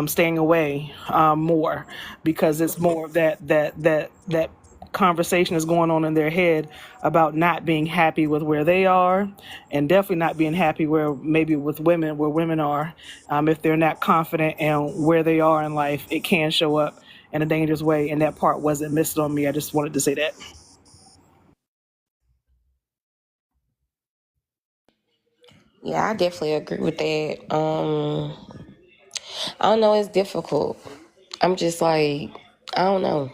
staying away more, because it's more of that conversation is going on in their head about not being happy with where they are, and definitely not being happy where maybe with women where women are. If they're not confident in where they are in life, it can show up in a dangerous way, and that part wasn't missed on me. I just wanted to say that. Yeah, I definitely agree with that. I don't know, it's difficult. I'm just like, I don't know.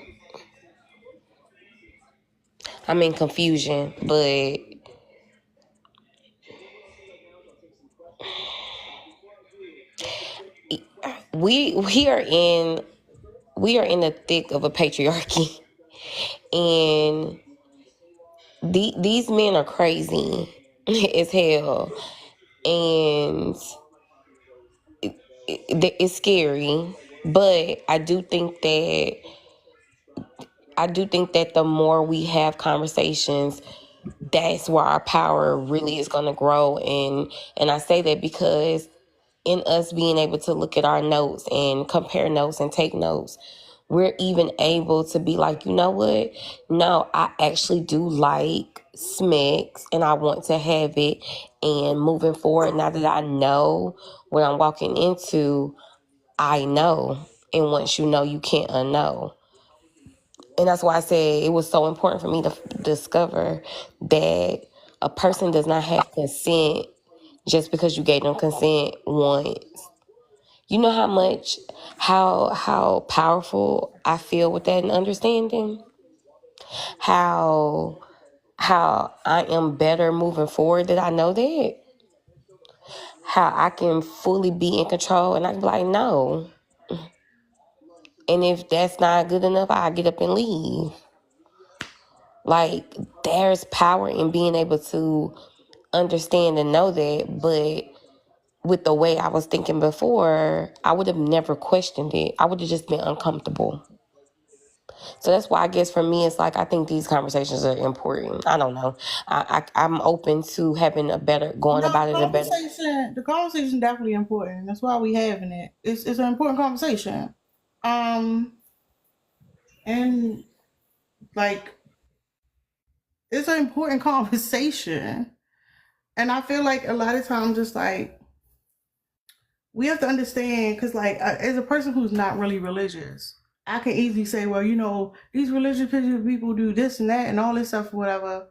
I'm in confusion, but we are in the thick of a patriarchy, and these men are crazy as hell, and it's scary. But I do think that the more we have conversations, that's where our power really is going to grow. And I say that because in us being able to look at our notes and compare notes and take notes, we're even able to be like, you know what? No, I actually do like Smicks and I want to have it. And moving forward, now that I know what I'm walking into, I know. And once you know, you can't unknow. And that's why I said it was so important for me to discover that a person does not have consent just because you gave them consent once. You know how powerful I feel with that and understanding? How I am better moving forward that I know that. How I can fully be in control and I can be like, no. And if that's not good enough, I get up and leave. Like, there's power in being able to understand and know that, but with the way I was thinking before, I would have never questioned it. I would have just been uncomfortable. So that's why I guess for me, it's like, I think these conversations are important. I don't know. I'm open to having a better, going No, about it a better. the conversation definitely important. That's why we having it. It's an important conversation. And like, it's an important conversation. And I feel like a lot of times it's like, we have to understand, because like, as a person who's not really religious, I can easily say, well, you know, these religious people do this and that and all this stuff, whatever.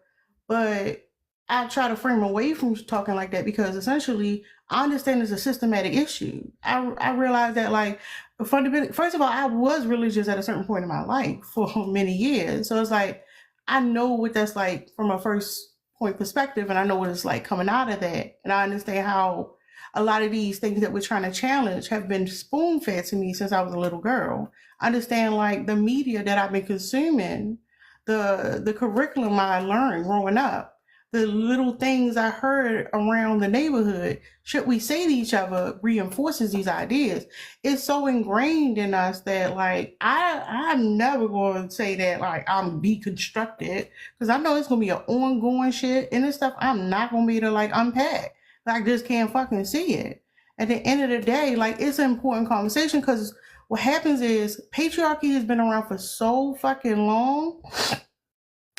But I try to frame away from talking like that because essentially I understand it's a systematic issue. I realize that, like, first of all, I was religious at a certain point in my life for many years. So it's like, I know what that's like from a first point perspective, and I know what it's like coming out of that. And I understand how a lot of these things that we're trying to challenge have been spoon fed to me since I was a little girl. I understand, like, the media that I've been consuming, the curriculum I learned growing up, the little things I heard around the neighborhood, shit we say to each other reinforces these ideas. It's so ingrained in us that, like, I'm never going to say that, like, I'm deconstructed, because I know it's going to be an ongoing shit, and this stuff I'm not going to be able to, like, unpack. I just can't fucking see it. At the end of the day, like, it's an important conversation, because what happens is patriarchy has been around for so fucking long.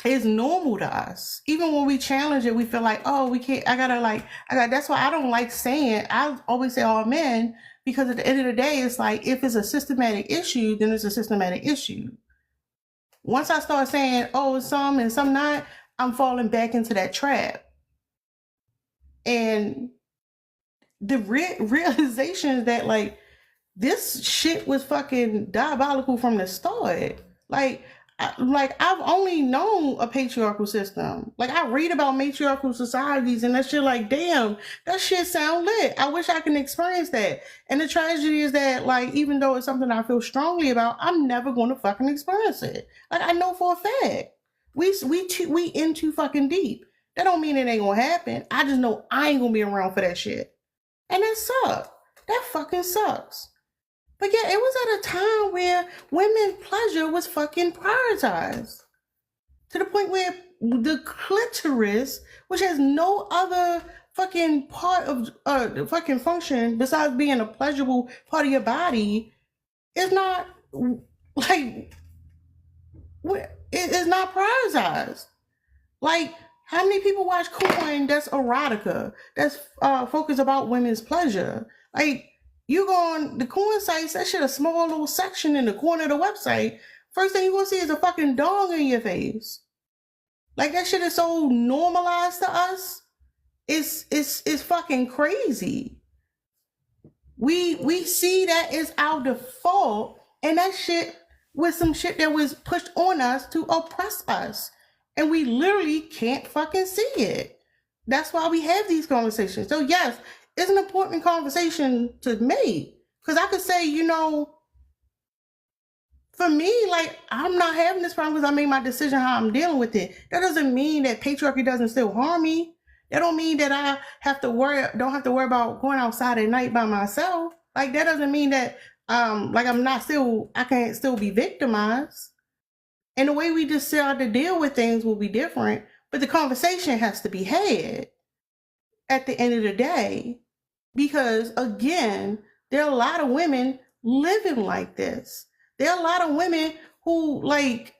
It's normal to us. Even when we challenge it, we feel like, oh, we can't, that's why I don't like saying, I always say all men, because at the end of the day, it's like, if it's a systematic issue, then it's a systematic issue. Once I start saying, oh, some and some not, I'm falling back into that trap. And the realization is that, like, this shit was fucking diabolical from the start. Like I've only known a patriarchal system. Like, I read about matriarchal societies and that shit, like, damn, that shit sound lit. I wish I can experience that. And the tragedy is that, like, even though it's something I feel strongly about, I'm never going to fucking experience it. Like, I know for a fact. We in too fucking deep. That don't mean it ain't gonna happen. I just know I ain't gonna be around for that shit. And that sucks. That fucking sucks. But yeah, it was at a time where women's pleasure was fucking prioritized. To the point where the clitoris, which has no other fucking part of the fucking function besides being a pleasurable part of your body, is not, like, it is not prioritized. Like, how many people watch porn that's erotica, that's focused about women's pleasure? Like, you go on the porn sites, that shit a small little section in the corner of the website. First thing you gonna see is a fucking dong in your face. Like, that shit is so normalized to us. It's fucking crazy. We see that is our default, and that shit was some shit that was pushed on us to oppress us. And we literally can't fucking see it. That's why we have these conversations. So yes, it's an important conversation to make. Because I could say, you know, for me, like, I'm not having this problem because I made my decision how I'm dealing with it. That doesn't mean that patriarchy doesn't still harm me. That don't mean that I don't have to worry about going outside at night by myself. Like, that doesn't mean that like I can't still be victimized. And the way we decide to deal with things will be different, but the conversation has to be had at the end of the day. Because again, there are a lot of women living like this. There are a lot of women who like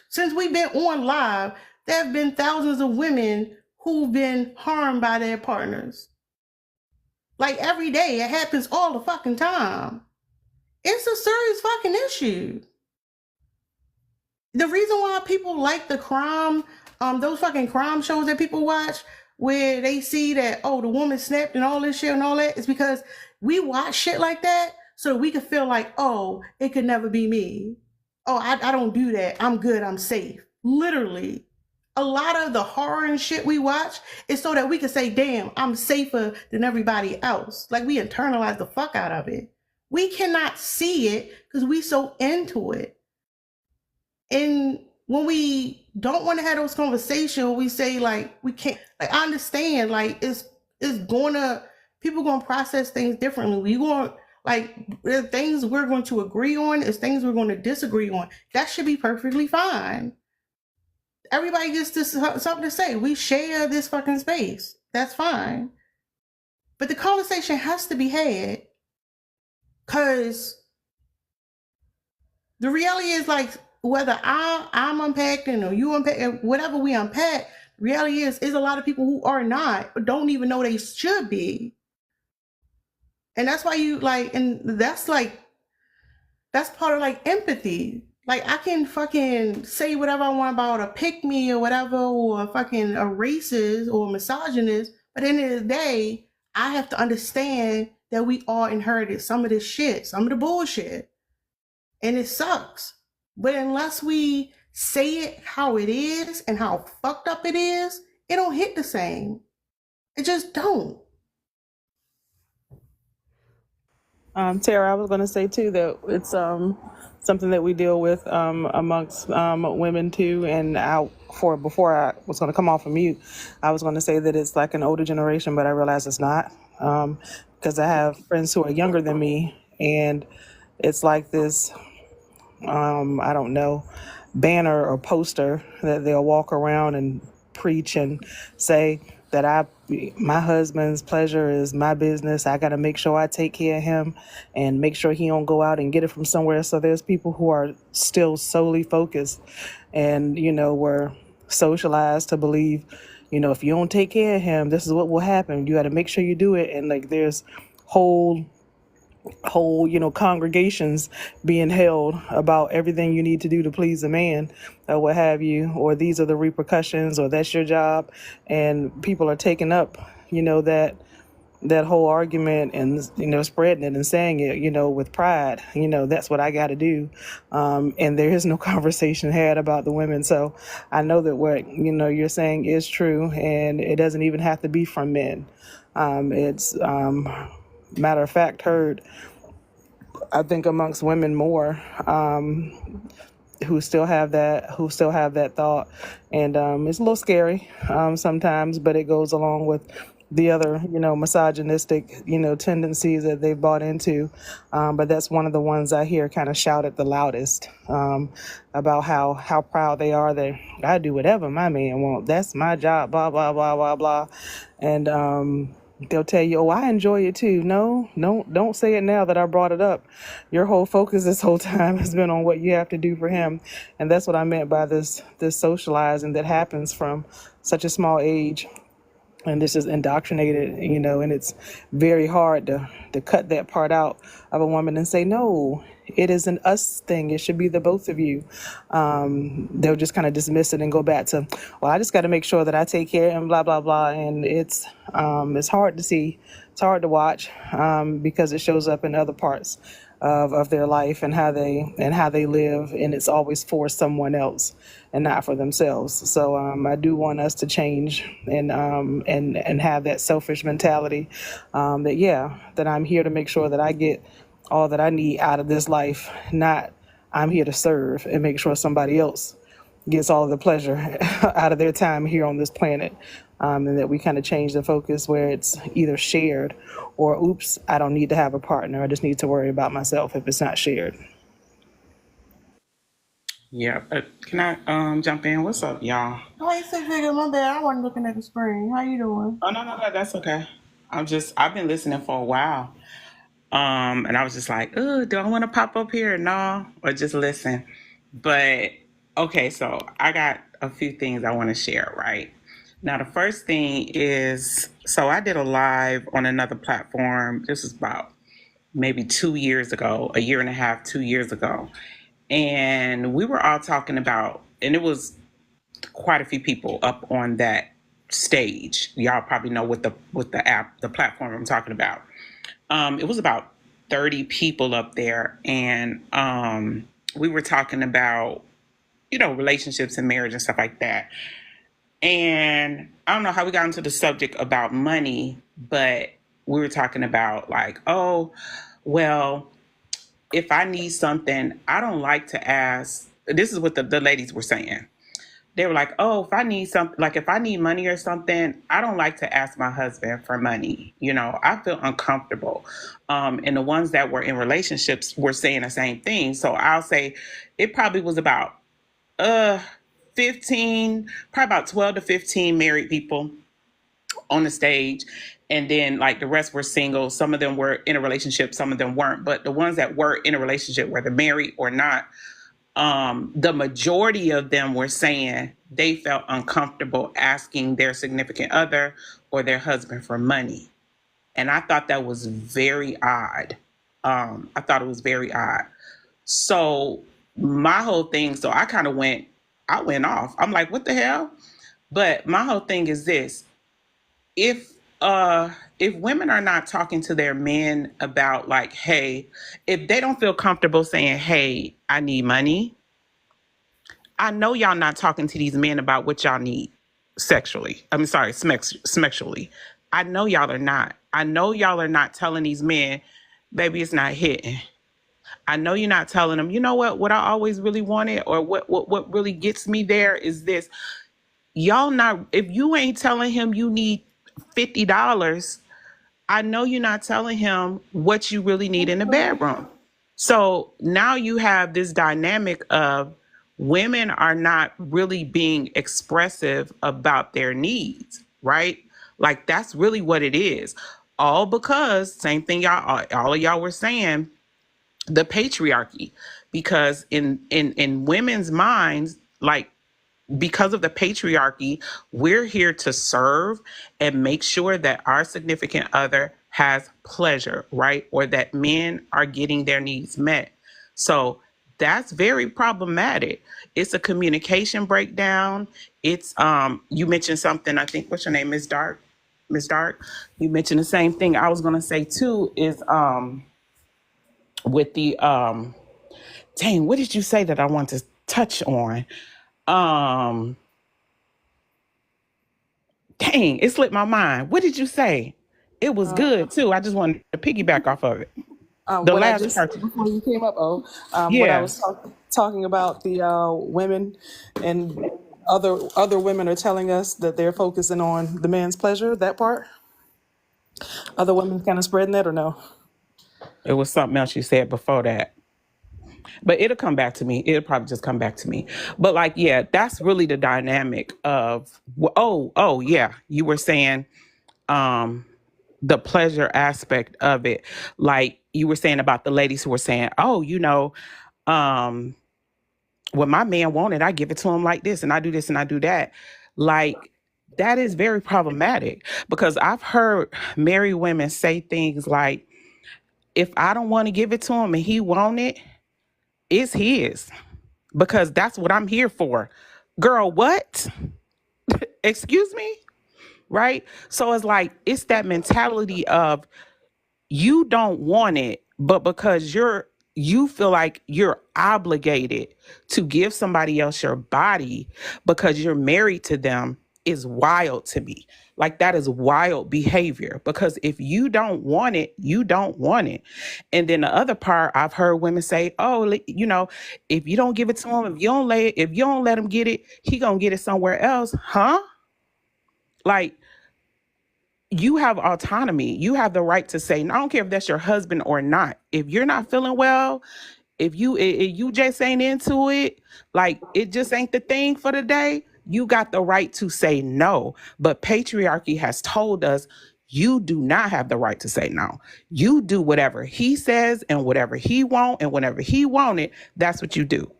since we've been on live, there have been thousands of women who've been harmed by their partners. Like every day, it happens all the fucking time. It's a serious fucking issue. The reason why people like the crime, those fucking crime shows that people watch, where they see that, oh, the woman snapped and all this shit and all that, is because we watch shit like that so that we can feel like, oh, it could never be me. Oh, I don't do that. I'm good. I'm safe. Literally. A lot of the horror and shit we watch is so that we can say, damn, I'm safer than everybody else. Like we internalize the fuck out of it. We cannot see it because we so into it. And when we don't want to have those conversations, we say like we can't. Like I understand, like it's gonna people gonna process things differently. We going like there are things we're going to agree on, is things we're going to disagree on. That should be perfectly fine. Everybody gets this something to say. We share this fucking space. That's fine. But the conversation has to be had, because the reality is like whether I'm unpacking or you unpack, whatever we unpack, the reality is a lot of people who are not, or don't even know they should be. And that's why you like, and that's part of like empathy. Like I can fucking say whatever I want about a pick me or whatever, or fucking a racist or misogynist, but at the end of the day, I have to understand that we all inherited some of this shit, some of the bullshit. And it sucks. But unless we say it how it is and how fucked up it is, it don't hit the same. It just don't. Tara, I was going to say too that it's something that we deal with amongst women too. And before I was going to come off of mute, I was going to say that it's like an older generation, but I realize it's not, because I have friends who are younger than me, and it's like this. I don't know, banner or poster that they'll walk around and preach and say that my husband's pleasure is my business. I got to make sure I take care of him and make sure he don't go out and get it from somewhere. So there's people who are still solely focused, and we're socialized to believe, if you don't take care of him, this is what will happen. You got to make sure you do it. And like there's whole congregations being held about everything you need to do to please a man, or what have you, or these are the repercussions, or that's your job. And people are taking up that whole argument and spreading it and saying it with pride. That's what I got to do, and there is no conversation had about the women. So I know that what you're saying is true, and it doesn't even have to be from men. It's matter of fact heard, I think, amongst women more, who still have that thought. And it's a little scary sometimes, but it goes along with the other misogynistic tendencies that they've bought into. But that's one of the ones I hear kind of shouted the loudest, about how proud they are that I do whatever my man wants. That's my job, blah blah blah blah blah. And they'll tell you, oh, I enjoy it too. No, don't say it now that I brought it up. Your whole focus this whole time has been on what you have to do for him. And that's what I meant by this socializing that happens from such a small age. And this is indoctrinated, and it's very hard to cut that part out of a woman and say, no, it is an us thing. It should be the both of you. They'll just kind of dismiss it and go back to, well, I just got to make sure that I take care and blah, blah, blah. And it's hard to see. It's hard to watch, because it shows up in other parts of their life and how they live, and it's always for someone else and not for themselves. So I do want us to change and have that selfish mentality, that I'm here to make sure that I get all that I need out of this life, not I'm here to serve and make sure somebody else gets all of the pleasure out of their time here on this planet. And that we kind of change the focus where it's either shared or, oops, I don't need to have a partner. I just need to worry about myself if it's not shared. Yeah, can I jump in? What's up, y'all? Oh, you said figure, my bad. I wasn't looking at the screen. How you doing? Oh, no, that's okay. I've been listening for a while. And I was just like, oh, do I want to pop up here? No, or just listen. But okay, so I got a few things I want to share, right? Now, the first thing is, so I did a live on another platform. This was about maybe 2 years ago, a year and a half, 2 years ago. And we were all talking about, and it was quite a few people up on that stage. Y'all probably know what the app, the platform I'm talking about. It was about 30 people up there, and we were talking about, relationships and marriage and stuff like that. And I don't know how we got into the subject about money, but we were talking about like, oh, well, if I need something, I don't like to ask. This is what the ladies were saying. They were like, oh, if I need something, like if I need money or something, I don't like to ask my husband for money. I feel uncomfortable. And the ones that were in relationships were saying the same thing. So I'll say it probably was about 15, probably about 12 to 15 married people on the stage. And then like the rest were single. Some of them were in a relationship, some of them weren't. But the ones that were in a relationship, whether married or not, the majority of them were saying they felt uncomfortable asking their significant other or their husband for money. And I thought that was very odd. I thought it was very odd. So my whole thing, so I went off. I'm like, what the hell? But my whole thing is this. If if women are not talking to their men about like, hey, if they don't feel comfortable saying, hey, I need money, I know y'all not talking to these men about what y'all need sexually. I'm sorry, sexually. I know y'all are not. I know y'all are not telling these men, baby, it's not hitting. I know you're not telling them, you know what I always really wanted, or what really gets me there is this. Y'all not, if you ain't telling him you need $50, I know you're not telling him what you really need in the bedroom. So now you have this dynamic of women are not really being expressive about their needs, right? Like that's really what it is. All because same thing all of y'all were saying, the patriarchy. Because in women's minds, like because of the patriarchy, we're here to serve and make sure that our significant other has pleasure, right? Or that men are getting their needs met. So that's very problematic. It's a communication breakdown. It's you mentioned something, I think what's your name, Miss Dark? Miss Dark, you mentioned the same thing. I was gonna say too is with the dang, what did you say that I want to touch on? Um Dang, it slipped my mind. What did you say? It was good too. I just wanted to piggyback off of it. The What I last just part. before you came up, when I Yeah. was talking about the women and other women are telling us that they're focusing on the man's pleasure. That part, other women kind of spreading that or no? It was something else you said before that. But it'll come back to me. It'll probably just come back to me. But like, yeah, that's really the dynamic of yeah. You were saying um the pleasure aspect of it. Like you were saying about the ladies who were saying, oh, um, when my man wanted, I give it to him like this, and I do this and I do that. Like that is very problematic because I've heard married women say things like, if I don't want to give it to him and he want it, it's his because that's what I'm here for. Girl, what? Excuse me? Right? So it's like, it's that mentality of you don't want it, but because you feel like you're obligated to give somebody else your body because you're married to them is wild to me. Like that is wild behavior because if you don't want it, you don't want it. And then the other part I've heard women say, "Oh, if you don't give it to him, if you don't let him get it, he going to get it somewhere else." Huh? Like you have autonomy. You have the right to say, I don't care if that's your husband or not. If you're not feeling well, if you just ain't into it, like it just ain't the thing for the day, you got the right to say no. But patriarchy has told us You do not have the right to say no. You do whatever he says and whatever he want, and whenever he want it, that's what you do.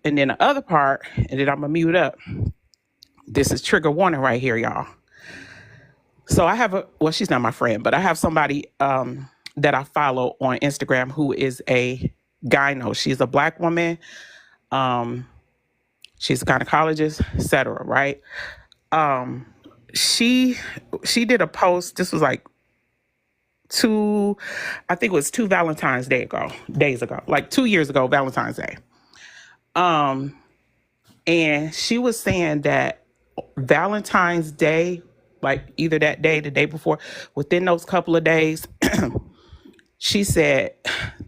And then the other part, and then I'm gonna mute up. This is trigger warning right here, y'all. So I have she's not my friend, but I have somebody that I follow on Instagram who is a gyno. She's a Black woman. She's a gynecologist, etc. Right? She did a post. This was like I think it was 2 Valentine's days ago, like 2 years ago, Valentine's Day. And she was saying that Valentine's Day, like either that day, the day before, within those couple of days, she said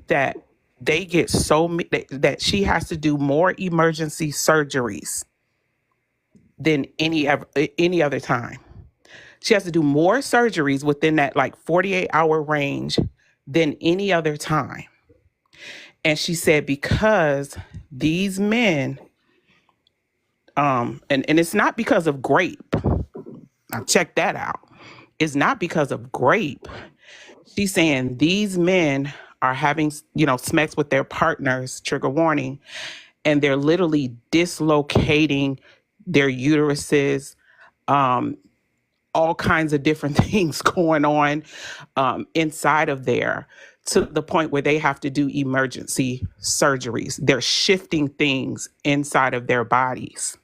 that they get that she has to do more emergency surgeries than any other time. She has to do more surgeries within that like 48-hour range than any other time. And she said because these men, and it's not because of grape. Now check that out. It's not because of grape. She's saying these men are having, sex with their partners, trigger warning, and they're literally dislocating their uteruses, all kinds of different things going on inside of there, to the point where they have to do emergency surgeries. They're shifting things inside of their bodies.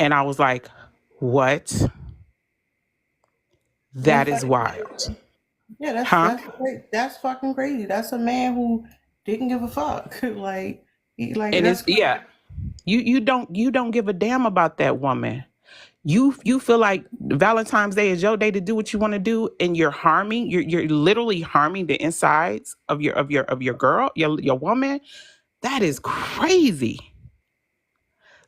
And I was like, what? That is wild. Yeah, that's great. That's fucking crazy. That's a man who didn't give a fuck. like And that's you don't give a damn about that woman. You feel like Valentine's Day is your day to do what you want to do, and you're literally harming the insides of your girl, your woman. That is crazy.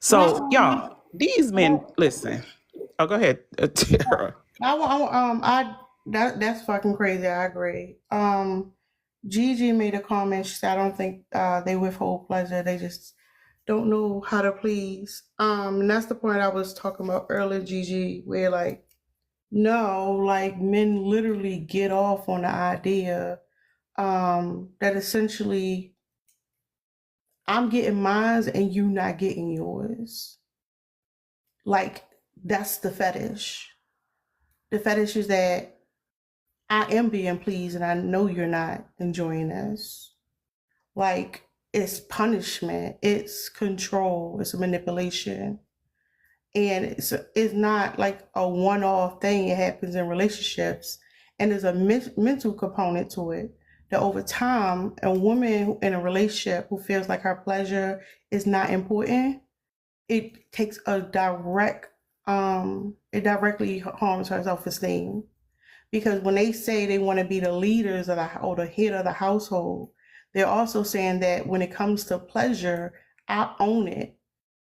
So y'all, these men, listen. Oh, go ahead, Tara. That's fucking crazy. I agree. Gigi made a comment. She said, "I don't think they withhold pleasure. They just don't know how to please." And that's the point I was talking about earlier, Gigi, where like, no, like men literally get off on the idea that essentially I'm getting mine and you not getting yours. Like that's the fetish. The fetish is that I am being pleased and I know you're not enjoying this. Like it's punishment, it's control, it's manipulation. And it's not like a one-off thing. It happens in relationships. And there's a mental component to it. That over time, a woman in a relationship who feels like her pleasure is not important, it takes a it directly harms her self-esteem. Because when they say they want to be the leaders of or the head of the household, they're also saying that when it comes to pleasure, I own it.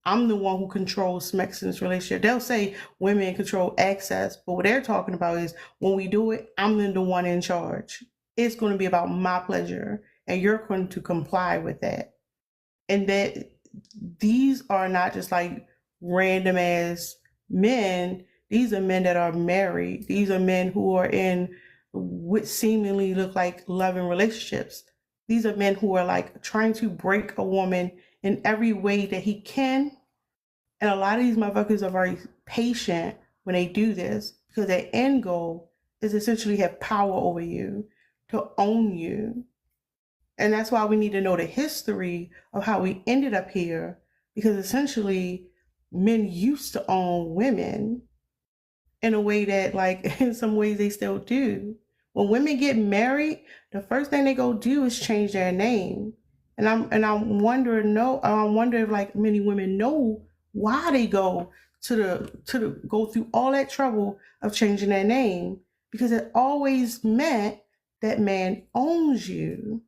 I'm the one who controls sex in this relationship. They'll say women control access, but what they're talking about is when we do it, I'm the one in charge. It's going to be about my pleasure, and you're going to comply with that. And that these are not just like random ass men. These are men that are married. These are men who are in what seemingly look like loving relationships. These are men who are like trying to break a woman in every way that he can. And a lot of these motherfuckers are very patient when they do this because their end goal is essentially have power over you, to own you. And that's why we need to know the history of how we ended up here, because essentially men used to own women in a way that, like, in some ways they still do. When women get married, the first thing they go do is change their name. And I wonder if like many women know why they go go through all that trouble of changing their name, because it always meant that man owns you.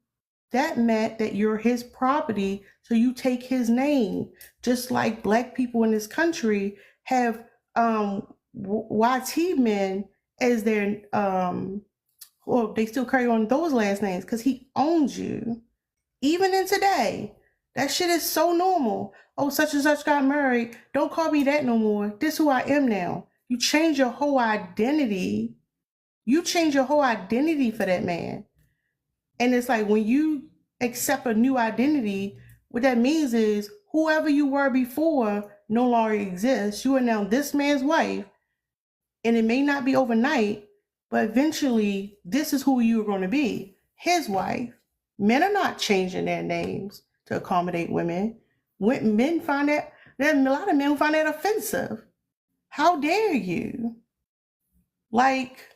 That meant that you're his property, so you take his name. Just like Black people in this country have YT men as their well, they still carry on those last names because he owns you. Even in today, that shit is so normal. Oh, such and such got married. Don't call me that no more. This who I am now. You change your whole identity. You change your whole identity for that man. And it's like when you accept a new identity, what that means is whoever you were before no longer exists. You are now this man's wife. And it may not be overnight, but eventually this is who you're going to be, his wife. Men are not changing their names to accommodate women. Men find that, there are a lot of men who find that offensive. How dare you? Like,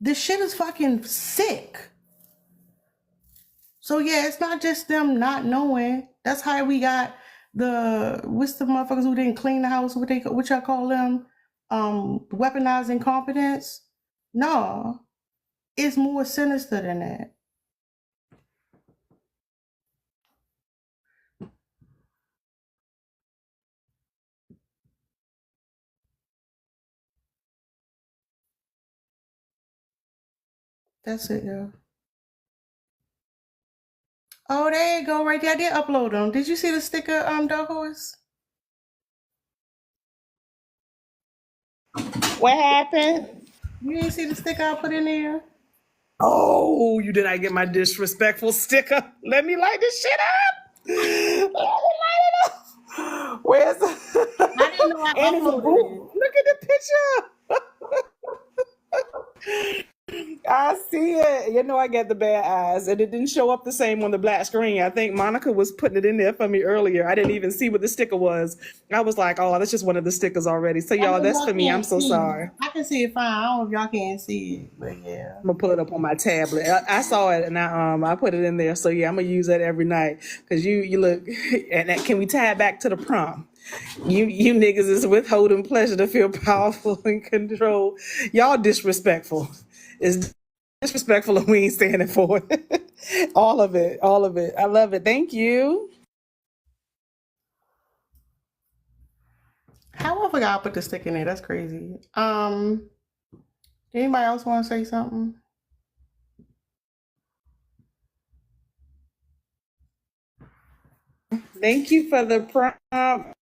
this shit is fucking sick. So yeah, it's not just them not knowing. That's how we got what's the motherfuckers who didn't clean the house, what y'all call them? Weaponized incompetence. No, it's more sinister than that. That's it, yo. Oh, there you go, right there. I did upload them. Did you see the sticker, Dark Horse? What happened? You didn't see the sticker I put in there? Oh, you did not get my disrespectful sticker. Let me light this shit up. Let me light it up. Where's the... I didn't know I and it's a uploaded boot. it. Look at the picture. I see it. You know, I got the bad eyes, and it didn't show up the same on the black screen. I think Monica was putting it in there for me earlier. I didn't even see what the sticker was. I was like, oh, that's just one of the stickers already. So, y'all, that's for me. I'm so sorry. I can see it fine. I don't know if y'all can't see it, but yeah. I'm gonna pull it up on my tablet. I saw it and I put it in there. So yeah, I'm gonna use that every night because you look. And can we tie it back to the prompt? You niggas is withholding pleasure to feel powerful and control. Y'all disrespectful. It's disrespectful and we ain't standing for it. All of it. I love it. Thank you. How I forgot I put the stick in there. That's crazy. Anybody else want to say something? Thank you for the prompt.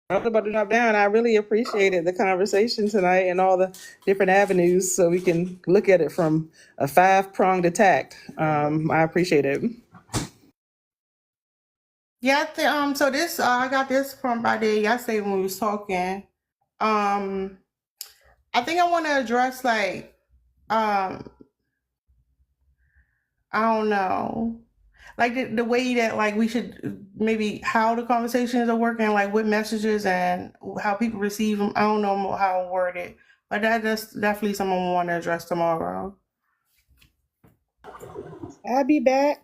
I was about to drop down. I really appreciated the conversation tonight and all the different avenues so we can look at it from a 5-pronged attack. I appreciate it. Yeah, so this I got this from by day yesterday when we was talking. I think I want to address like I don't know, like the way that like we should maybe how the conversations are working, like with messages and how people receive them. I don't know how to word it, but that's definitely something I want to address tomorrow. I'll be back.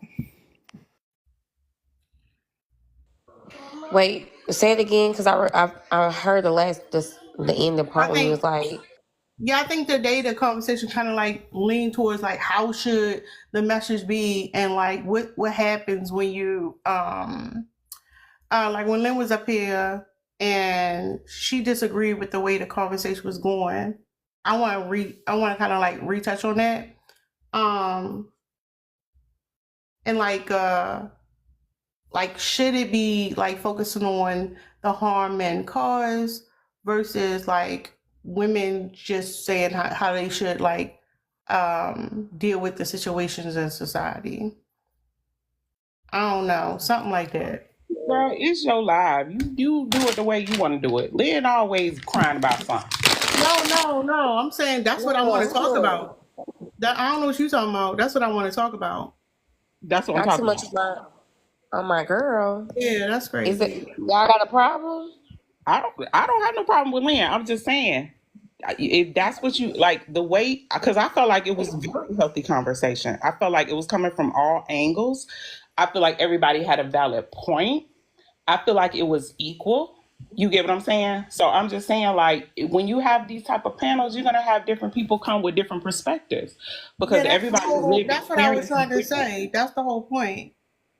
Wait, say it again because I heard the end of the part when you was like, yeah, I think today the conversation kind of like lean towards like how should the message be and like what happens when you like when Lynn was up here and she disagreed with the way the conversation was going. I want to kind of like retouch on that. And like should it be like focusing on the harm men cause versus like women just saying how they should like deal with the situations in society? I don't know, something like that. Girl, it's your live. You do it the way you want to do it. Lynn always crying about something. No. I'm saying that's what I want to talk about. I don't know what you're talking about. That's what I want to talk about. That's what I'm not too talking much about. on my girl. Yeah, that's crazy. Is it y'all got a problem? I don't have no problem with Lynn. I'm just saying, if that's what you like, the way, because I felt like it was a very healthy conversation. I felt like it was coming from all angles. I feel like everybody had a valid point. I feel like it was equal. You get what I'm saying? So I'm just saying, like, when you have these type of panels, you're gonna have different people come with different perspectives because everybody lived. That's what I was trying to say. That's the whole point.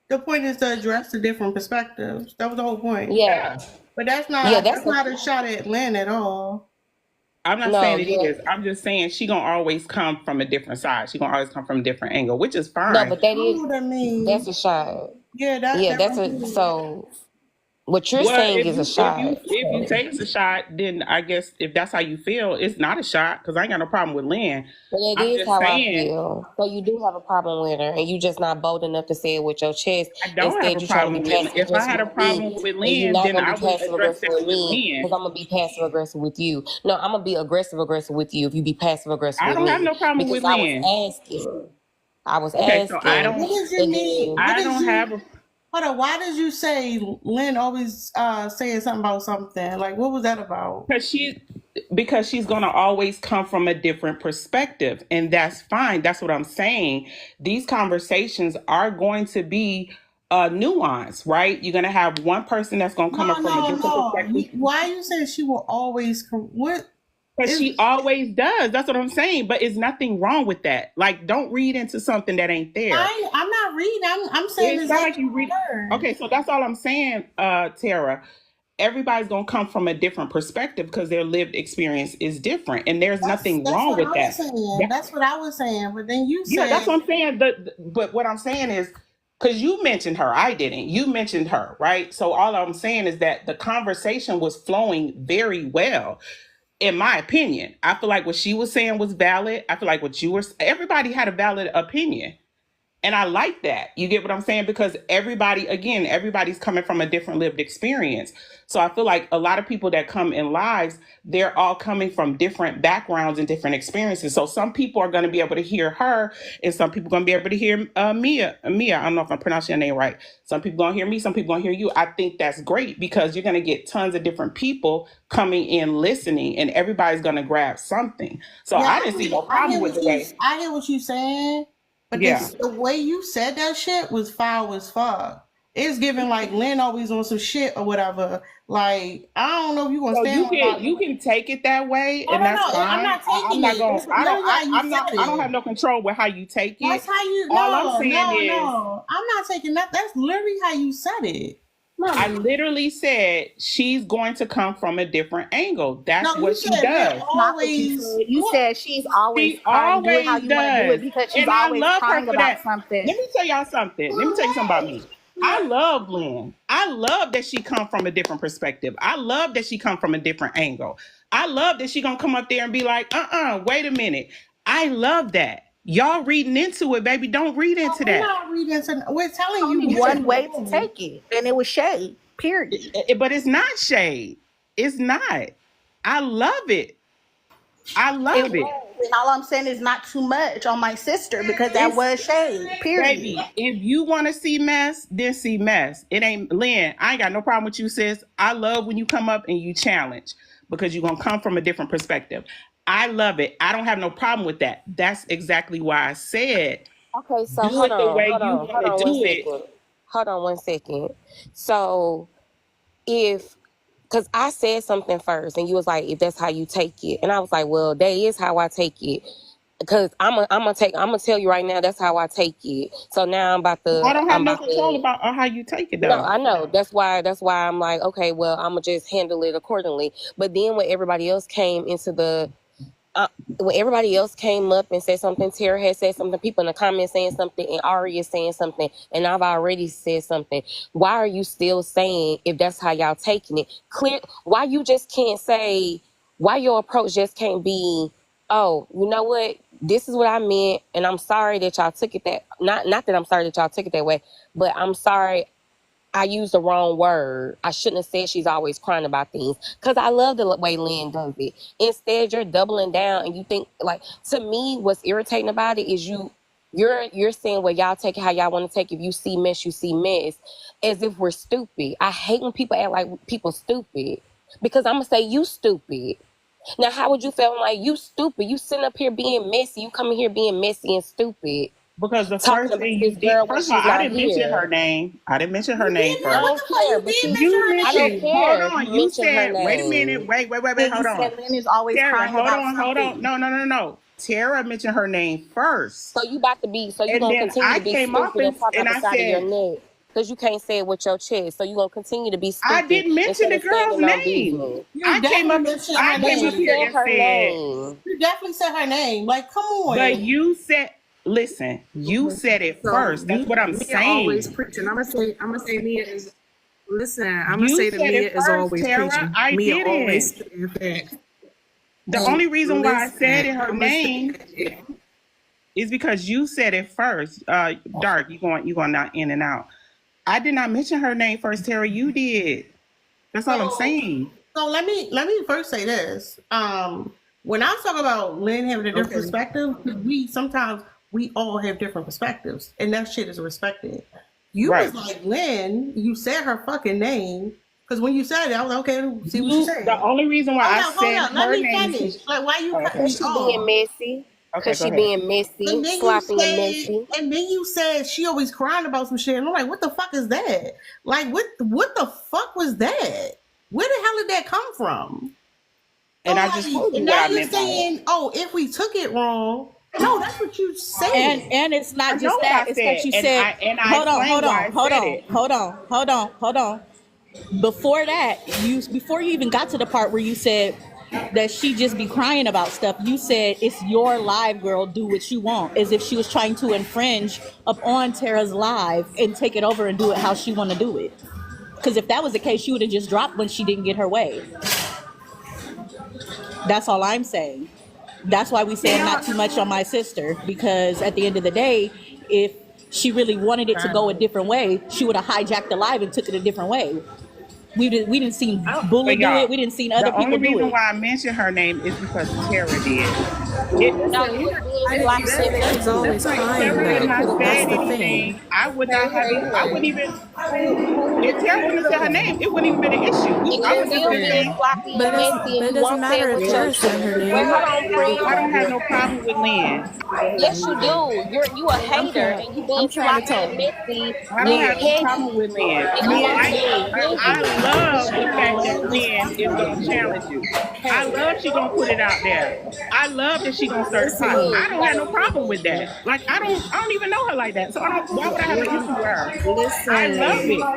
The point is to address the different perspectives. That was the whole point. Yeah. But that's not a shot at Lynn at all. I'm not saying it is. I'm just saying she gonna always come from a different side. She gonna always come from a different angle, which is fine. No, but that is. That's a shot. Yeah, that's a so. What you're Well, saying is a shot. if you say it's a shot, then I guess if that's how you feel, it's not a shot because I ain't got no problem with Lynn. But it I'm is just how I saying feel. So you do have a problem with her, and you just not bold enough to say it with your chest. I don't have Instead, a you trying to problem be with. passive If I aggressive had a with me, problem with and you're Lynn, not then gonna I be would passive address aggressive that with with me Lynn. because I'm gonna be passive aggressive with you. No, I'm gonna be aggressive with you if you be passive aggressive I with don't have me no problem because with Lynn. I was Okay, so I asking, What don't. did you and mean? then What I did don't you? have a Hold on. Why did you say Lynn always saying something about something? Like, what was that about? because she's going to always come from a different perspective, and that's fine. That's what I'm saying. These conversations are going to be nuanced, right? You're going to have one person that's going to come No, up from a no, different no. perspective. Why you saying she will always? What Because is? she always does. That's what I'm saying. But it's nothing wrong with that. Like, don't read into something that ain't there. I'm not reading. I'm saying It's not like exactly you what read. I heard. Okay, so that's all I'm saying, Tara. Everybody's gonna come from a different perspective because their lived experience is different, and there's nothing That's wrong what with I was that. saying. That's what I was saying. But then you Yeah, that's said, what I'm saying. But what I'm saying is, because you mentioned her, I didn't. You mentioned her, right? So all I'm saying is that the conversation was flowing very well, in my opinion. I feel like what she was saying was valid. I feel like what you were, everybody had a valid opinion. And I like that. You get what I'm saying? Because everybody's coming from a different lived experience. So I feel like a lot of people that come in lives, they're all coming from different backgrounds and different experiences. So some people are going to be able to hear her, and some people are going to be able to hear Mia. Mia, I don't know if I'm pronouncing your name right. Some people going to hear me, some people going to hear you. I think that's great because you're going to get tons of different people coming in listening, and everybody's going to grab something. So yeah, I didn't see no problem with the way. I hear what you saying. But Yeah. the way you said that shit was foul as fuck. It's giving like Lynn always on some shit or whatever. Like I don't know if you gonna So stand on that. you can take it that way, No, and no, that's no. I'm fine. not I'm taking not it. going. It's literally how you I'm said not. I don't it. have no control with how you take That's it. how you. All I'm No, saying no, is, no. I'm not taking that. That's literally how you said it. I No, literally said she's going to come from a different angle. That's no. You what she said Lynn does. Not what you always. said. You What? said she's always She crying. Do it how always you want to do it does, because she's and I always love her crying for about that. something. Let me tell y'all something. Let me tell you something about me. I love Lynn. I love that she come from a different perspective. I love that she come from a different angle. I love that she gonna come up there and be like, wait a minute. I love that. Y'all reading into it, baby. Don't read No, into we're that. not reading. We're telling you Only what one way to you're doing. take it, and it was shade. Period. But it's not shade. It's not. I love it. I It love it. was, and all I'm saying is not too much on my sister because that It's was shade. Period. Baby, if you want to see mess, then see mess. It ain't Lynn. I ain't got no problem with you, sis. I love when you come up and you challenge because you're gonna come from a different perspective. I love it. I don't have no problem with that. That's exactly why I said okay, so do it the way you want to one do it. second. Hold on 1 second. So if because I said something first and you was like, if that's how you take it. And I was like, well, that is how I take it. Because I'm gonna tell you right now, that's how I take it. So now I don't have no control about how you take it no, though. I know. That's why I'm like, okay, well, I'm gonna just handle it accordingly. But then when everybody else came into the when everybody else came up and said something, Tara had said something, people in the comments saying something, and Ari is saying something, and I've already said something. Why are you still saying if that's how y'all taking it? Clear. Why you just can't say? Why your approach just can't be? Oh, you know what? This is what I meant, and I'm sorry that y'all took it that. Not that I'm sorry that y'all took it that way, but I'm sorry I used the wrong word. I shouldn't have said she's always crying about things because I love the way Lynn does it. Instead, you're doubling down and you think like to me, what's irritating about it is you're saying well y'all take it how y'all want to take it. If you see mess, you see mess, as if we're stupid. I hate when people act like people stupid because I'm gonna say you stupid. Now, how would you feel like you stupid? You sitting up here being messy. You coming here being messy and stupid, Because the talking first about thing you this did, girl when first of all, she's I not didn't mention her here. name. I didn't mention her You name did. I What first. don't the fuck? care, You but did you, mention You her I don't mentioned, name. hold care if on. you You mention her said, wait a minute, name. wait, Then you hold on. said Lynn is always Tara, crying about hold on. something. No. Tara mentioned her name first. So you And gonna then continue I to be came off stupid and talk out and the I side of your said, neck because you can't say it with your chest. So you gonna continue to be I stupid didn't mention instead the of girl's standing on name. business. You definitely mentioned I her But came you up here name. said and her said, name. You definitely said her name. Like, come but on. you said, listen, you Okay. said it So first. That's what I'm Mia always saying. preaching. I'm gonna say Mia is. Listen, I'm gonna You say that said it Mia is first, always Tara. preaching. I Mia always didn't. spitting facts. The only reason why I said Listen, it, her I'm gonna say name is because you said it first. Dark, you going not in and out. I did not mention her name first, Tara. You did. That's all I'm So, saying. so let me first say this. When I talk about Lynn having a different okay. perspective, we all have different perspectives, and that shit is respected. You Right. was like Lynn, you said her fucking name because when you said it, I was like, okay, see what she said. The only reason why I Hold said up, let her me name is finish. Like, why you oh, cutting okay. me Cause she being off? messy. Okay, Cause go she ahead. being messy, And then you sloppy and said, messy. and then you said she always crying about some shit. And I'm like, what the fuck is that? Like, what the fuck was that? Where the hell did that come from? And I So just like, told you and what now I you're meant by it. saying, oh, if we took it wrong. No, that's what you said. And it's I not know just what I that. It's that said, you and said, I hold on, explained hold why on, I hold said on, it. hold on, hold on, hold on. Before that, before you even got to the part where you said that she just be crying about stuff, you said it's your live, girl, do what you want, as if she was trying to infringe upon Tara's live and take it over and do it how she want to do it. Because if that was the case, she would have just dropped when she didn't get her way. That's all I'm saying. That's why we said not too much on my sister, because at the end of the day, if she really wanted it to go a different way, she would have hijacked the live and took it a different way. We didn't see Bulla But do it. y'all, We didn't see the other only people do reason it. why I mentioned her name is because Tara did. No, you was being Why did you sloppy and say she's messy. Just always like crying Tara You had could though? put not a That's said the name. thing. anything, I would not Hey, have hey, even. I hey. wouldn't even. If Tara wouldn't have said her name, it wouldn't even been an issue. And I you would just still been being saying, Listen, sloppy but and messy, and it you doesn't won't say matter it if with Tara your said chest. her Wait, name. hold on, I friend. don't have no problem with Lynn. Yes, you do. You a hater, and you being sloppy and messy I don't and have no petty, problem with Lynn. and you Lynn, want to be I individual. love the fact that Lynn is gonna challenge you. I love she gonna put it out there. I love that she gonna stir the pot. Lynn, I you don't have gotta no problem with that. Like I don't even know her like that. So I don't. Why would I have an issue with her? I love it.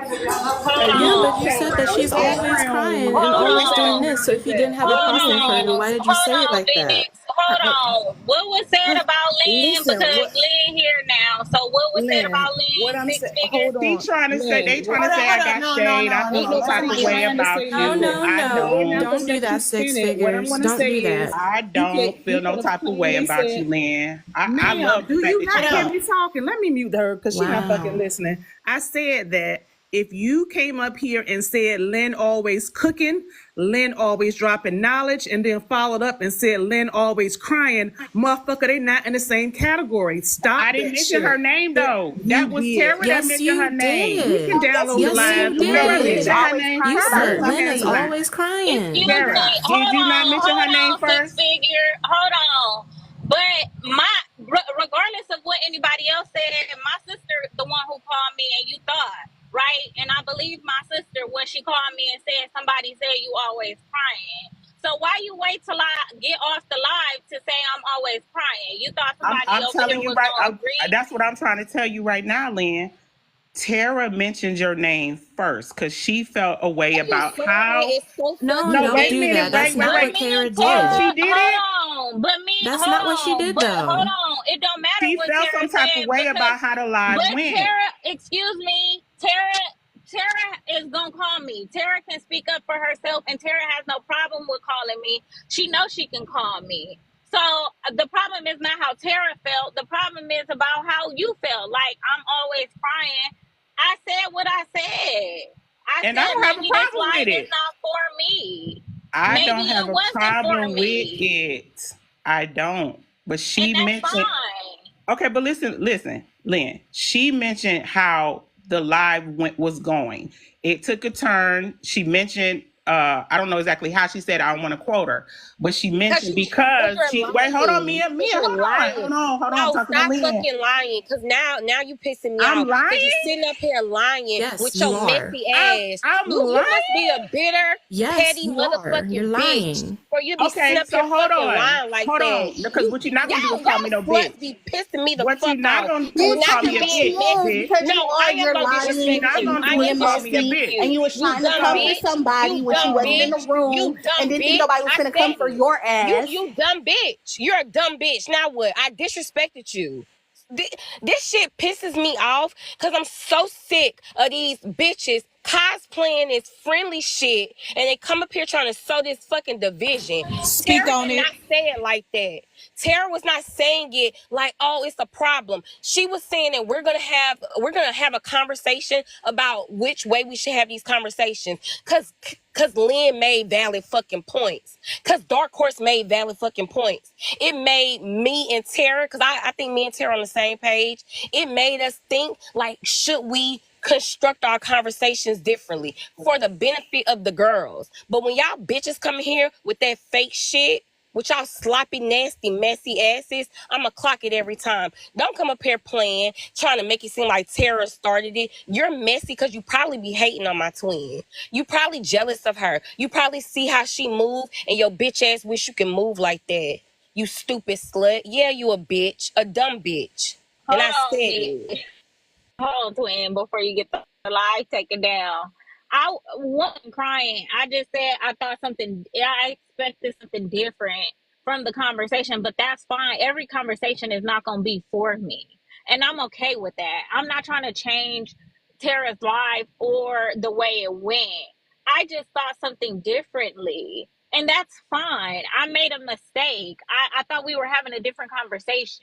hold Yeah, on. but you said that she's always crying and Hold always doing on. this. So if you didn't have a Hold problem with her, then on. why did you Hold say it on, like that? Phoenix. Hold on. What was said about Lynn? Listen, Because what Lynn here now. So what was said Lynn, about what Lynn? I'm Six saying, figure? hold on, They Lynn. trying to say I Hold up. got No, no, shade. I no, Ain't feel no. some Let type nobody of somebody way trying to about say No, you. nothing. no, I no. don't. Don't do that, six What I'm figures. gonna Don't say do is, that. I don't feel you no could have type of way plainly about said, you, Lynn. I Ma'am, love the do fact you that you not Shut hear up. talk. me talking? Let me mute her because she's not fucking Wow. listening. I said that if you came up here and said Lynn always cooking, Lynn always dropping knowledge, and then followed up and said Lynn always crying, motherfucker, they not in the same category. Stop I didn't that mention her shit. name though. you That was did. Tara that Yes, mentioned her you name. We can did. Yes, download you the Yes, did. live. you You Tara said Lynn mentioned did. her always name You crying. said first. Lynn is Okay. always crying. Excuse me. Tara, did you not mention her Hold name on, six first? figure. Hold on. But regardless of what anybody else said, my sister, the one who called me, and you thought, right? And I believe my sister when she called me and said somebody said you always crying. So why you wait till I get off the live to say I'm always crying? You thought somebody I'm over here telling you was right. gonna agree? That's what I'm trying to tell you right now, Lynn. Tara mentioned your name first because she felt a way Why you about saying how. it's so No, No, fucking don't wait a do minute. that. messy? That's Wait, wait, not But what wait. me Tara and Oh, Tara, did. she did it. hold on. But me, That's not what she hold on. did But hold though. on. It don't matter She what felt some Tara type of said way about because, how the live but went. Tara, excuse me, Tara is gonna call me. Tara can speak up for herself, and Tara has no problem with calling me. She knows she can call me. So the problem is not how Tara felt. The problem is about how you felt. Like I'm always crying. I said what I said. I And I said don't have a maybe this problem with live is it. not for me. I Maybe don't have it a wasn't for problem with me, it. I don't. But and she that's mentioned. fine. Okay, but listen, Lynn. She mentioned how the was going. It took a turn. She mentioned. I don't know exactly how she said. I don't want to quote her, but she mentioned Cause because you're she. Wait, hold on, lying. Mia, Cause you're lying. hold on. I'm No, talking to stop Lynn. fucking lying. Cause now you pissing me I'm off. lying. Cause you sitting up here lying Yes, with you your are. messy ass. I'm You must be lying. a bitter, Yes, petty you are. You're motherfucking bitch lying. for you to be sitting Okay, up here so hold fucking on, lying like that. because what you're not gonna do is Y'all call me no sluts bitch. be pissing me the What you're fuck not off. gonna do Cause is now call you me a Yes, being you bitch, is, messy. bitch. because No, you I are. am You're gonna What you're lying disrespect not you. and gonna I do is am being call me a disrespecting messy, bitch. and you. you was You trying to dumb come for bitch. somebody You when she dumb wasn't in the bitch. room You dumb and didn't think bitch. nobody was I gonna said come for it. your You ass. you dumb bitch. You're a dumb bitch. Now what? I disrespected you. This shit pisses me off because I'm so sick of these bitches cosplaying this friendly shit, and they come up here trying to sow this fucking division. Speak Tara on did it. not say it like that. Tara was not saying it like, oh, it's a problem. She was saying that we're gonna have a conversation about which way we should have these conversations. Cause Lynn made valid fucking points. Cause Dark Horse made valid fucking points. It made me and Tara, cause I think me and Tara on the same page. It made us think like, should we construct our conversations differently for the benefit of the girls? But when y'all bitches come here with that fake shit, with y'all sloppy, nasty, messy asses, I'ma clock it every time. Don't come up here playing, trying to make it seem like Tara started it. You're messy because you probably be hating on my twin. You probably jealous of her. You probably see how she move, and your bitch ass wish you can move like that. You stupid slut. Yeah, you a bitch. A dumb bitch. And Hold I said on, it. Nick. Hold on, twin, before you get the live taken down. I wasn't crying. I just said I thought something, I expected something different from the conversation, but that's fine. Every conversation is not going to be for me. And I'm okay with that. I'm not trying to change Tara's life or the way it went. I just thought something differently. And that's fine. I made a mistake. I thought we were having a different conversation.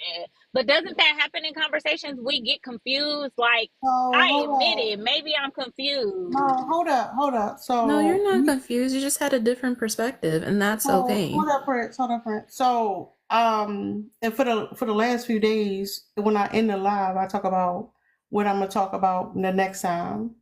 But doesn't that happen in conversations? We get confused. Like, So I hold admit on. it. Maybe I'm confused. No, hold up. No, you're not confused. You just had a different perspective, and that's okay. Hold up, Prince. Hold up, Prince. So, and for the last few days, when I end the live, I talk about what I'm gonna talk about the next time.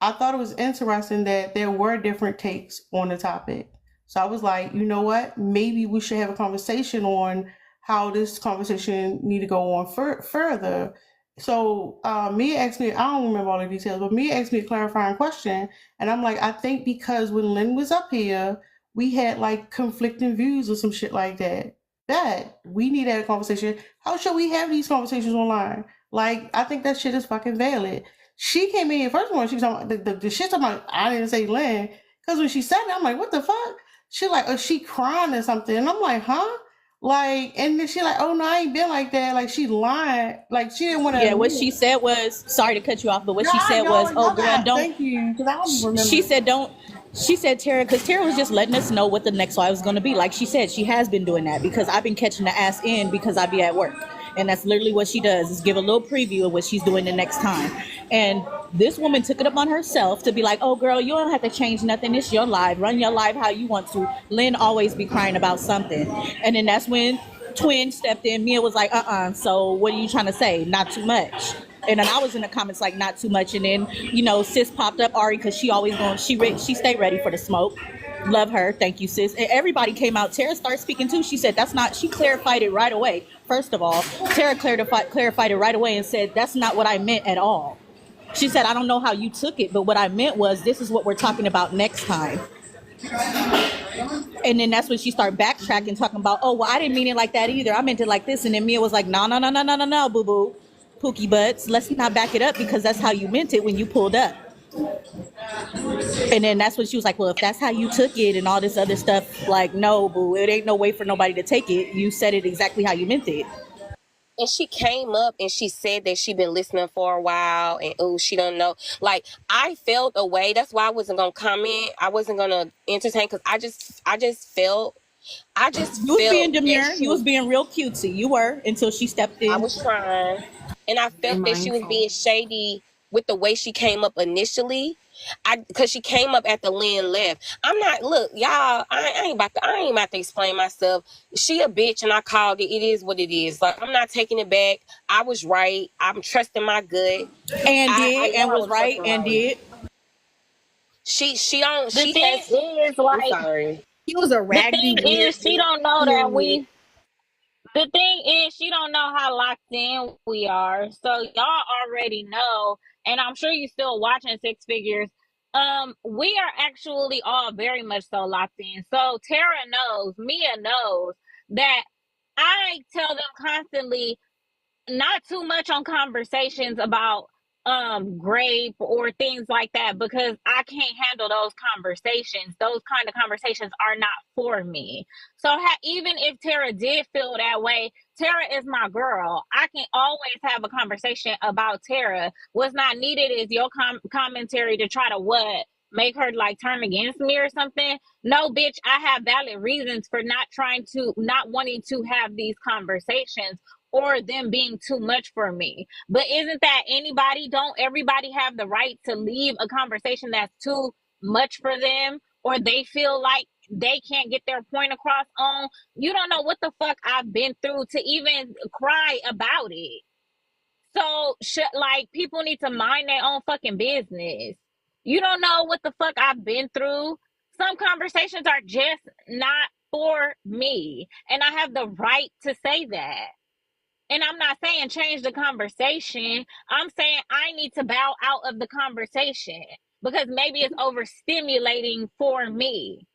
I thought it was interesting that there were different takes on the topic. So I was like, you know what? Maybe we should have a conversation on how this conversation need to go on further. So Mia asked me, I don't remember all the details, but Mia asked me a clarifying question. And I'm like, I think because when Lynn was up here, we had like conflicting views or some shit like that. That we need to have a conversation. How should we have these conversations online? Like, I think that shit is fucking valid. She came in, first of all, she was talking about the shit talking about, I didn't say Lynn, because when she said it, I'm like, what the fuck? She like, oh, she crying or something. And I'm like, huh? Like, and then she like, oh no, I ain't been like that. Like, she lying. Like, she didn't want to Yeah, what admit she it. said was, sorry to cut you off, but what she said was, oh Y'all girl, got, don't, thank you, because I don't she remember. said don't, she said Tara, because Tara was just letting us know what the next live was going to be. Like she said, she has been doing that because I've been catching the ass in because I be at work. And that's literally what she does, is give a little preview of what she's doing the next time. And this woman took it upon herself to be like, oh girl, you don't have to change nothing. It's your life. Run your life how you want to. Lynn always be crying about something. And then that's when Twin stepped in. Mia was like, so what are you trying to say? Not too much. And then I was in the comments like, not too much. And then, sis popped up, Ari, because she always going, she stay ready for the smoke. Love her. Thank you, sis. And everybody came out. Tara started speaking too. She said, that's not, she clarified it right away. First of all, Tara clarified it right away and said, that's not what I meant at all. She said, I don't know how you took it, but what I meant was, this is what we're talking about next time. And then that's when she started backtracking, talking about, oh, well, I didn't mean it like that either. I meant it like this. And then Mia was like, no, no, no, no, no, no, no, boo-boo. Pookie butts. Let's not back it up because that's how you meant it when you pulled up. And then that's when she was like, well, if that's how you took it and all this other stuff, like, no, boo, it ain't no way for nobody to take it. You said it exactly how you meant it. And she came up and she said that she been listening for a while and oh, she don't know. Like, I felt a way. That's why I wasn't gonna comment. I wasn't gonna entertain because I just felt You was being that demure. she You was was. being real cutesy. You were, until she stepped I in. was trying, and I Be felt that she was mindful. being shady with the way she came up initially. Because she came up at the Lynn left. I'm not, look, y'all. I ain't about to explain myself. She a bitch, and I called it. It is what it is. Like, I'm not taking it back. I was right. I'm trusting my gut. And I did, know and I was was right, fucking and right. did. She don't. The She thing has. is, I'm like, sorry. He was a the raggedy thing weird is, she don't know that period. the thing is, she don't know how locked in we are. So y'all already know, and I'm sure you still watching Six Figures. We are actually all very much so locked in. So Tara knows, Mia knows that I tell them constantly not too much on conversations about grape or things like that, because I can't handle those conversations. Those kind of conversations are not for me. So even if Tara did feel that way, Tara is my girl. I can always have a conversation about Tara. What's not needed is your commentary to try to what? Make her like turn against me or something. No, bitch, I have valid reasons for not wanting to have these conversations or them being too much for me. But isn't that don't everybody have the right to leave a conversation that's too much for them, or they feel like they can't get their point across on? You don't know what the fuck I've been through to even cry about it. So like, people need to mind their own fucking business. You don't know what the fuck I've been through. Some conversations are just not for me, and I have the right to say that. And I'm not saying change the conversation. I'm saying I need to bow out of the conversation because maybe it's overstimulating for me.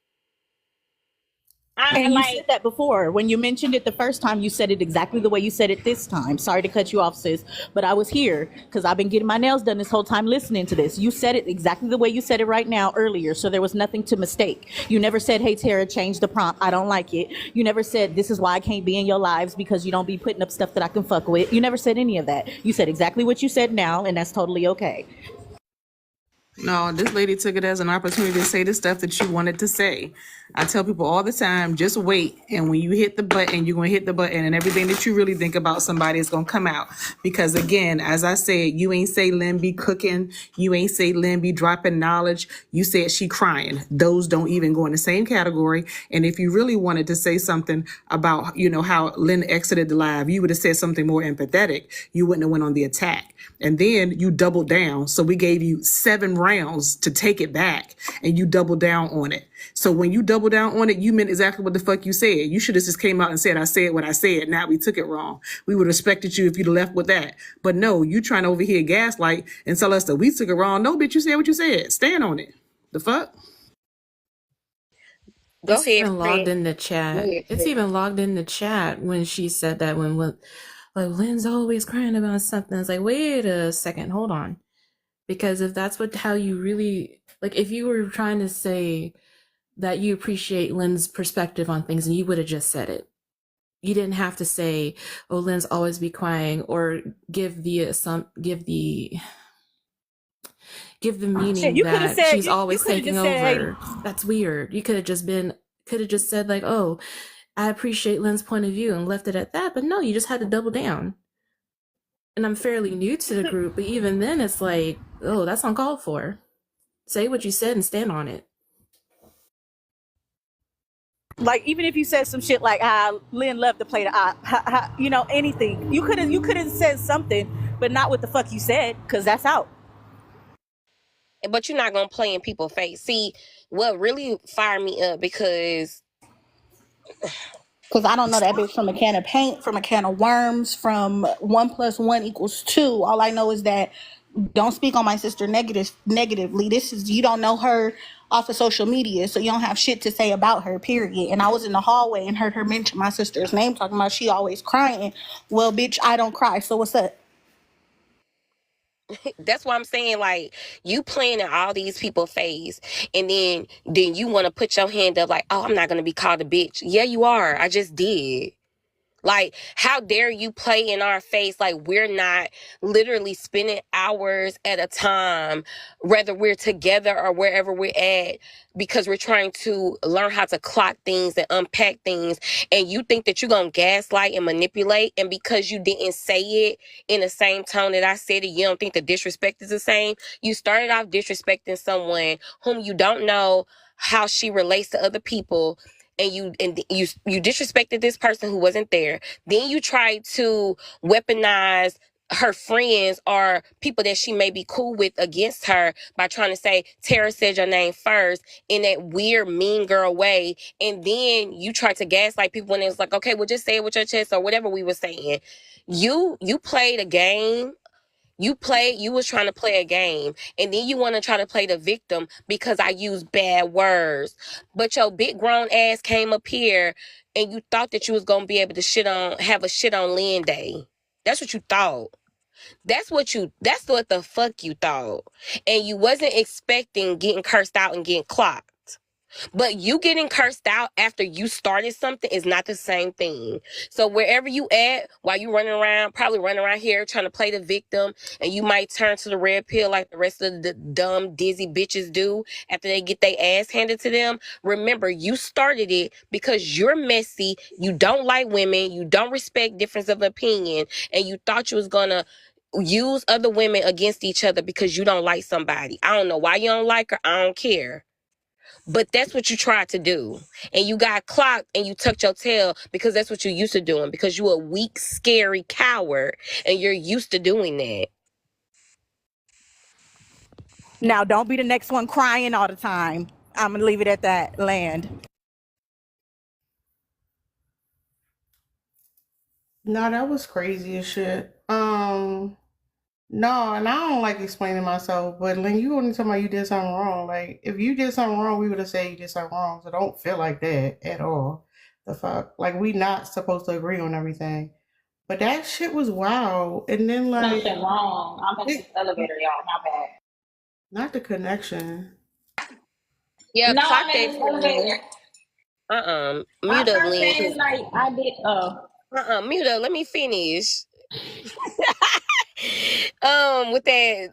And you said that before. When you mentioned it the first time, you said it exactly the way you said it this time. Sorry to cut you off, sis, but I was here because I've been getting my nails done this whole time listening to this. You said it exactly the way you said it right now earlier, so there was nothing to mistake. You never said, hey, Tara, change the prompt. I don't like it. You never said, this is why I can't be in your lives because you don't be putting up stuff that I can fuck with. You never said any of that. You said exactly what you said now, and that's totally okay. No, this lady took it as an opportunity to say the stuff that you wanted to say. I tell people all the time, just wait. And when you hit the button, you're going to hit the button, and everything that you really think about somebody is going to come out. Because again, as I said, you ain't say Lynn be cooking. You ain't say Lynn be dropping knowledge. You said she crying. Those don't even go in the same category. And if you really wanted to say something about, how Lynn exited the live, you would have said something more empathetic. You wouldn't have went on the attack. And then you doubled down. So we gave you 7 rounds to take it back, and you doubled down on it. So when you double down on it, you meant exactly what the fuck you said. You should have just came out and said, I said what I said. Now we took it wrong. We would have respected you if you'd left with that. But no, you trying to over here gaslight and tell us that we took it wrong. No, bitch, you said what you said. Stand on it. The fuck? Go It's ahead, even logged friend. in the Go chat. ahead, It's friend. even logged in the chat when she said that like Lynn's always crying about something. It's like, wait a second, hold on. Because if that's how you really, like, if you were trying to say that you appreciate Lynn's perspective on things, and you would have just said it. You didn't have to say, oh, Lynn's always be crying, or give the meaning You could have that said, she's you always could have taking just said, over. That's weird. You could have just said like, oh, I appreciate Lynn's point of view, and left it at that. But no, you just had to double down. And I'm fairly new to the group, but even then it's like, oh, that's uncalled for. Say what you said and stand on it. like, even if you said some shit like, Lynn loved to play the anything. You could have said something, but not what the fuck you said, because that's out. But you're not gonna play in people's face. See, what really fired me up because I don't know that bitch from a can of paint, from a can of worms, from 1 + 1 = 2. All I know is that don't speak on my sister negatively. You don't know her off of social media, so you don't have shit to say about her, period. And I was in the hallway and heard her mention my sister's name, talking about she always crying. Well, bitch, I don't cry, so what's up? that's why I'm saying, like, you playing in all these people's face, and then you want to put your hand up like, oh, I'm not gonna be called a bitch. Yeah, you are. I just did. Like, how dare you play in our face like we're not literally spending hours at a time, whether we're together or wherever we're at, because we're trying to learn how to clock things and unpack things. And you think that you're going to gaslight and manipulate. And because you didn't say it in the same tone that I said it, you don't think the disrespect is the same. You started off disrespecting someone whom you don't know how she relates to other people, and you disrespected this person who wasn't there. Then you tried to weaponize her friends or people that she may be cool with against her by trying to say Tara said your name first in that weird mean girl way. And then you tried to gaslight people when it was like, okay, well, just say it with your chest or whatever we were saying. You played a game. You was trying to play a game, and then you want to try to play the victim because I used bad words. But your big grown ass came up here and you thought that you was going to be able to have a shit on Lynn day. That's what you thought. That's what the fuck you thought. And you wasn't expecting getting cursed out and getting clocked. But you getting cursed out after you started something is not the same thing. So wherever you at, while you running around, probably running around here trying to play the victim, and you might turn to the red pill like the rest of the dumb, dizzy bitches do after they get their ass handed to them. Remember, you started it because you're messy, you don't like women, you don't respect difference of opinion, and you thought you was gonna use other women against each other because you don't like somebody. I don't know why you don't like her. I don't care. But that's what you tried to do. And you got clocked and you tucked your tail because that's what you're used to doing. Because you're a weak, scary coward and you're used to doing that. Now, don't be the next one crying all the time. I'm going to leave it at that. Land. No, that was crazy as shit. No, and I don't like explaining myself, but Lynn, you only talking about you did something wrong. Like, if you did something wrong, we would have said you did something wrong. So don't feel like that at all. The fuck? Like, we not supposed to agree on everything. But that shit was wild. And then, like, Something wrong. I'm in this elevator, y'all. My bad. not the connection. Yeah, No, clock I'm in that this too. elevator. Mute I'm up, not Lynn. saying like I did. Mute up. Let me finish. With that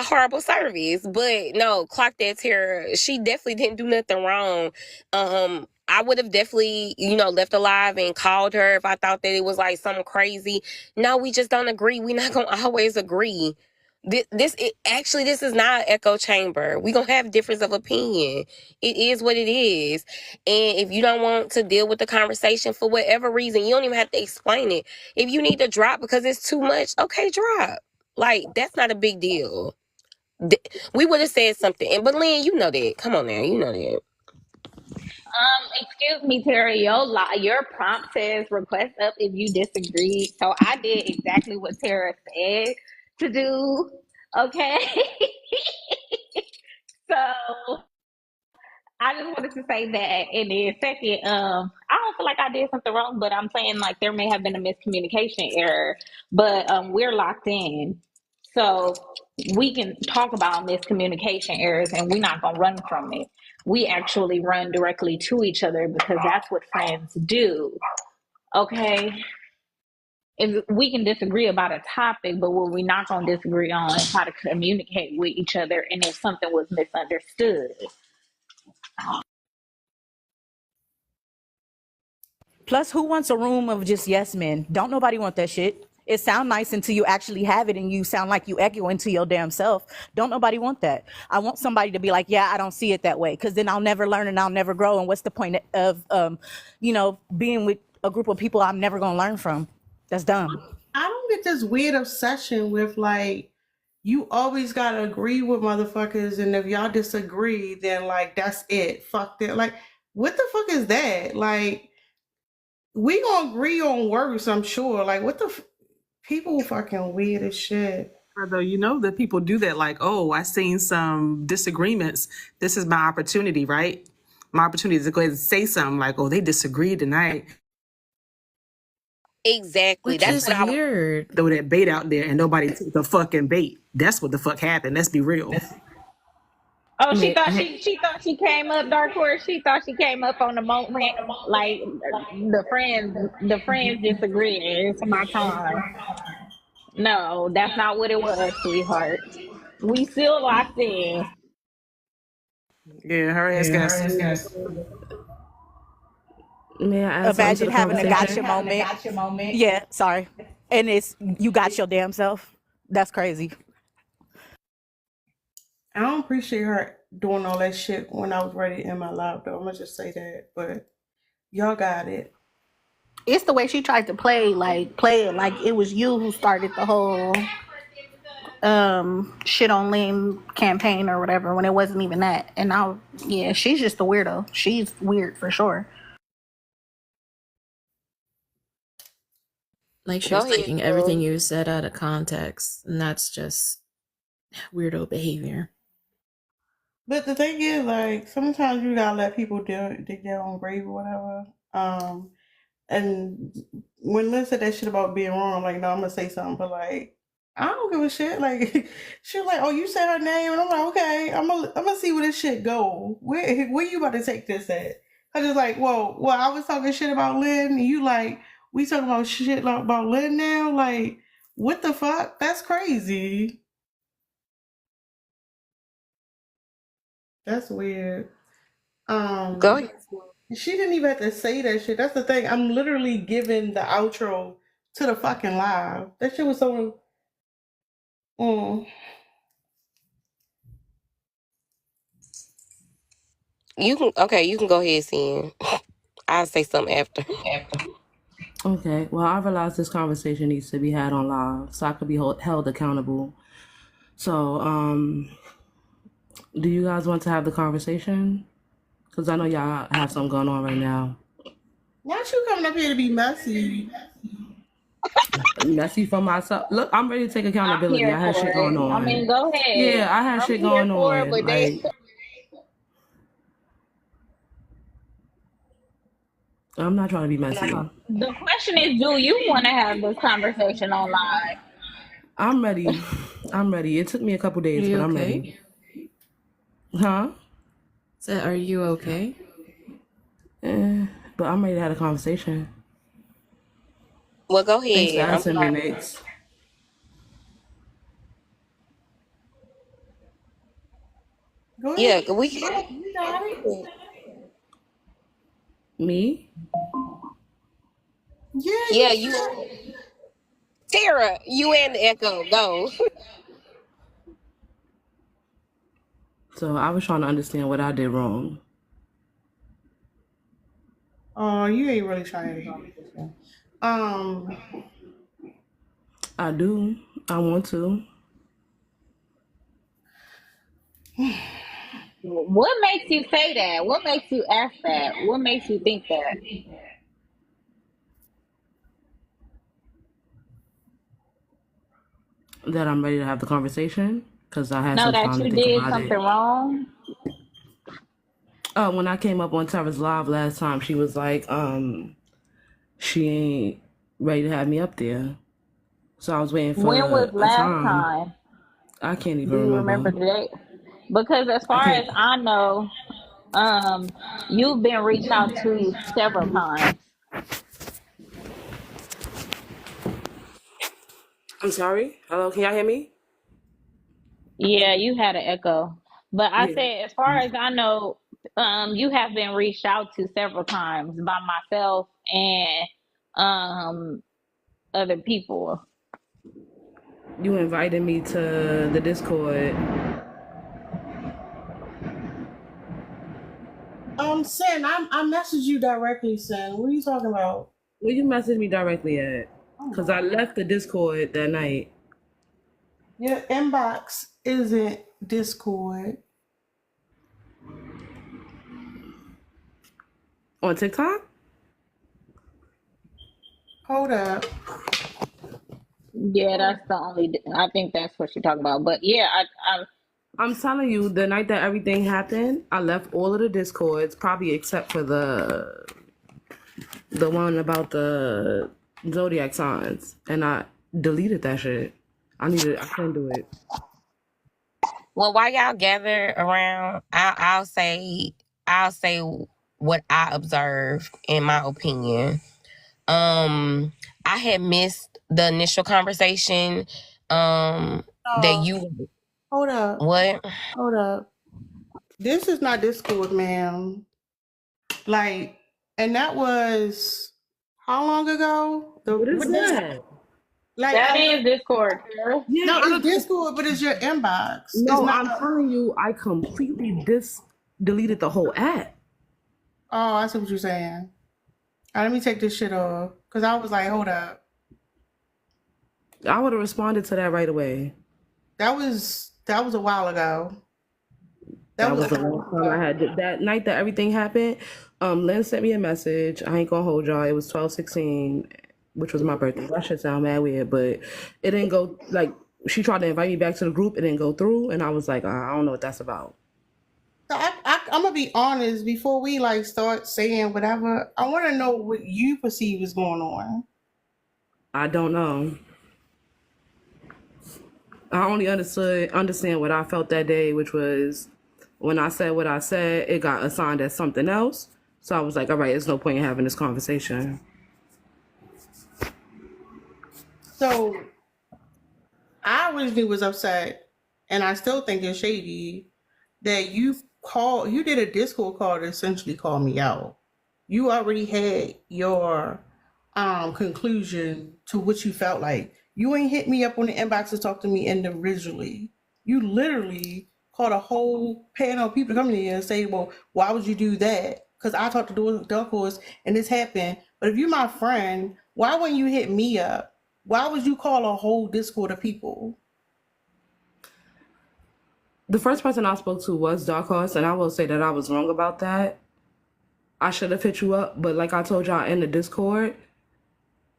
horrible service. But no, clock that terror. She definitely didn't do nothing wrong. I would have definitely, left alive and called her if I thought that it was like something crazy. No, we just don't agree. We're not gonna always agree. This is not an echo chamber. We gonna have difference of opinion. It is what it is. And if you don't want to deal with the conversation for whatever reason, you don't even have to explain it. If you need to drop because it's too much, okay, drop. Like, that's not a big deal. We would have said something. But Lynn, you know that. Come on now, you know that. Excuse me, Terry. Your prompt says request up if you disagree. So I did exactly what Tara said to do. Okay. So I just wanted to say that. And then second, I don't feel like I did something wrong, but I'm saying like there may have been a miscommunication error. But we're locked in. So we can talk about miscommunication errors and we're not gonna run from it. We actually run directly to each other because that's what friends do. Okay. If we can disagree about a topic, but what we're not gonna disagree on is how to communicate with each other and if something was misunderstood. Plus, who wants a room of just yes men? Don't nobody want that shit. It sound nice until you actually have it and you sound like you echo into your damn self. Don't nobody want that. I want somebody to be like, yeah, I don't see it that way. Cause then I'll never learn and I'll never grow. And what's the point of, being with a group of people I'm never going to learn from? That's dumb. I don't get this weird obsession with, like, you always gotta agree with motherfuckers, and if y'all disagree, then, like, that's it. Fuck that. Like, what the fuck is that? Like, we gonna agree on words, I'm sure. Like, what the people fucking weird as shit. Although you know that people do that, like, oh, I seen some disagreements. This is my opportunity, right? My opportunity to go ahead and say something like, oh, they disagreed tonight. Exactly. Which That's is what I was. weird. Throw that bait out there and nobody took the fucking bait. That's what the fuck happened. Let's be real. Oh, she came up, Dark Horse. She thought she came up on the moment. Like the friends disagreed. It's my time. No, that's not what it was, sweetheart. We still locked in. Yeah, her ass got. May I add something to Imagine the having a conversation? gotcha moment. Yeah, sorry. And it's, you got your damn self. That's crazy. I don't appreciate her doing all that shit when I was ready to end my life, though. I'm gonna just say that. But y'all got it. It's the way she tried to play it like it was you who started the whole shit on Lynn campaign or whatever when it wasn't even that. And now, yeah, she's just a weirdo. She's weird for sure. Like she Go was ahead, taking everything girl. you said out of context, and that's just weirdo behavior. But the thing is, like, sometimes you gotta let people dig their own grave or whatever. And when Lynn said that shit about being wrong, I'm like, no, I'm gonna say something, but like, I don't give a shit. Like she was like, "Oh, you said her name," and I'm like, "Okay, I'm gonna see where this shit go. Where you about to take this at?" I just like, "Whoa, well, I was talking shit about Lynn, and you like, we talking about shit about Lynn now? Like, what the fuck? That's crazy. That's weird." Go Um, ahead. she didn't even have to say that shit. That's the thing. I'm literally giving the outro to the fucking live. That shit was so. Mm. You can okay. You can go ahead, Sin. I'll say something after. Okay, well, I realize this conversation needs to be had on live so I could be held accountable. So, do you guys want to have the conversation? Because I know y'all have something going on right now. Not you coming up here to be messy. Messy for myself. Look, I'm ready to take I'm accountability. here I had for shit it. going I on. mean, go ahead. Yeah, I had I'm shit here going for it, on. but then Like, I'm not trying to be messy. the question is, do you want to have this conversation on live? I'm ready. I'm ready. It took me a couple Are days, you but I'm okay? ready. Huh? So, are you okay? But I'm ready to have a conversation. Well, go Thanks for ahead. asking me, Nate. Go Yeah, ahead. we. You got it. Me? Yeah, Yeah, you you. Tara, you and the Echo. Go. So I was trying to understand what I did wrong. Oh, you ain't really trying to conversation. Um, I do. I want to. What makes you say that? What makes you ask that? What makes you think that? That I'm ready to have the conversation because I had Know some that time to you think did about something it. wrong? When I came up on Tara's live last time, she was like, she ain't ready to have me up there. So I was waiting When was for a last time. time? I can't Do even you remember remember. the date? Because as I far can't. as I know, you've been reached out to several times. I'm sorry. Hello, can y'all hear me? Yeah, you had an echo. But I Yeah. said, as far as I know, you have been reached out to several times by myself and other people. You invited me to the Discord. Sin, I messaged you directly, Sin. What are you talking about? Where you messaged me directly at? Oh Because my I god. left the Discord that night. Your inbox isn't Discord. On TikTok? Hold up. Yeah, that's the only. I think that's what you're talking about. But yeah, I I'm telling you, the night that everything happened, I left all of the Discords, probably except for the one about the zodiac signs, and I deleted that shit. I couldn't do it. Well, while y'all gather around, I'll say what I observed in my opinion. I had missed the initial conversation. That Oh, you hold up. what? Hold up. This is not Discord, ma'am. Like, and that was how long ago? What is This that? like that is Discord, girl. Yeah, no, it's Discord, but it's your inbox. It's no, not. I'm telling you, I completely deleted the whole app. Oh, I see what you're saying. All right, let me take this shit off because I was like, hold up. I would have responded to that right away. That was a while ago. That That was was a the while last time I ago. had that night that everything happened. Lynn sent me a message. I ain't gonna hold y'all. It was 12/16, which was my birthday. That should sound mad weird, but it didn't go like she tried to invite me back to the group. It didn't go through, and I was like, I don't know what that's about. So I'm gonna be honest before we like start saying whatever. I want to know what you perceive is going on. I don't know. I only understand what I felt that day, which was when I said what I said, it got assigned as something else. So I was like, all right, there's no point in having this conversation. So I originally was upset, and I still think it's shady that you did a Discord call to essentially call me out. You already had your conclusion to what you felt like. You ain't hit me up on the inbox to talk to me individually. You literally called a whole panel of people to come in here and say, well, why would you do that? Because I talked to Dark Horse and this happened. But if you're my friend, why wouldn't you hit me up? Why would you call a whole Discord of people? The first person I spoke to was Dark Horse, and I will say that I was wrong about that. I should have hit you up, but like I told y'all in the Discord,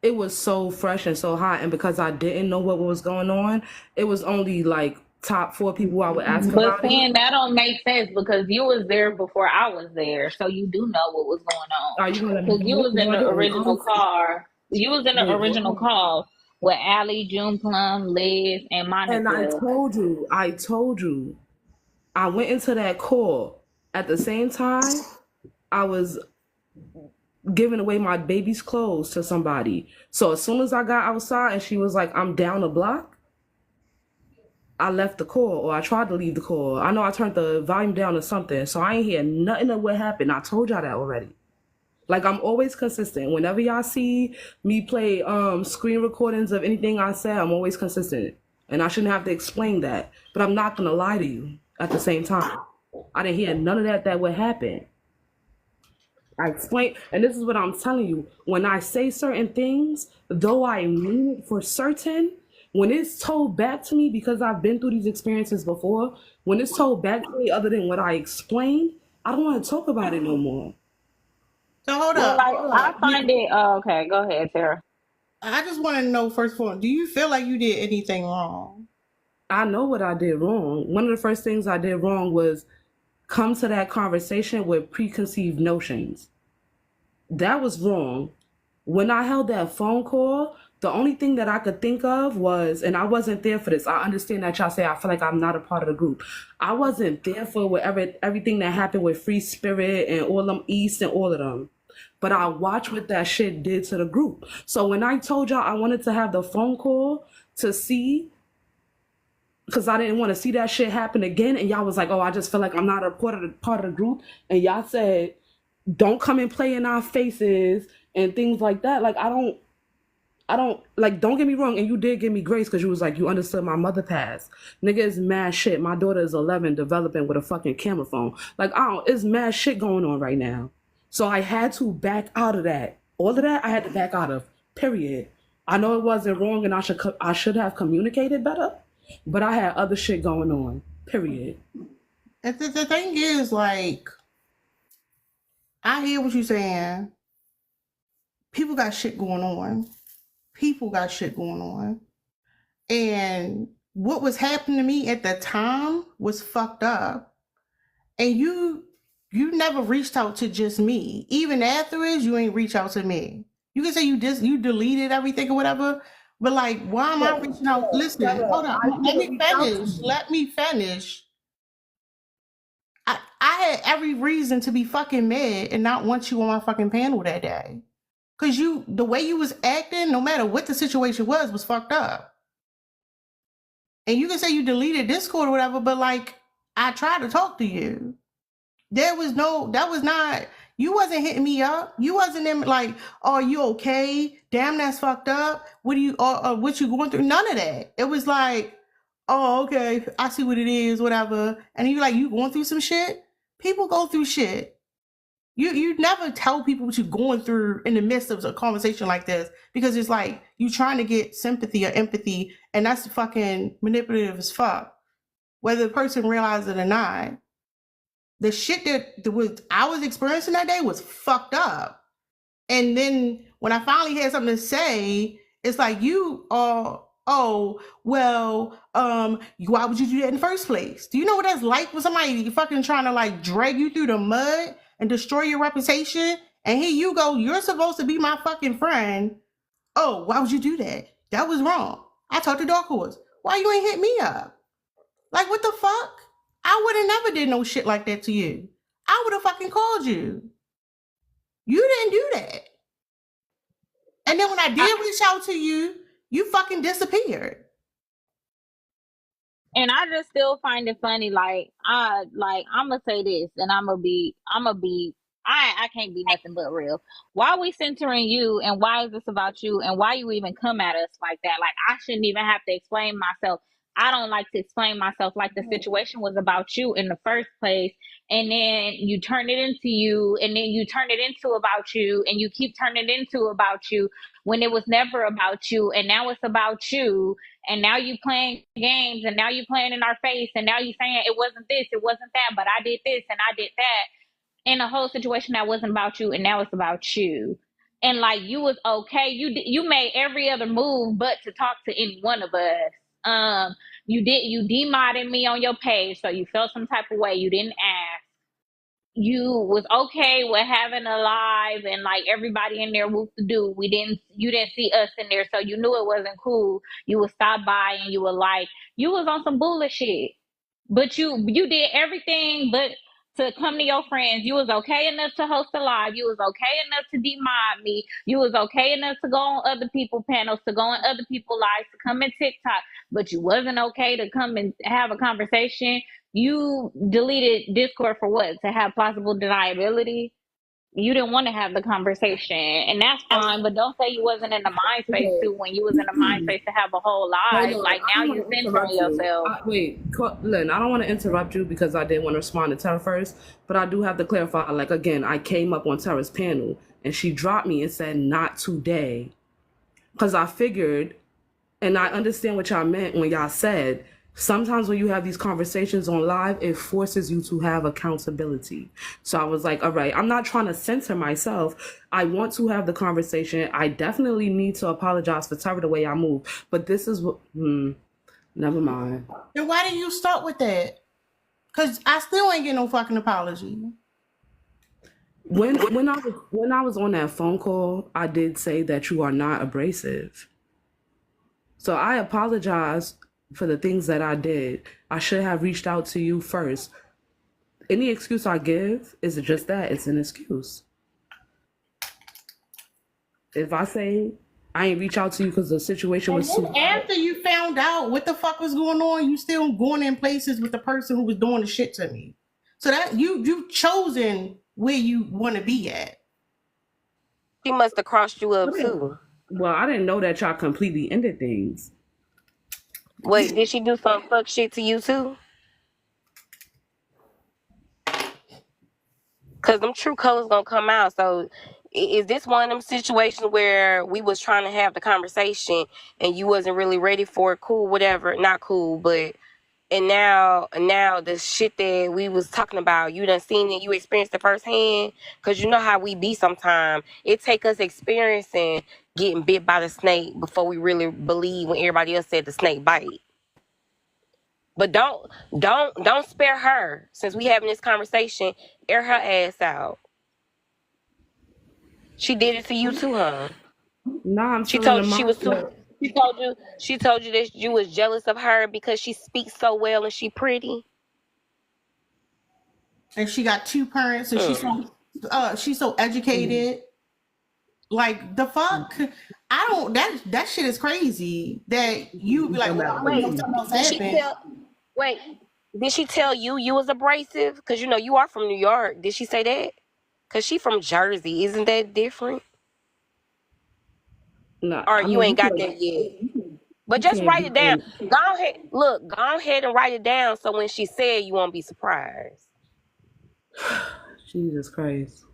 it was so fresh and so hot, and because I didn't know what was going on, it was only like top 4 people I would ask But about saying it. that don't make sense because you was there before I was there, so you do know what was going on. Are you gonna let me Because you finish? was No, in I the didn't. original car. You was in the Wait, original call with Allie, June Plum, Liz, and and I Monica. told you, I went into that call at the same time I was giving away my baby's clothes to somebody. So as soon as I got outside and she was like, I'm down a block, I left the call, or I tried to leave the call. I know I turned the volume down or something, so I ain't hear nothing of what happened. I told y'all that already. Like, I'm always consistent. Whenever y'all see me play screen recordings of anything I say, I'm always consistent. And I shouldn't have to explain that. But I'm not going to lie to you at the same time. I didn't hear none of that would happen. I explain, and this is what I'm telling you. When I say certain things, though I mean it for certain, when it's told back to me, because I've been through these experiences before, when it's told back to me other than what I explained, I don't want to talk about it no more. So hold Well, up, like hold I up. find it. Okay, go ahead, Sarah. I just want to know first of all, do you feel like you did anything wrong? I know what I did wrong. One of the first things I did wrong was come to that conversation with preconceived notions. That was wrong. When I held that phone call, the only thing that I could think of was, and I wasn't there for this. I understand that y'all say I feel like I'm not a part of the group. I wasn't there for whatever everything that happened with Free Spirit and all them East and all of them. But I watched what that shit did to the group. So when I told y'all I wanted to have the phone call to see, because I didn't want to see that shit happen again, and y'all was like, oh, I just feel like I'm not a part of the group, and y'all said, don't come and play in our faces and things like that. Like, I don't, like, don't get me wrong, and you did give me grace because you was like, you understood my mother passed. Nigga, it's mad shit. My daughter is 11 developing with a fucking camera phone. Like, it's mad shit going on right now. So I had to back out of that. All of that I had to back out of, period. I know it wasn't wrong and I should have communicated better, but I had other shit going on, period. And the thing is, like, I hear what you're saying. People got shit going on. People got shit going on. And what was happening to me at the time was fucked up. And you never reached out to just me. Even afterwards, you ain't reach out to me. You can say you deleted everything or whatever, but like, why am I reaching out? Listen, hold on. Let me finish. Let me finish. I had every reason to be fucking mad and not want you on my fucking panel that day. Cause the way you was acting, no matter what the situation was fucked up. And you can say you deleted Discord or whatever, but like, I tried to talk to you. That was not, you wasn't hitting me up. You wasn't in like, oh, you okay? Damn, that's fucked up. What you going through? None of that. It was like, oh, okay, I see what it is, whatever. And you like, you going through some shit? People go through shit. You never tell people what you're going through in the midst of a conversation like this, because it's like you trying to get sympathy or empathy, and that's fucking manipulative as fuck. Whether the person realizes it or not, the shit that I was experiencing that day was fucked up. And then when I finally had something to say, it's like you are, oh, well, why would you do that in the first place? Do you know what that's like with somebody fucking trying to like drag you through the mud and destroy your reputation? And here you go, you're supposed to be my fucking friend. Oh, why would you do that? That was wrong. I talked to Dark Horse. Why you ain't hit me up? Like, what the fuck? I would have never did no shit like that to you. I would have fucking called you. You didn't do that. And then when I did reach out to you, you fucking disappeared. And I just still find it funny. I'm gonna say this, and I'm gonna be, I can't be nothing but real. Why are we centering you, and why is this about you, and why you even come at us like that? Like, I shouldn't even have to explain myself. I don't like to explain myself. Like, the situation was about you in the first place, and then you turn it into you, and then you turn it into about you, and you keep turning it into about you when it was never about you, and now it's about you, and now you playing games, and now you playing in our face, and now you saying it wasn't this, it wasn't that, but I did this and I did that, in a whole situation that wasn't about you, and now it's about you. And like, you was okay, you made every other move but to talk to any one of us. You demodded me on your page, so you felt some type of way. You didn't ask. You was okay with having a live and like everybody in there whoop to do. You didn't see us in there, so you knew it wasn't cool. You would stop by and you were like, you was on some bullshit. But you did everything but to come to your friends. You was okay enough to host a live. You was okay enough to demob me. You was okay enough to go on other people's panels, to go on other people's lives, to come in TikTok. But you wasn't okay to come and have a conversation. You deleted Discord for what? To have plausible deniability? You didn't want to have the conversation, and that's fine. But don't say you wasn't in the mind space Okay. too when you was in the mind space to have a whole Hold live. on, Like, I now don't you want to centering interrupt you. yourself. Lynn, I don't want to interrupt you because I didn't want to respond to Tara first, but I do have to clarify. Like, again, I came up on Tara's panel and she dropped me and said, not today. Because I figured, and I understand what y'all meant when y'all said, sometimes when you have these conversations on live, it forces you to have accountability. So I was like, all right, I'm not trying to censor myself. I want to have the conversation. I definitely need to apologize for Tara the way I move. But this is what, never mind. Then why did you start with that? Because I still ain't get no fucking apology. When I was on that phone call, I did say that you are not abrasive. So I apologize for the things that I did. I should have reached out to you first. Any excuse I give is just that, it's an excuse. If I say I ain't reach out to you because the situation was And then after you found out what the fuck was going on, you still going in places with the person who was doing the shit to me. So that you've chosen where you want to be at. She must have crossed you up too. Well, I didn't know that y'all completely ended things. Wait, did she do some fuck shit to you too? Cause them true colors gonna come out. So is this one of them situations where we was trying to have the conversation and you wasn't really ready for it? Cool, whatever. Not cool, but and now the shit that we was talking about, you done seen it, you experienced it firsthand. Cause you know how we be sometimes. It take us experiencing getting bit by the snake before we really believe when everybody else said the snake bite. But don't spare her. Since we having this conversation, air her ass out. She did it to you too, huh? Nah, I'm She still in the told you she was too. mindset. She told you that you was jealous of her because she speaks so well and she pretty. And she got two parents and she's so educated. Like the fuck? I don't that shit is crazy. That you be like, well, I don't know something else Did she happened. wait, did she tell you was abrasive? Because you know you are from New York. Did she say that? Because she from Jersey. Isn't that different? Nah, Or I you mean, ain't got that yet? But you just can't write be it down. Go ahead. Look, go ahead and write it down so when she said you won't be surprised. Jesus Christ.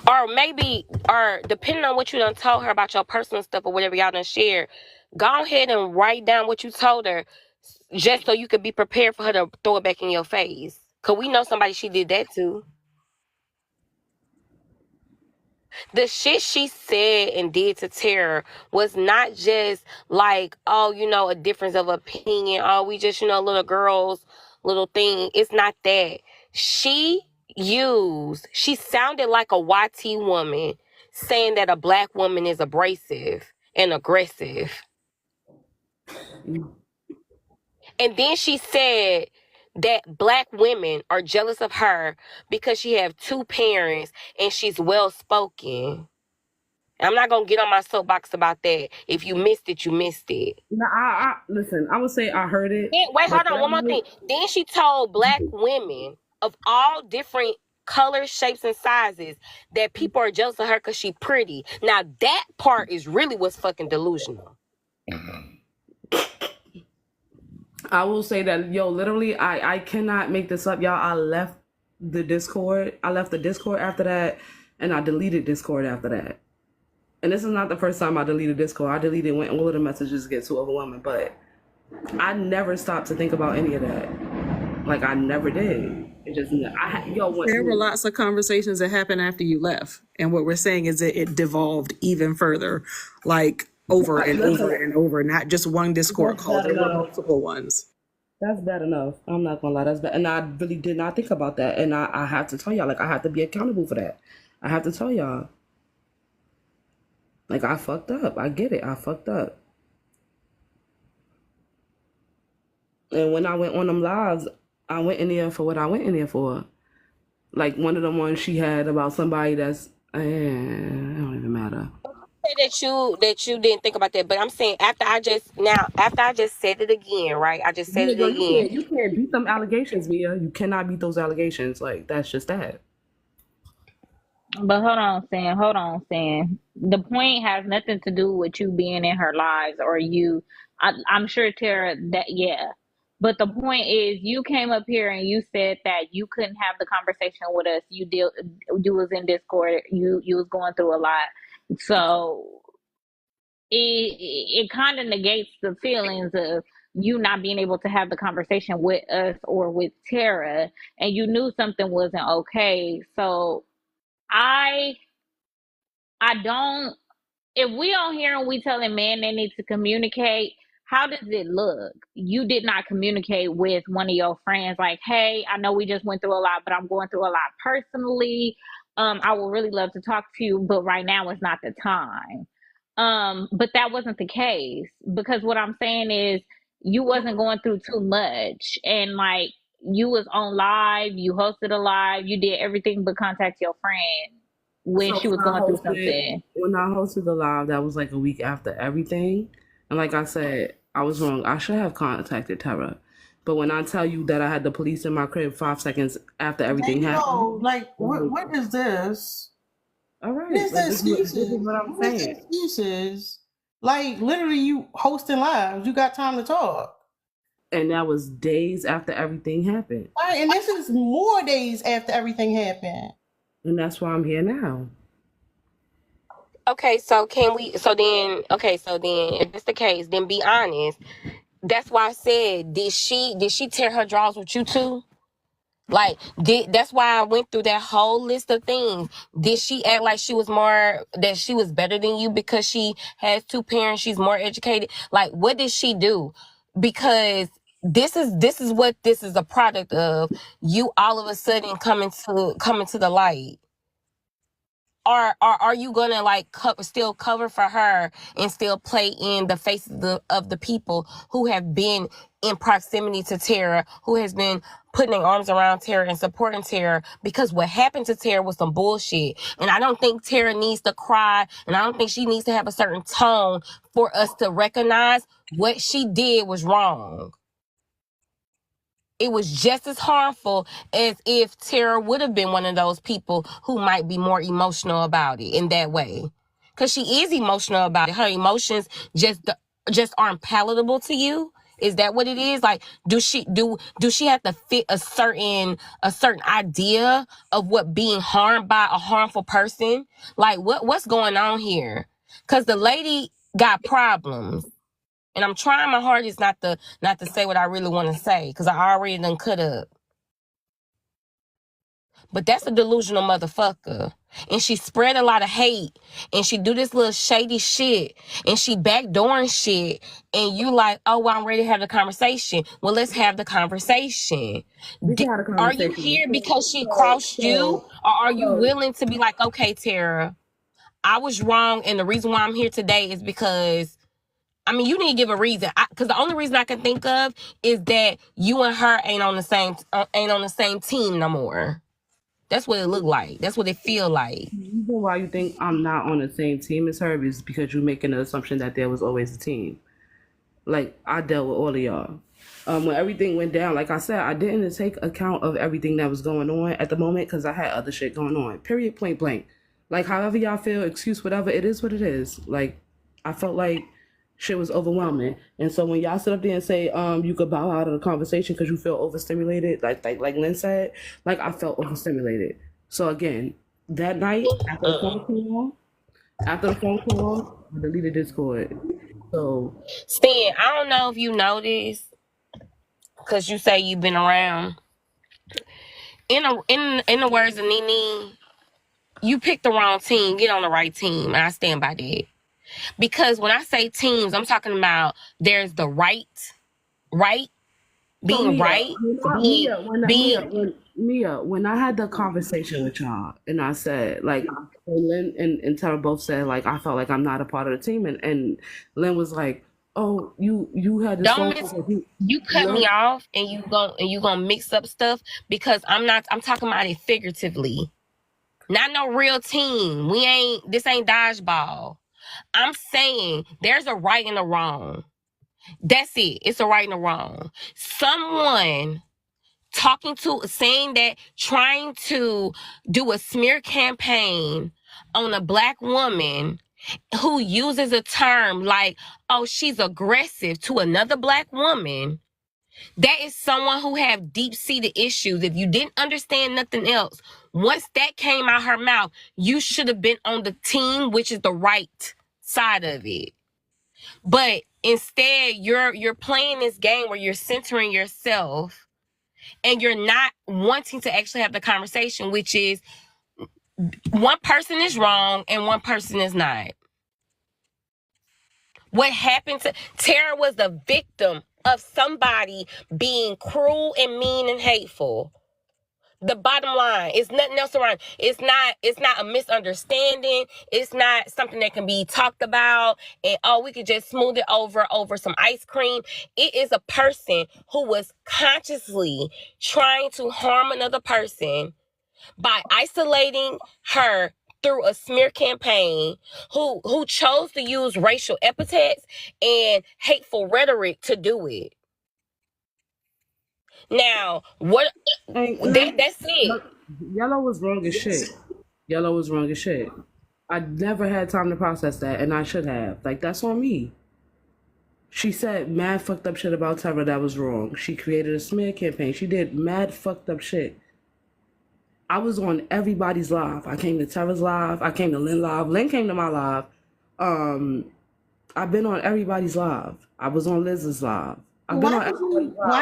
Or maybe, or depending on what you done told her about your personal stuff or whatever y'all done shared, go ahead and write down what you told her just so you could be prepared for her to throw it back in your face. Because we know somebody she did that to. The shit she said and did to Tara was not just like, oh, you know, a difference of opinion. Oh, we just, you know, little girls, little thing. It's not that. She used, she sounded like a YT woman saying that a black woman is abrasive and aggressive. And then she said that black women are jealous of her because she have 2 parents and she's well spoken. I'm not gonna get on my soapbox about that. If you missed it, you missed it. No, I listen. I would say I heard it. Then, wait, But hold on, one more thing. Then she told black women of all different colors, shapes, and sizes that people are jealous of her because she pretty. Now that part is really what's fucking delusional. I will say that, yo, literally, I cannot make this up, y'all. I left the Discord. I left the Discord after that, and I deleted Discord after that. And this is not the first time I deleted Discord. I deleted when all of the messages get too overwhelming, but I never stopped to think about any of that. Like, I never did. It just, There were lots of conversations that happened after you left. And what we're saying is that it devolved even further, like over and over and over, not just one Discord call. There were multiple ones. That's bad enough. I'm not gonna lie, that's bad. And I really did not think about that. And I have to tell y'all, like, I have to be accountable for that. I have to tell y'all. Like, I fucked up. I get it. I fucked up. And when I went on them lives, I went in there for what I went in there for. Like, one of the ones she had about somebody that's, it don't even matter. That you didn't think about that, but I'm saying after I just said it again, right? I just said it again. You can't beat them allegations, Mia. You cannot beat those allegations. Like, that's just that. But hold on, Sam. The point has nothing to do with you being in her lives or you. I'm sure, Tara, that, yeah. But the point is, you came up here and you said that you couldn't have the conversation with us. You was in Discord. You was going through a lot. So it kind of negates the feelings of you not being able to have the conversation with us or with Tara, and you knew something wasn't okay. So I don't, if we on here and we telling men they need to communicate, how does it look? You did not communicate with one of your friends like, hey, I know we just went through a lot, but I'm going through a lot personally. I would really love to talk to you, but right now is not the time. But that wasn't the case, because what I'm saying is you wasn't going through too much, and like, you was on live, you hosted a live, you did everything but contact your friend when she was going through something. When I hosted the live, that was like a week after everything. And like I said, I was wrong. I should have contacted Tara. But when I tell you that I had the police in my crib 5 seconds after everything happened. Like, what is this? All right. What is the excuses? This is what I'm saying. Excuses? Like, literally, you hosting lives. You got time to talk. And that was days after everything happened. All right, and this is more days after everything happened. And that's why I'm here now. Okay, so if it's the case, then be honest. That's why I said, did she tear her drawers with you too? Like, that's why I went through that whole list of things. Did she act like she was better than you because she has 2 parents, she's more educated? Like, what did she do? Because this is what this is a product of, you all of a sudden coming to the light. Are you gonna like still cover for her and still play in the face of the people who have been in proximity to Tara, who has been putting their arms around Tara and supporting Tara? Because what happened to Tara was some bullshit, and I don't think Tara needs to cry, and I don't think she needs to have a certain tone for us to recognize what she did was wrong. It was just as harmful as if Tara would have been one of those people who might be more emotional about it in that way. Because she is emotional about it. Her emotions just aren't palatable to you. Is that what it is? Like, do she have to fit a certain idea of what being harmed by a harmful person? Like, what's going on here? Because the lady got problems. And I'm trying my hardest not to say what I really want to say, because I already done could have. but that's a delusional motherfucker. And she spread a lot of hate, and she do this little shady shit, and she backdooring shit, and you like, oh, well, I'm ready to have the conversation. Well, let's have the conversation. We can have a Are you conversation. here because she So, crossed you, so, or are you so, willing to be like, okay, Tara, I was wrong, and the reason why I'm here today is because, I mean, you need to give a reason. Because the only reason I can think of is that you and her ain't on the same team no more. That's what it look like. That's what it feel like. the reason why you think I'm not on the same team as her is because you're making an assumption that there was always a team. Like, I dealt with all of y'all. When everything went down, like I said, I didn't take account of everything that was going on at the moment because I had other shit going on. Period, point blank. Like, however y'all feel, excuse whatever, it is what it is. Like, I felt like shit was overwhelming. And so when y'all sit up there and say, you could bow out of the conversation because you feel overstimulated, like Lynn said, like I felt overstimulated. So again, that night after the phone call, I deleted Discord. So Stan, I don't know if you know this, because you say you've been around. In the words of Nene, you picked the wrong team. Get on the right team. And I stand by that. Because when I say teams, I'm talking about there's the right, So being right, Mia, when I had the conversation with y'all, and I said, like, Lynn and Tara both said, like, I felt like I'm not a part of the team, and Lynn was like, oh, you had this don't phone miss. call. You cut me off, and you gonna mix up stuff because I'm talking about it figuratively. Not no real team. This ain't dodgeball. I'm saying there's a right and a wrong. That's it. It's a right and a wrong. Someone trying to do a smear campaign on a black woman who uses a term like, oh, she's aggressive to another black woman. That is someone who have deep-seated issues. If you didn't understand nothing else, once that came out her mouth, you should have been on the team, which is the right side of it. But instead, you're playing this game where you're centering yourself and you're not wanting to actually have the conversation, which is one person is wrong and one person is not. What happened to Tara was the victim of somebody being cruel and mean and hateful. The bottom line is nothing else around. It's not a misunderstanding. It's not something that can be talked about and we could just smooth it over some ice cream. It is a person who was consciously trying to harm another person by isolating her through a smear campaign, who chose to use racial epithets and hateful rhetoric to do it. Now, what that's it. Yellow was wrong as shit. Yellow was wrong as shit. I never had time to process that, and I should have. Like, that's on me. She said mad fucked up shit about Tara that was wrong. She created a smear campaign. She did mad fucked up shit. I was on everybody's live. I came to Tara's live. I came to Lynn live. Lynn came to my live. I've been on everybody's live. I was on Liz's live. Why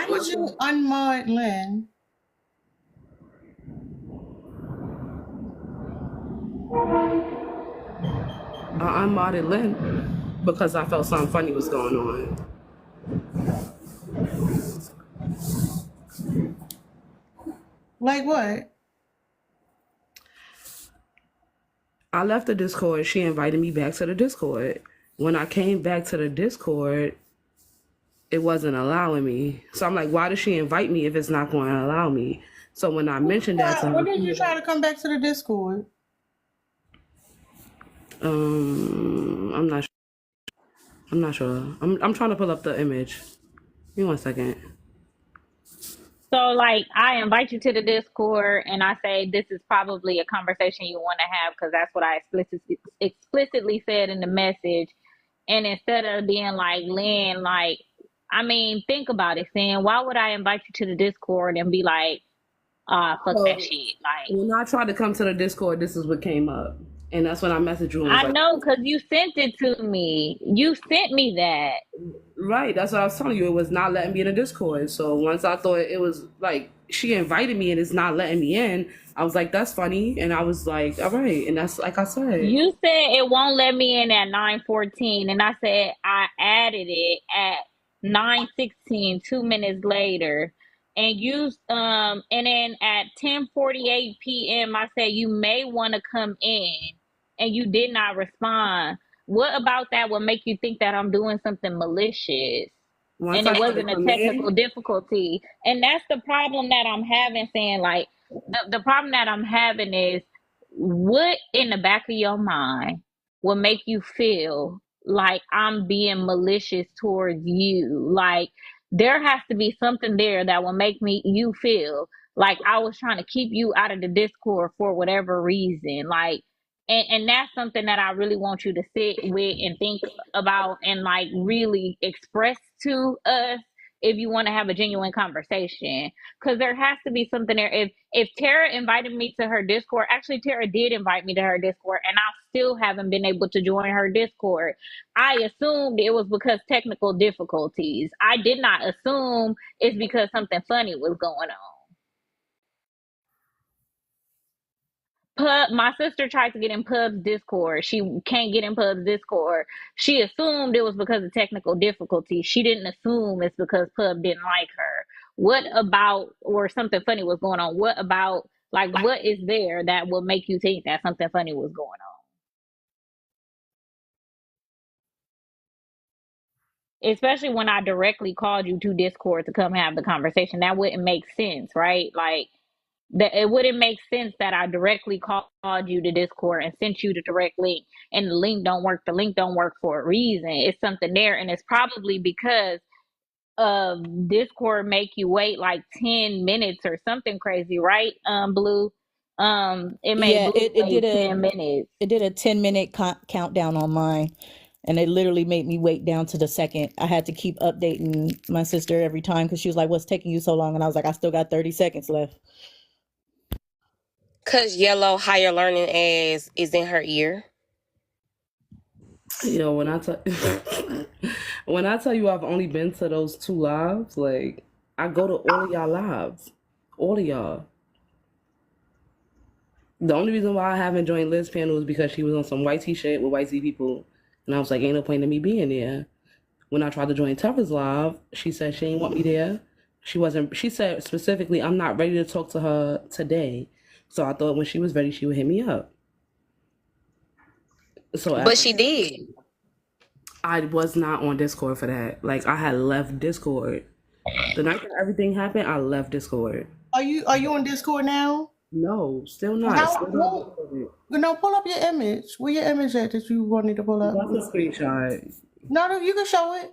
would you unmod Lynn? I unmodded Lynn because I felt something funny was going on. Like what? I left the Discord. She invited me back to the Discord. When I came back to the Discord, it wasn't allowing me. So I'm like, why does she invite me if it's not going to allow me? So when I mentioned that to her, when did you try to come back to the Discord? I'm not sure. I'm trying to pull up the image. Give me 1 second. So, like, I invite you to the Discord, and I say this is probably a conversation you want to have because that's what I explicitly said in the message. And instead of being like, Lynn, like, I mean, think about it, saying, why would I invite you to the Discord and be like, fuck that shit? Like, when I tried to come to the Discord, this is what came up. And that's when I messaged you and was I like, know, because you sent it to me. You sent me that. right, that's what I was telling you. It was not letting me in the Discord. So once I thought it was like she invited me and it's not letting me in, I was like, that's funny. And I was like, all right. And that's like I said. You said it won't let me in at 9:14, and I said I added it at 9:16, 2 minutes later. And and then at 10:48 p.m. I said you may want to come in, and you did not respond. What about that would make you think that I'm doing something malicious? Once And I it tried to wasn't a come technical in, difficulty. And that's the problem that I'm having, saying like the problem that I'm having is what in the back of your mind will make you feel like I'm being malicious towards you? Like there has to be something there that will make me you feel like I was trying to keep you out of the Discord for whatever reason. Like and that's something that I really want you to sit with and think about and like really express to us if you want to have a genuine conversation, because there has to be something there. If Tara invited me to her Discord, actually Tara did invite me to her Discord, and I still haven't been able to join her Discord. I assumed it was because technical difficulties. I did not assume it's because something funny was going on. My sister tried to get in Pub's Discord. She can't get in Pub's Discord. She assumed it was because of technical difficulties. She didn't assume it's because Pub didn't like her. What about, or something funny was going on? What about, like, what is there that will make you think that something funny was going on? Especially when I directly called you to Discord to come have the conversation. That wouldn't make sense, right? Like, that it wouldn't make sense that I directly called you to Discord and sent you the direct link, and the link don't work. The link don't work for a reason. It's something there, and it's probably because of Discord make you wait like 10 minutes or something crazy, right? Blue. It made Yeah, Blue wait 10 minutes. it did a 10-minute countdown on mine, and it literally made me wait down to the second. I had to keep updating my sister every time because she was like, "What's taking you so long?" And I was like, "I still got 30 seconds left." Cause yellow higher learning as is in her ear. yo, when I tell you I've only been to those 2 lives, like I go to all of y'all lives, all of y'all. The only reason why I haven't joined Liz panel is because she was on some white shit with white people, and I was like, ain't no point in me being there. When I tried to join Tara's live, she said she didn't want me there. She wasn't. She said specifically, I'm not ready to talk to her today. So I thought when she was ready, she would hit me up. So But she did. I was not on Discord for that. Like I had left Discord. The night that everything happened, I left Discord. Are you on Discord now? No, still not. No, pull up your image. Where your image at that you wanted to pull up? That's a screenshot. No, you can show it.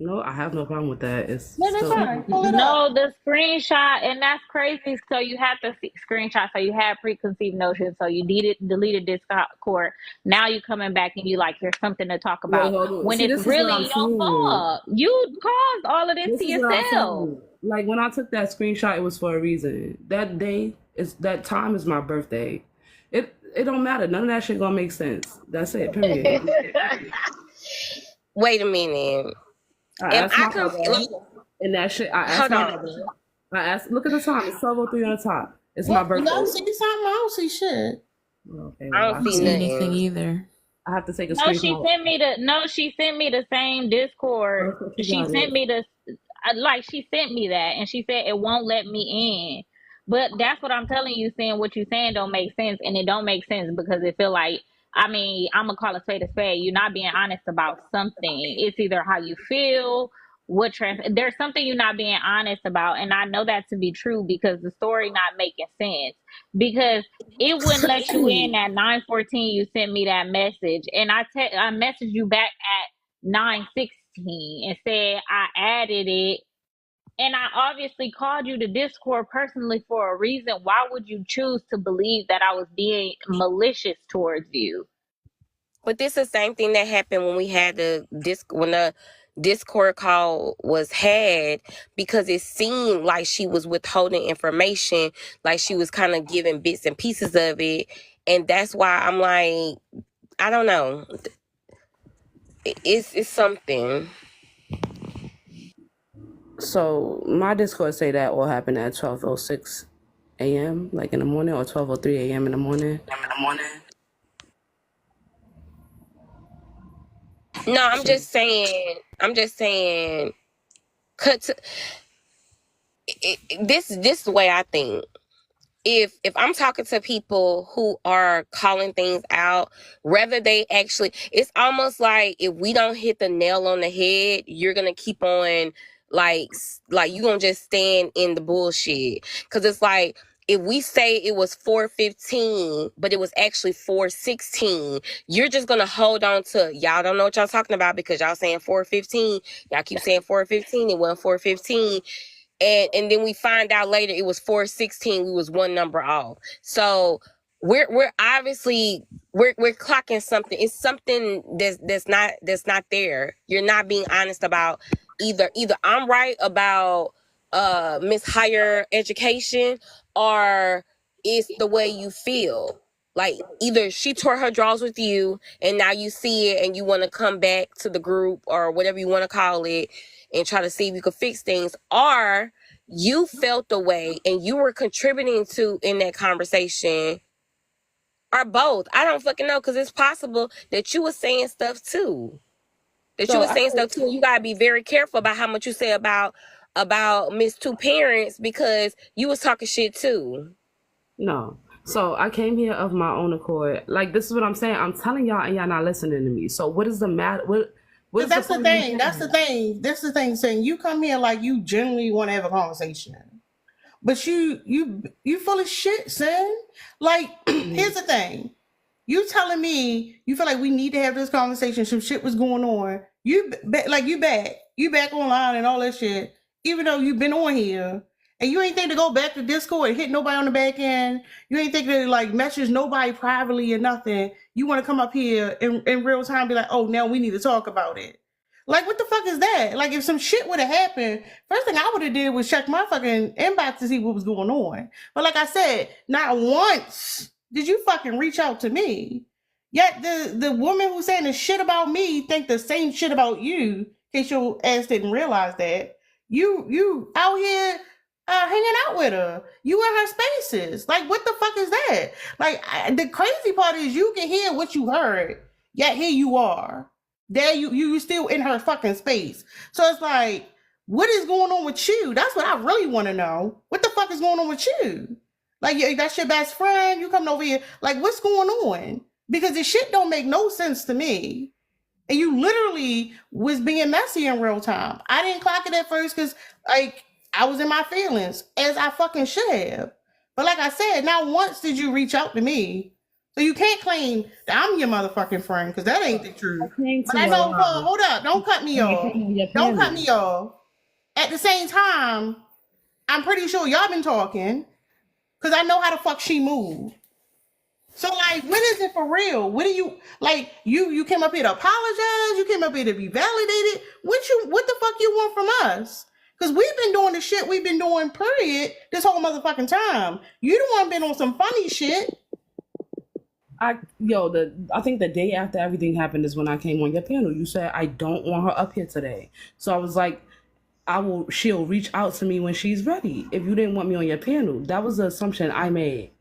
No, I have no problem with that. It's No, that's still fine. Pull it up. No, the screenshot, and that's crazy. So you have to screenshot. So you had preconceived notions. So you deleted Discord. Now you coming back and you like, here's something to talk about. When See, it's really your fault. You caused all of this to yourself. Like when I took that screenshot, it was for a reason. That time is my birthday. It don't matter. None of that shit gonna make sense. That's it. Period. Wait a minute. And that shit. I asked my mother. I asked. Look at the time. It's 12:03 on the top. It's my birthday. You don't see something? I don't see shit. Okay, I don't see anything either. I have to take a screenshot. She sent me the same Discord. She sent me that, and she said it won't let me in. But that's what I'm telling you, saying what you're saying don't make sense, and it don't make sense because it feel like, I mean, I'm gonna call a spade a spade. You're not being honest about something. It's either how you feel, there's something you're not being honest about, and I know that to be true because the story not making sense. Because it wouldn't let you in at 9:14. You sent me that message, and I messaged you back at 9:16 and said I added it. And I obviously called you to Discord personally for a reason. Why would you choose to believe that I was being malicious towards you? But this is the same thing that happened when we had when the Discord call was had, because it seemed like she was withholding information, like she was kind of giving bits and pieces of it. And that's why I'm like, I don't know. It's something. So my Discord say that will happen at 12:06 a.m. like in the morning, or 12:03 a.m. in the morning. No, I'm just saying. Cut to, this is the way I think. If I'm talking to people who are calling things out, whether they actually, it's almost like if we don't hit the nail on the head, you're gonna keep on like you gonna just stand in the bullshit. Cause it's like, if we say it was 4:15, but it was actually 4:16, you're just gonna hold on to, y'all don't know what y'all talking about because y'all saying 4:15. Y'all keep saying 4:15. It wasn't 4:15. And then we find out later it was 4:16. We was one number off. So we're obviously we're clocking something. It's something that's not there. You're not being honest about either I'm right about miss higher education, or it's the way you feel. Like, either she tore her drawers with you and now you see it and you want to come back to the group or whatever you want to call it and try to see if you could fix things, or you felt the way and you were contributing to in that conversation, or both. I don't fucking know, because it's possible that you were saying stuff too. So And you gotta be very careful about how much you say about Miss Two Parents, because you was talking shit too. No. So I came here of my own accord. Like, this is what I'm saying. I'm telling y'all and y'all not listening to me. So what is the matter? What is That's the the thing. That's the thing. That's the thing. Saying you come here like you genuinely want to have a conversation, but you full of shit, son. Like, here's the thing. You telling me you feel like we need to have this conversation. Some shit was going on. You back online and all that shit. Even though you've been on here, and you ain't think to go back to Discord and hit nobody on the back end. You ain't think to like message nobody privately or nothing. You want to come up here in real time, and be like, oh, now we need to talk about it. Like, what the fuck is that? Like, if some shit would have happened, first thing I would have did was check my fucking inbox to see what was going on. But like I said, not once did you fucking reach out to me. Yet the woman who's saying the shit about me think the same shit about you. In case your ass didn't realize that, you out here hanging out with her. You in her spaces. Like, what the fuck is that? Like, the crazy part is you can hear what you heard. Yet here you are. There you still in her fucking space. So it's like, what is going on with you? That's what I really want to know. What the fuck is going on with you? Like, that's your best friend. You coming over here. Like, what's going on? Because this shit don't make no sense to me. And you literally was being messy in real time. I didn't clock it at first because, like, I was in my feelings, as I fucking should have. But like I said, not once did you reach out to me. So you can't claim that I'm your motherfucking friend, because that ain't the truth. But I know, hold up. Don't cut me off. Don't cut me off. At the same time, I'm pretty sure y'all been talking, because I know how the fuck she moved. So, like, when is it for real? What do you like? You came up here to apologize. You came up here to be validated. What the fuck you want from us? Because we've been doing the shit we've been doing, period, this whole motherfucking time. You the one been on some funny shit. I think the day after everything happened is when I came on your panel. You said I don't want her up here today. So I was like, she'll reach out to me when she's ready. If you didn't want me on your panel, that was the assumption I made.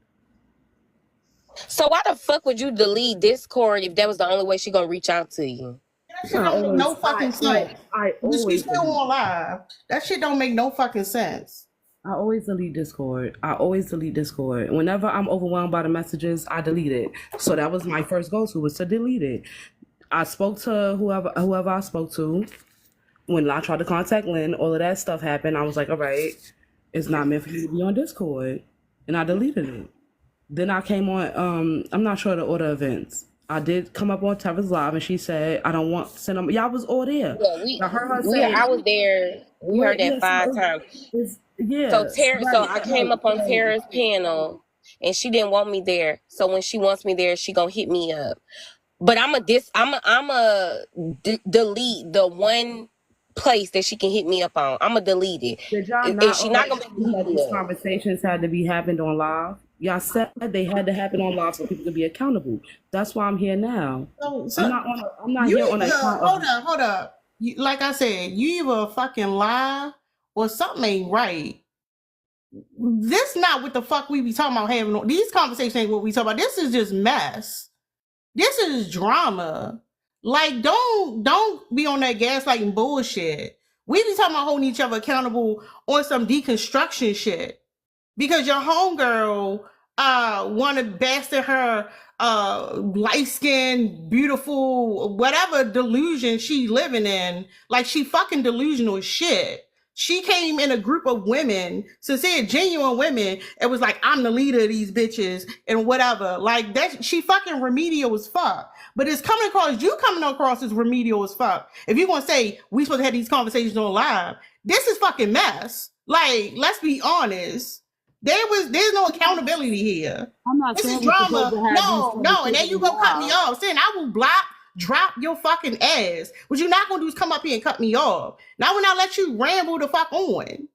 So why the fuck would you delete Discord if that was the only way she gonna reach out to you? That shit don't make no fucking sense. But she's still on live. That shit don't make no fucking sense. I always delete Discord. Whenever I'm overwhelmed by the messages, I delete it. So that was my first go-to, was to delete it. I spoke to whoever I spoke to. When I tried to contact Lynn, all of that stuff happened. I was like, all right, it's not meant for you to be on Discord. And I deleted it. Then I came on, I'm not sure the order of events. I did come up on Tara's live, and she said, I don't want to send them. Y'all was all there. Yeah, I was there. We heard that 5 times. So I came up on Tara's panel, and she didn't want me there. So when she wants me there, she gonna hit me up. But I'm a delete the one place that she can hit me up on. I'm gonna delete it. Did y'all not? She not gonna be that these conversations had to be happened on live. Y'all said they had to happen on live so people could be accountable. That's why I'm here now. So I'm not you here on either account of. hold up. Like I said, you either fucking lie or something ain't right. This not what the fuck we be talking about having. These conversations ain't what we talk about. This is just mess. This is drama. Like, don't be on that gaslighting bullshit. We be talking about holding each other accountable on some deconstruction shit because your homegirl want to bastard her light skinned, beautiful, whatever delusion she living in. Like, she fucking delusional as shit. She came in a group of women, sincere, genuine women, and was like, I'm the leader of these bitches and whatever. Like, that, she fucking remedial as fuck. But it's coming across, you coming across as remedial as fuck. If you're gonna say we supposed to have these conversations on live, this is fucking mess. Like, let's be honest. There's no accountability here. I'm not This is saying we're supposed drama. to have these No, and then you conversations go cut me live. off. Saying I will block, drop your fucking ass. What you're not gonna do is come up here and cut me off. Now when I let you ramble the fuck on.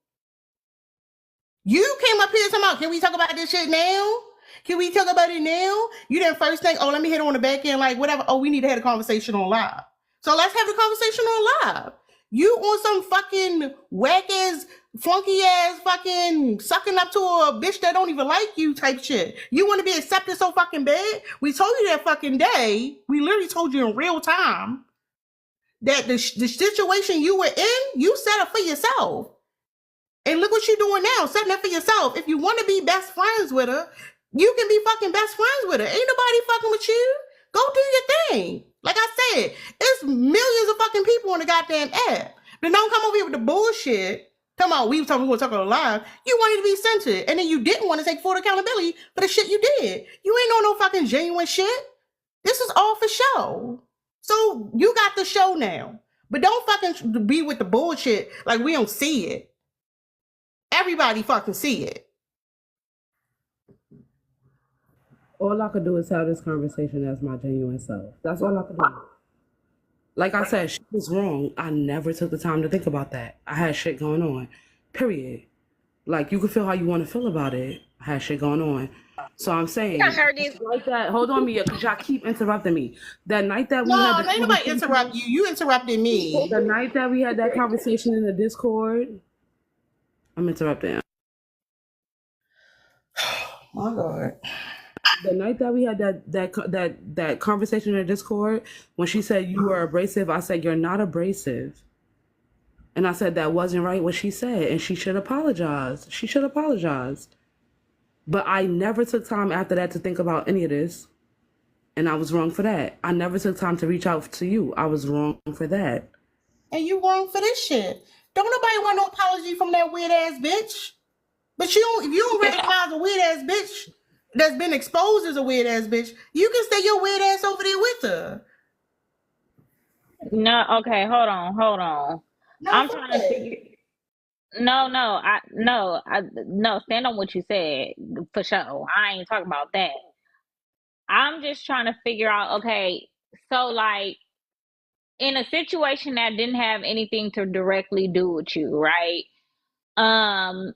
You came up here talking about, can we talk about this shit now? Can we talk about it now? You didn't first think, oh, let me hit it on the back end, like whatever. Oh, we need to have a conversation on live. So let's have the conversation on live. You on some fucking whack ass, flunky ass, fucking sucking up to a bitch that don't even like you type shit. You want to be accepted so fucking bad? We told you that fucking day. We literally told you in real time that the situation you were in, you set up for yourself. And look what you're doing now, setting up for yourself. If you want to be best friends with her, you can be fucking best friends with her. Ain't nobody fucking with you. Go do your thing. Like I said, it's millions of fucking people on the goddamn app. But don't come over here with the bullshit. Come on, we were talking, we were talking live. You wanted to be censored, and then you didn't want to take full accountability for the shit you did. You ain't on no fucking genuine shit. This is all for show. So you got the show now. But don't fucking be with the bullshit like we don't see it. Everybody fucking see it. All I could do is have this conversation as my genuine self. That's all I could do. Like I said, she was wrong. I never took the time to think about that. I had shit going on. Period. Like, you can feel how you want to feel about it. I had shit going on. So I'm saying, I heard this. like that. Hold on, Mia, because y'all keep interrupting me. That night that we had the ain't nobody interrupt you. You interrupted me. The night that we had that conversation in the Discord, I'm interrupting. My God. The night that we had that conversation in the Discord, when she said you were abrasive, I said you're not abrasive. And I said that wasn't right what she said, and she should apologize. She should apologize. But I never took time after that to think about any of this. And I was wrong for that. I never took time to reach out to you. I was wrong for that. And you wrong for this shit. Don't nobody want no apology from that weird ass bitch. But if you don't recognize a weird ass bitch that's been exposed as a weird ass bitch, you can stay your weird ass over there with her. No, okay, hold on. No, I'm trying to figure. No, stand on what you said for sure. I ain't talking about that. I'm just trying to figure out, okay, so like in a situation that didn't have anything to directly do with you, right? Um,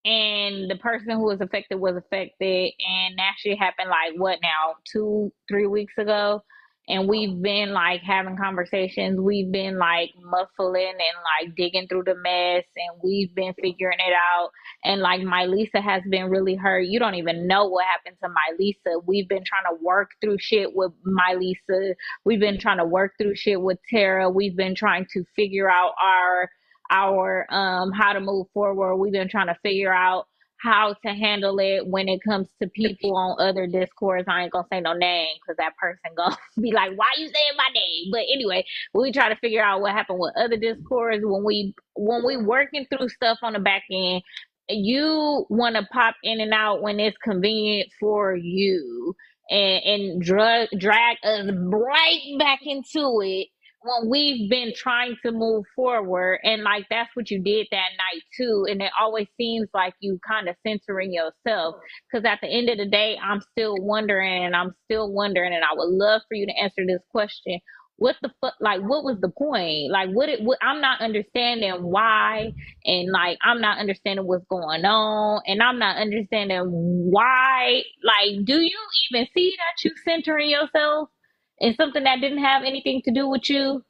and the person who was affected, and that shit happened like what now, 2-3 weeks ago, and we've been like having conversations, we've been like muffling and like digging through the mess, and we've been figuring it out, and like my Lisa has been really hurt. You don't even know what happened to my Lisa. We've been trying to work through shit with my Lisa. We've been trying to work through shit with Tara. We've been trying to figure out our how to move forward. We've been trying to figure out how to handle it when it comes to people on other discords. I ain't gonna say no name because that person gonna be like, why you saying my name? But anyway, we try to figure out what happened with other discords when we working through stuff on the back end. You want to pop in and out when it's convenient for you, and drag us right back into it when we've been trying to move forward. And like that's what you did that night too, and it always seems like you kind of censoring yourself, because at the end of the day I'm still wondering, and I would love for you to answer this question: what the fuck, like what was the point, like what I'm not understanding why, and like I'm not understanding what's going on, and I'm not understanding why, like do you even see that you centering yourself in something that didn't have anything to do with you?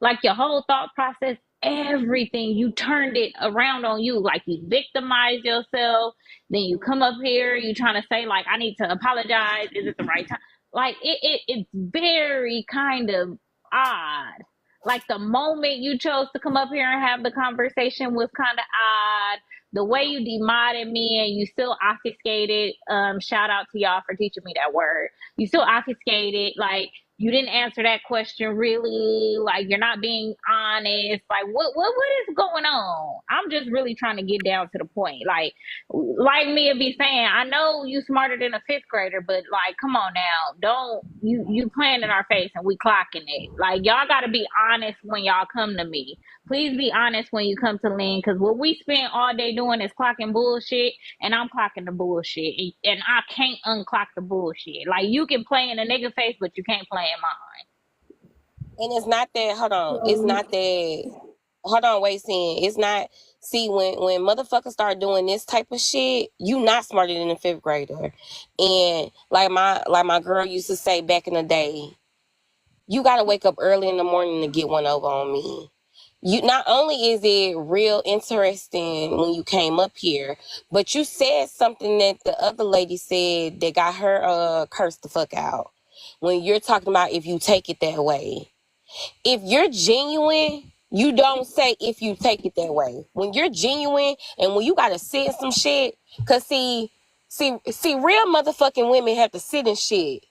Like your whole thought process, everything, you turned it around on you. Like you victimize yourself. Then you come up here, you trying to say like, I need to apologize. Is it the right time? Like it's very kind of odd. Like the moment you chose to come up here and have the conversation was kind of odd. The way you demoted me and you still obfuscated. Shout out to y'all for teaching me that word. You still obfuscated. Like you didn't answer that question really, like you're not being honest, like what is going on? I'm just really trying to get down to the point. Like me would be saying, I know you smarter than a fifth grader, but like come on now, don't you playing in our face and we clocking it. Like y'all got to be honest when y'all come to me. Please be honest when you come to Lynn, because what we spend all day doing is clocking bullshit, and I'm clocking the bullshit, and I can't unclock the bullshit. Like you can play in a nigga face, but you can't play in mine. And it's not that. Hold on. It's not that. Hold on. Wait, seeing. It's not. See, when motherfuckers start doing this type of shit, you not smarter than a fifth grader. And like my girl used to say back in the day, you gotta wake up early in the morning to get one over on me. You not only is it real interesting when you came up here, but you said something that the other lady said that got her cursed the fuck out. When you're talking about if you take it that way. If you're genuine, you don't say if you take it that way. When you're genuine and when you gotta sit in some shit, cause see, real motherfucking women have to sit in shit.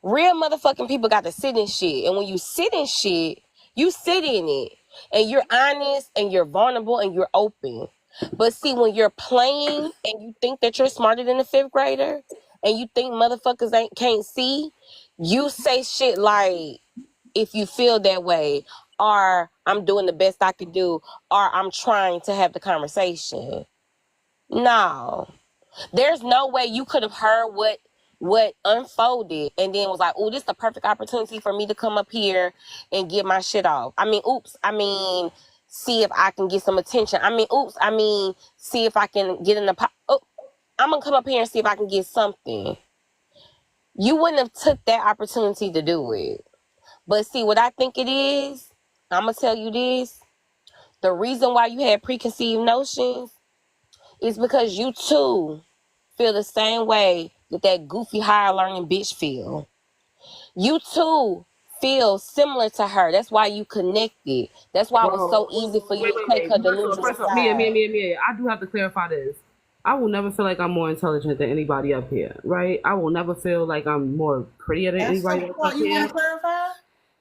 Real motherfucking people got to sit in shit. And when you sit in shit, you sit in it. And you're honest and you're vulnerable and you're open. But see, when you're playing and you think that you're smarter than a fifth grader and you think motherfuckers can't see, you say shit like, if you feel that way, or I'm doing the best I could do, or I'm trying to have the conversation. No. There's no way you could have heard what unfolded and then was like, oh, this is the perfect opportunity for me to come up here and get my shit off. See if I can get some attention. See if I can get in the I'm gonna come up here and see if I can get something. You wouldn't have took that opportunity to do it. But see, what I think it is, I'm gonna tell you this. The reason why you had preconceived notions is because you too feel the same way that goofy higher learning bitch feel. You too feel similar to her. That's why you connected. That's why it was so easy for you to take her delusional side. Mia. I do have to clarify this. I will never feel like I'm more intelligent than anybody up here, right? I will never feel like I'm more prettier than anybody else up You here. want to clarify?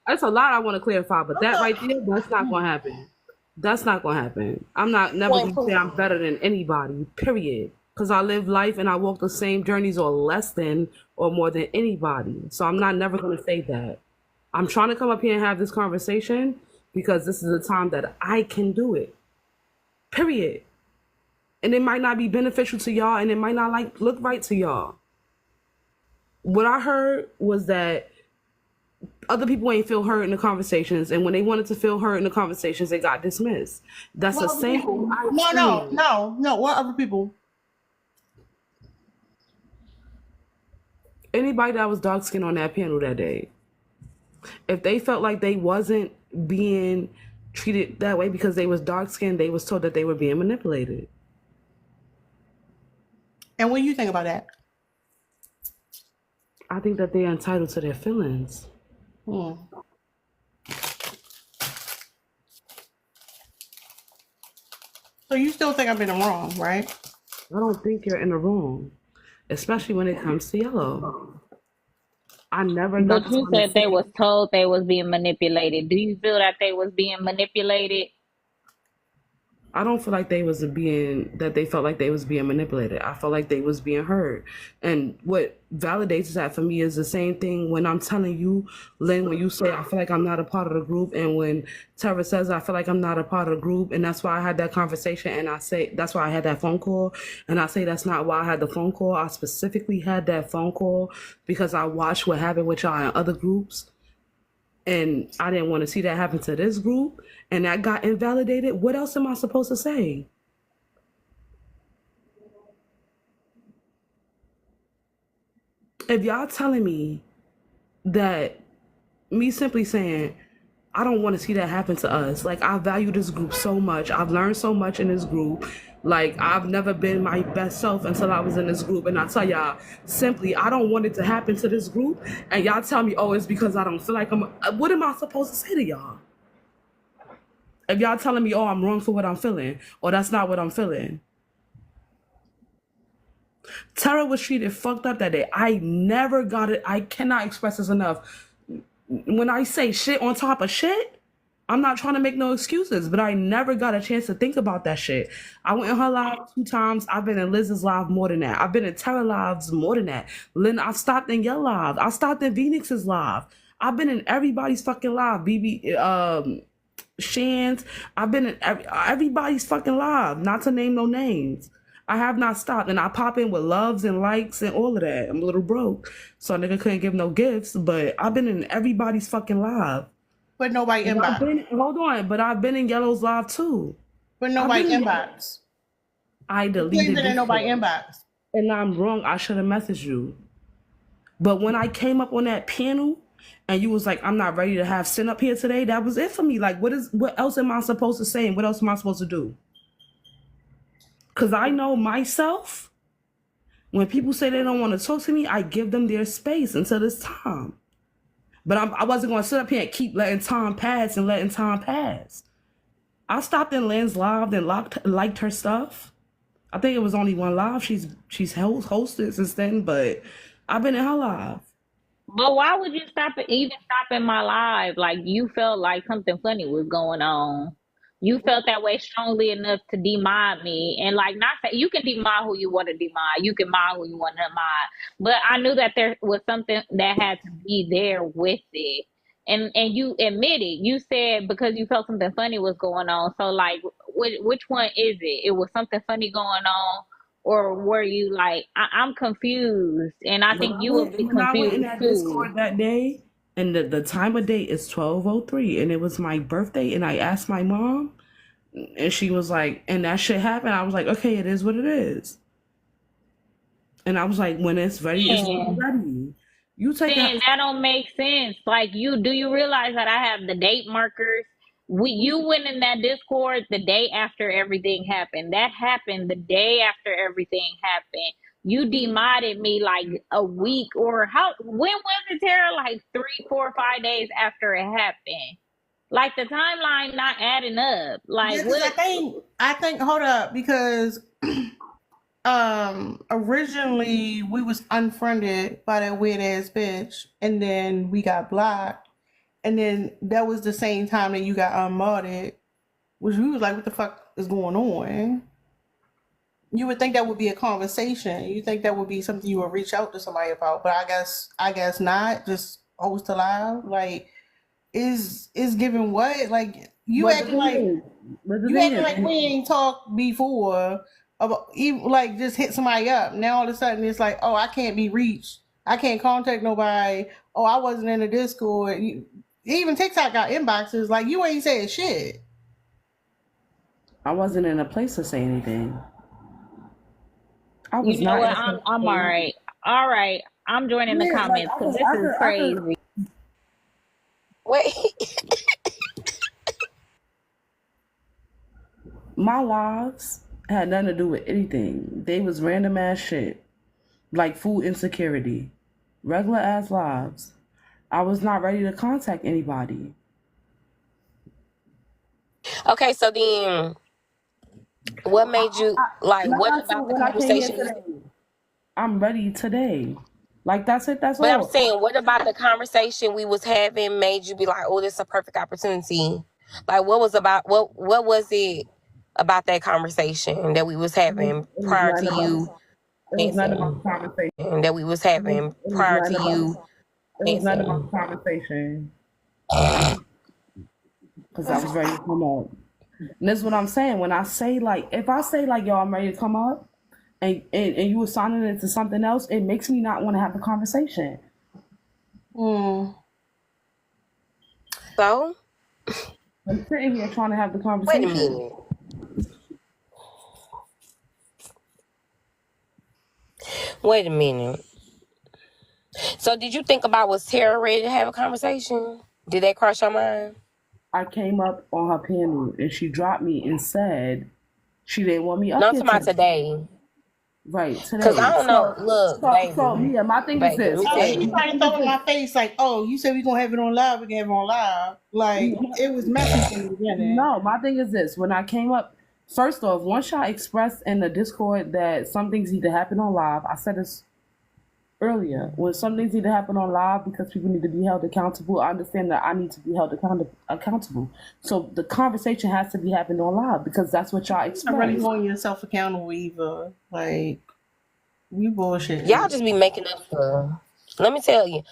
That's a lot I want to clarify, but that right there, that's not going to happen. That's not going to happen. I'm not never going to say I'm better than anybody, period. Because I live life and I walk the same journeys or less than or more than anybody. So I'm not never going to say that. I'm trying to come up here and have this conversation because this is the time that I can do it, period. And it might not be beneficial to y'all and it might not look right to y'all. What I heard was that other people ain't feel heard in the conversations, and when they wanted to feel heard in the conversations, they got dismissed. That's the same thing. No. What other people? Anybody that was dark skinned on that panel that day, if they felt like they wasn't being treated that way because they was dark skinned, they was told that they were being manipulated. And what do you think about that? I think that they're entitled to their feelings. So you still think I'm in the wrong, right? I don't think you're in the wrong, especially when it comes to yellow. I never got. But you said they was told they was being manipulated. Do you feel that they was being manipulated? I don't feel like they felt like they was being manipulated. I felt like they was being heard. And what validates that for me is the same thing when I'm telling you, Lynn, when you say I feel like I'm not a part of the group, and when Tara says I feel like I'm not a part of the group, and that's why I had that conversation, and I say that's why I had that phone call, and I say that's not why I had the phone call. I specifically had that phone call because I watched what happened with y'all in other groups. and I didn't want to see that happen to this group, and that got invalidated, what else am I supposed to say? If y'all telling me that me simply saying, I don't want to see that happen to us. Like, I value this group so much. I've learned so much in this group. Like, I've never been my best self until I was in this group. And I tell y'all, simply, I don't want it to happen to this group. And y'all tell me, oh, it's because I don't feel like I'm... What am I supposed to say to y'all? If y'all telling me, oh, I'm wrong for what I'm feeling, or that's not what I'm feeling. Tara was treated fucked up that day. I never got it. I cannot express this enough. When I say shit on top of shit, I'm not trying to make no excuses, but I never got a chance to think about that shit. I went in her live 2 times. I've been in Liz's live more than that. I've been in Tara lives more than that. Lynn, I've stopped in your live. I stopped in Phoenix's live. I've been in everybody's fucking live. Shan's. I've been in everybody's fucking live. Not to name no names. I have not stopped, and I pop in with loves and likes and all of that. I'm a little broke, so a nigga couldn't give no gifts, but I've been in everybody's fucking live. But nobody inbox. Hold on, but I've been in Yellow's live too. But nobody inbox. I deleted it. Nobody inbox. And I'm wrong. I should have messaged you. But when I came up on that panel and you was like, I'm not ready to have Sin up here today, that was it for me. Like, what else am I supposed to say and what else am I supposed to do? Because I know myself, when people say they don't want to talk to me, I give them their space until it's time. But I wasn't going to sit up here and keep letting time pass and letting time pass. I stopped in Lynn's live and liked her stuff. I think it was only one live she's hosted since then, but I've been in her live. But why would you stop in my live? Like, you felt like something funny was going on. You felt that way strongly enough to demod me, and like, not that you can demod who you want to demod, you can mod who you want to mod. But I knew that there was something that had to be there with it, and you admitted. You said because you felt something funny was going on. So like, which one is it? It was something funny going on, or were you like, I'm confused, and I think you would be confused I went in that too. Discord that day, and the time of day is 12:03, and it was my birthday, and I asked my mom, and she was like, and that shit happened. I was like, okay, it is what it is. And I was like, when it's ready, it's ready. You take that don't make sense. Like, do you realize that I have the date markers? You went in that Discord the day after everything happened. That happened the day after everything happened. You demodded me like a week when was it, Tara? Like 3, 4, 5 days after it happened. Like, the timeline not adding up. Like, yeah, I think hold up, because originally we was unfriended by that weird ass bitch, and then we got blocked, and then that was the same time that you got unmodded, which we was like, what the fuck is going on? You would think that would be a conversation. You think that would be something you would reach out to somebody about, but I guess not. Just host alive, like, is giving what? Like, you acting like we ain't talked before about, even like, just hit somebody up. Now all of a sudden it's like, oh, I can't be reached. I can't contact nobody. Oh, I wasn't in the Discord. Even TikTok got inboxes. Like, you ain't saying shit. I wasn't in a place to say anything. I was not. What? I'm all right. All right. I'm joining the comments because this is crazy. Wait. My lives had nothing to do with anything. They was random ass shit. Like food insecurity. Regular ass lives. I was not ready to contact anybody. Okay, so then what made you what about the conversation? I'm ready today. Like, that's it, that's but all. I'm saying, what about the conversation we was having made you be like, oh, this is a perfect opportunity? Like, what was it about that conversation that we was having prior to you? It was not about the conversation. That we was having prior to you. It was not about the conversation. Because I was ready to come up. And that's what I'm saying. When I say, like, if I say, like, yo, I'm ready to come up, and you assigning it to something else, it makes me not want to have the conversation. So, I'm sitting here trying to have the wait a conversation. minute. Wait a minute. So, did you think about, was Tara ready to have a conversation? Did that cross your mind? I came up on her panel and she dropped me and said she didn't want me No, up I'm there talking about today. today. Right, Cause I today. don't know. Look, So baby, Mia, my thing is baby. Let this, me Oh, tell right? she you. My tried to thing is throw it in my face like, "Oh, you said we gonna have it on live. We can have it on live." Like this. it was messy from the beginning. No, my thing is this. When I came up, first off, once y'all expressed in the Discord that some things need to happen on live, I said this earlier. When some things need to happen on live because people need to be held accountable, I understand that I need to be held accountable. So the conversation has to be happening on live because that's what y'all I'm really expressed. holding yourself accountable, Eva. Like you Y'all bullshitting. just be making up stuff. Let me tell you.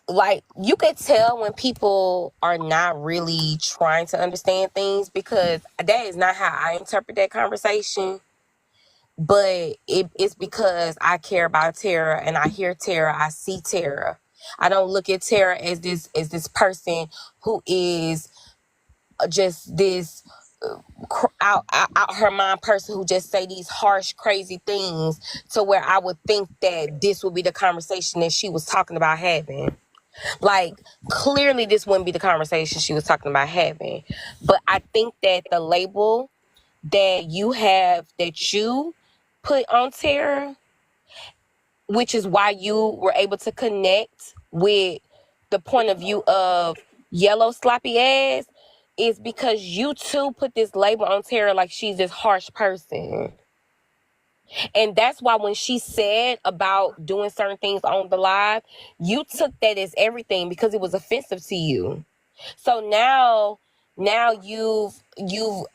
Like, you could tell when people are not really trying to understand things, because that is not how I interpret that conversation. But it's because I care about Tara, and I hear Tara, I see Tara. I don't look at Tara as this person who is just this out her mind person who just say these harsh, crazy things, to where I would think that this would be the conversation that she was talking about having. Like, clearly this wouldn't be the conversation she was talking about having. But I think that the label that you put on Tara, which is why you were able to connect with the point of view of yellow sloppy ass, is because you too put this label on Tara like she's this harsh person. And that's why when she said about doing certain things on the live, you took that as everything because it was offensive to you. So now you've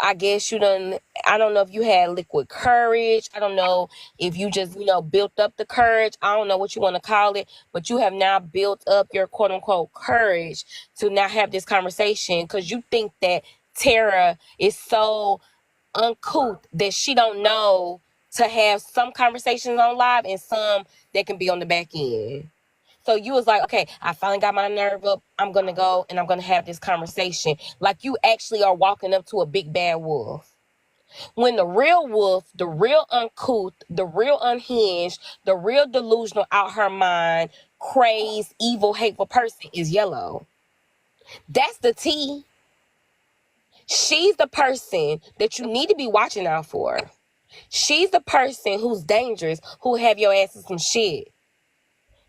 I guess you done, I don't know if you had liquid courage. I don't know if you just, built up the courage. I don't know what you want to call it, but you have now built up your quote unquote courage to now have this conversation because you think that Tara is so uncouth that she don't know to have some conversations on live and some that can be on the back end. So you was like, okay, I finally got my nerve up. I'm going to go and I'm going to have this conversation. Like you actually are walking up to a big bad wolf. When the real wolf, the real uncouth, the real unhinged, the real delusional, out her mind, crazed, evil, hateful person is Yellow. That's the T. She's the person that you need to be watching out for. She's the person who's dangerous, who have your ass in some shit.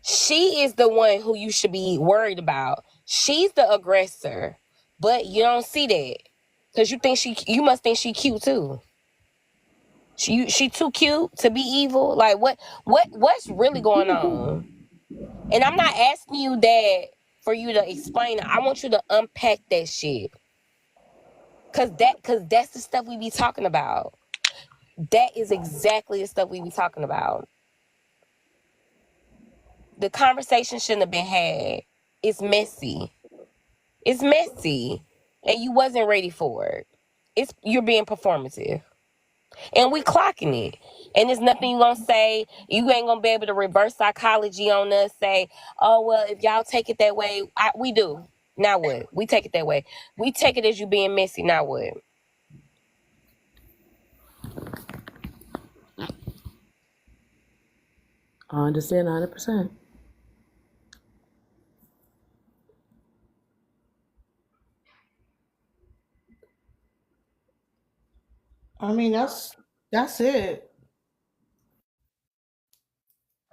She is the one who you should be worried about. She's the aggressor. But you don't see that. Because you must think she cute too. She too cute to be evil. Like what's really going on? And I'm not asking you that for you to explain it. I want you to unpack that shit. Cause that's the stuff we be talking about. That is exactly the stuff we be talking about. The conversation shouldn't have been had. It's messy. It's messy. And you wasn't ready for it. You're being performative. And we clocking it. And there's nothing you gonna say. You ain't gonna be able to reverse psychology on us, say, oh well, if y'all take it that way, we do. Now what? We take it that way. We take it as you being messy, now what? I understand 100%. I mean, that's it.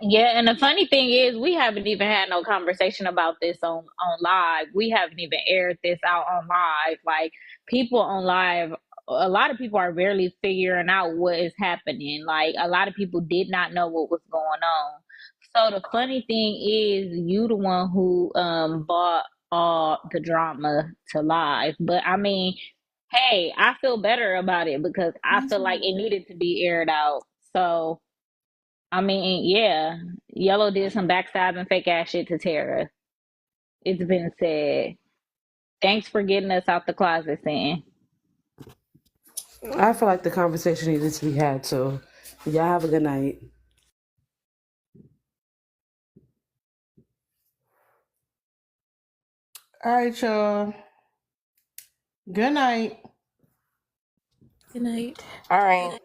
Yeah, and the funny thing is, we haven't even had no conversation about this on live. We haven't even aired this out on live. Like people on live, a lot of people are barely figuring out what is happening. Like a lot of people did not know what was going on. So the funny thing is, you the one who bought all the drama to live. But I mean, hey, I feel better about it because I feel like it needed to be aired out. So. I mean, yeah, Yellow did some backstabbing fake ass shit to Tara. It's been said. Thanks for getting us out the closet, Sam. I feel like the conversation needed to be had, so y'all have a good night. All right, y'all. Good night. Good night. All right.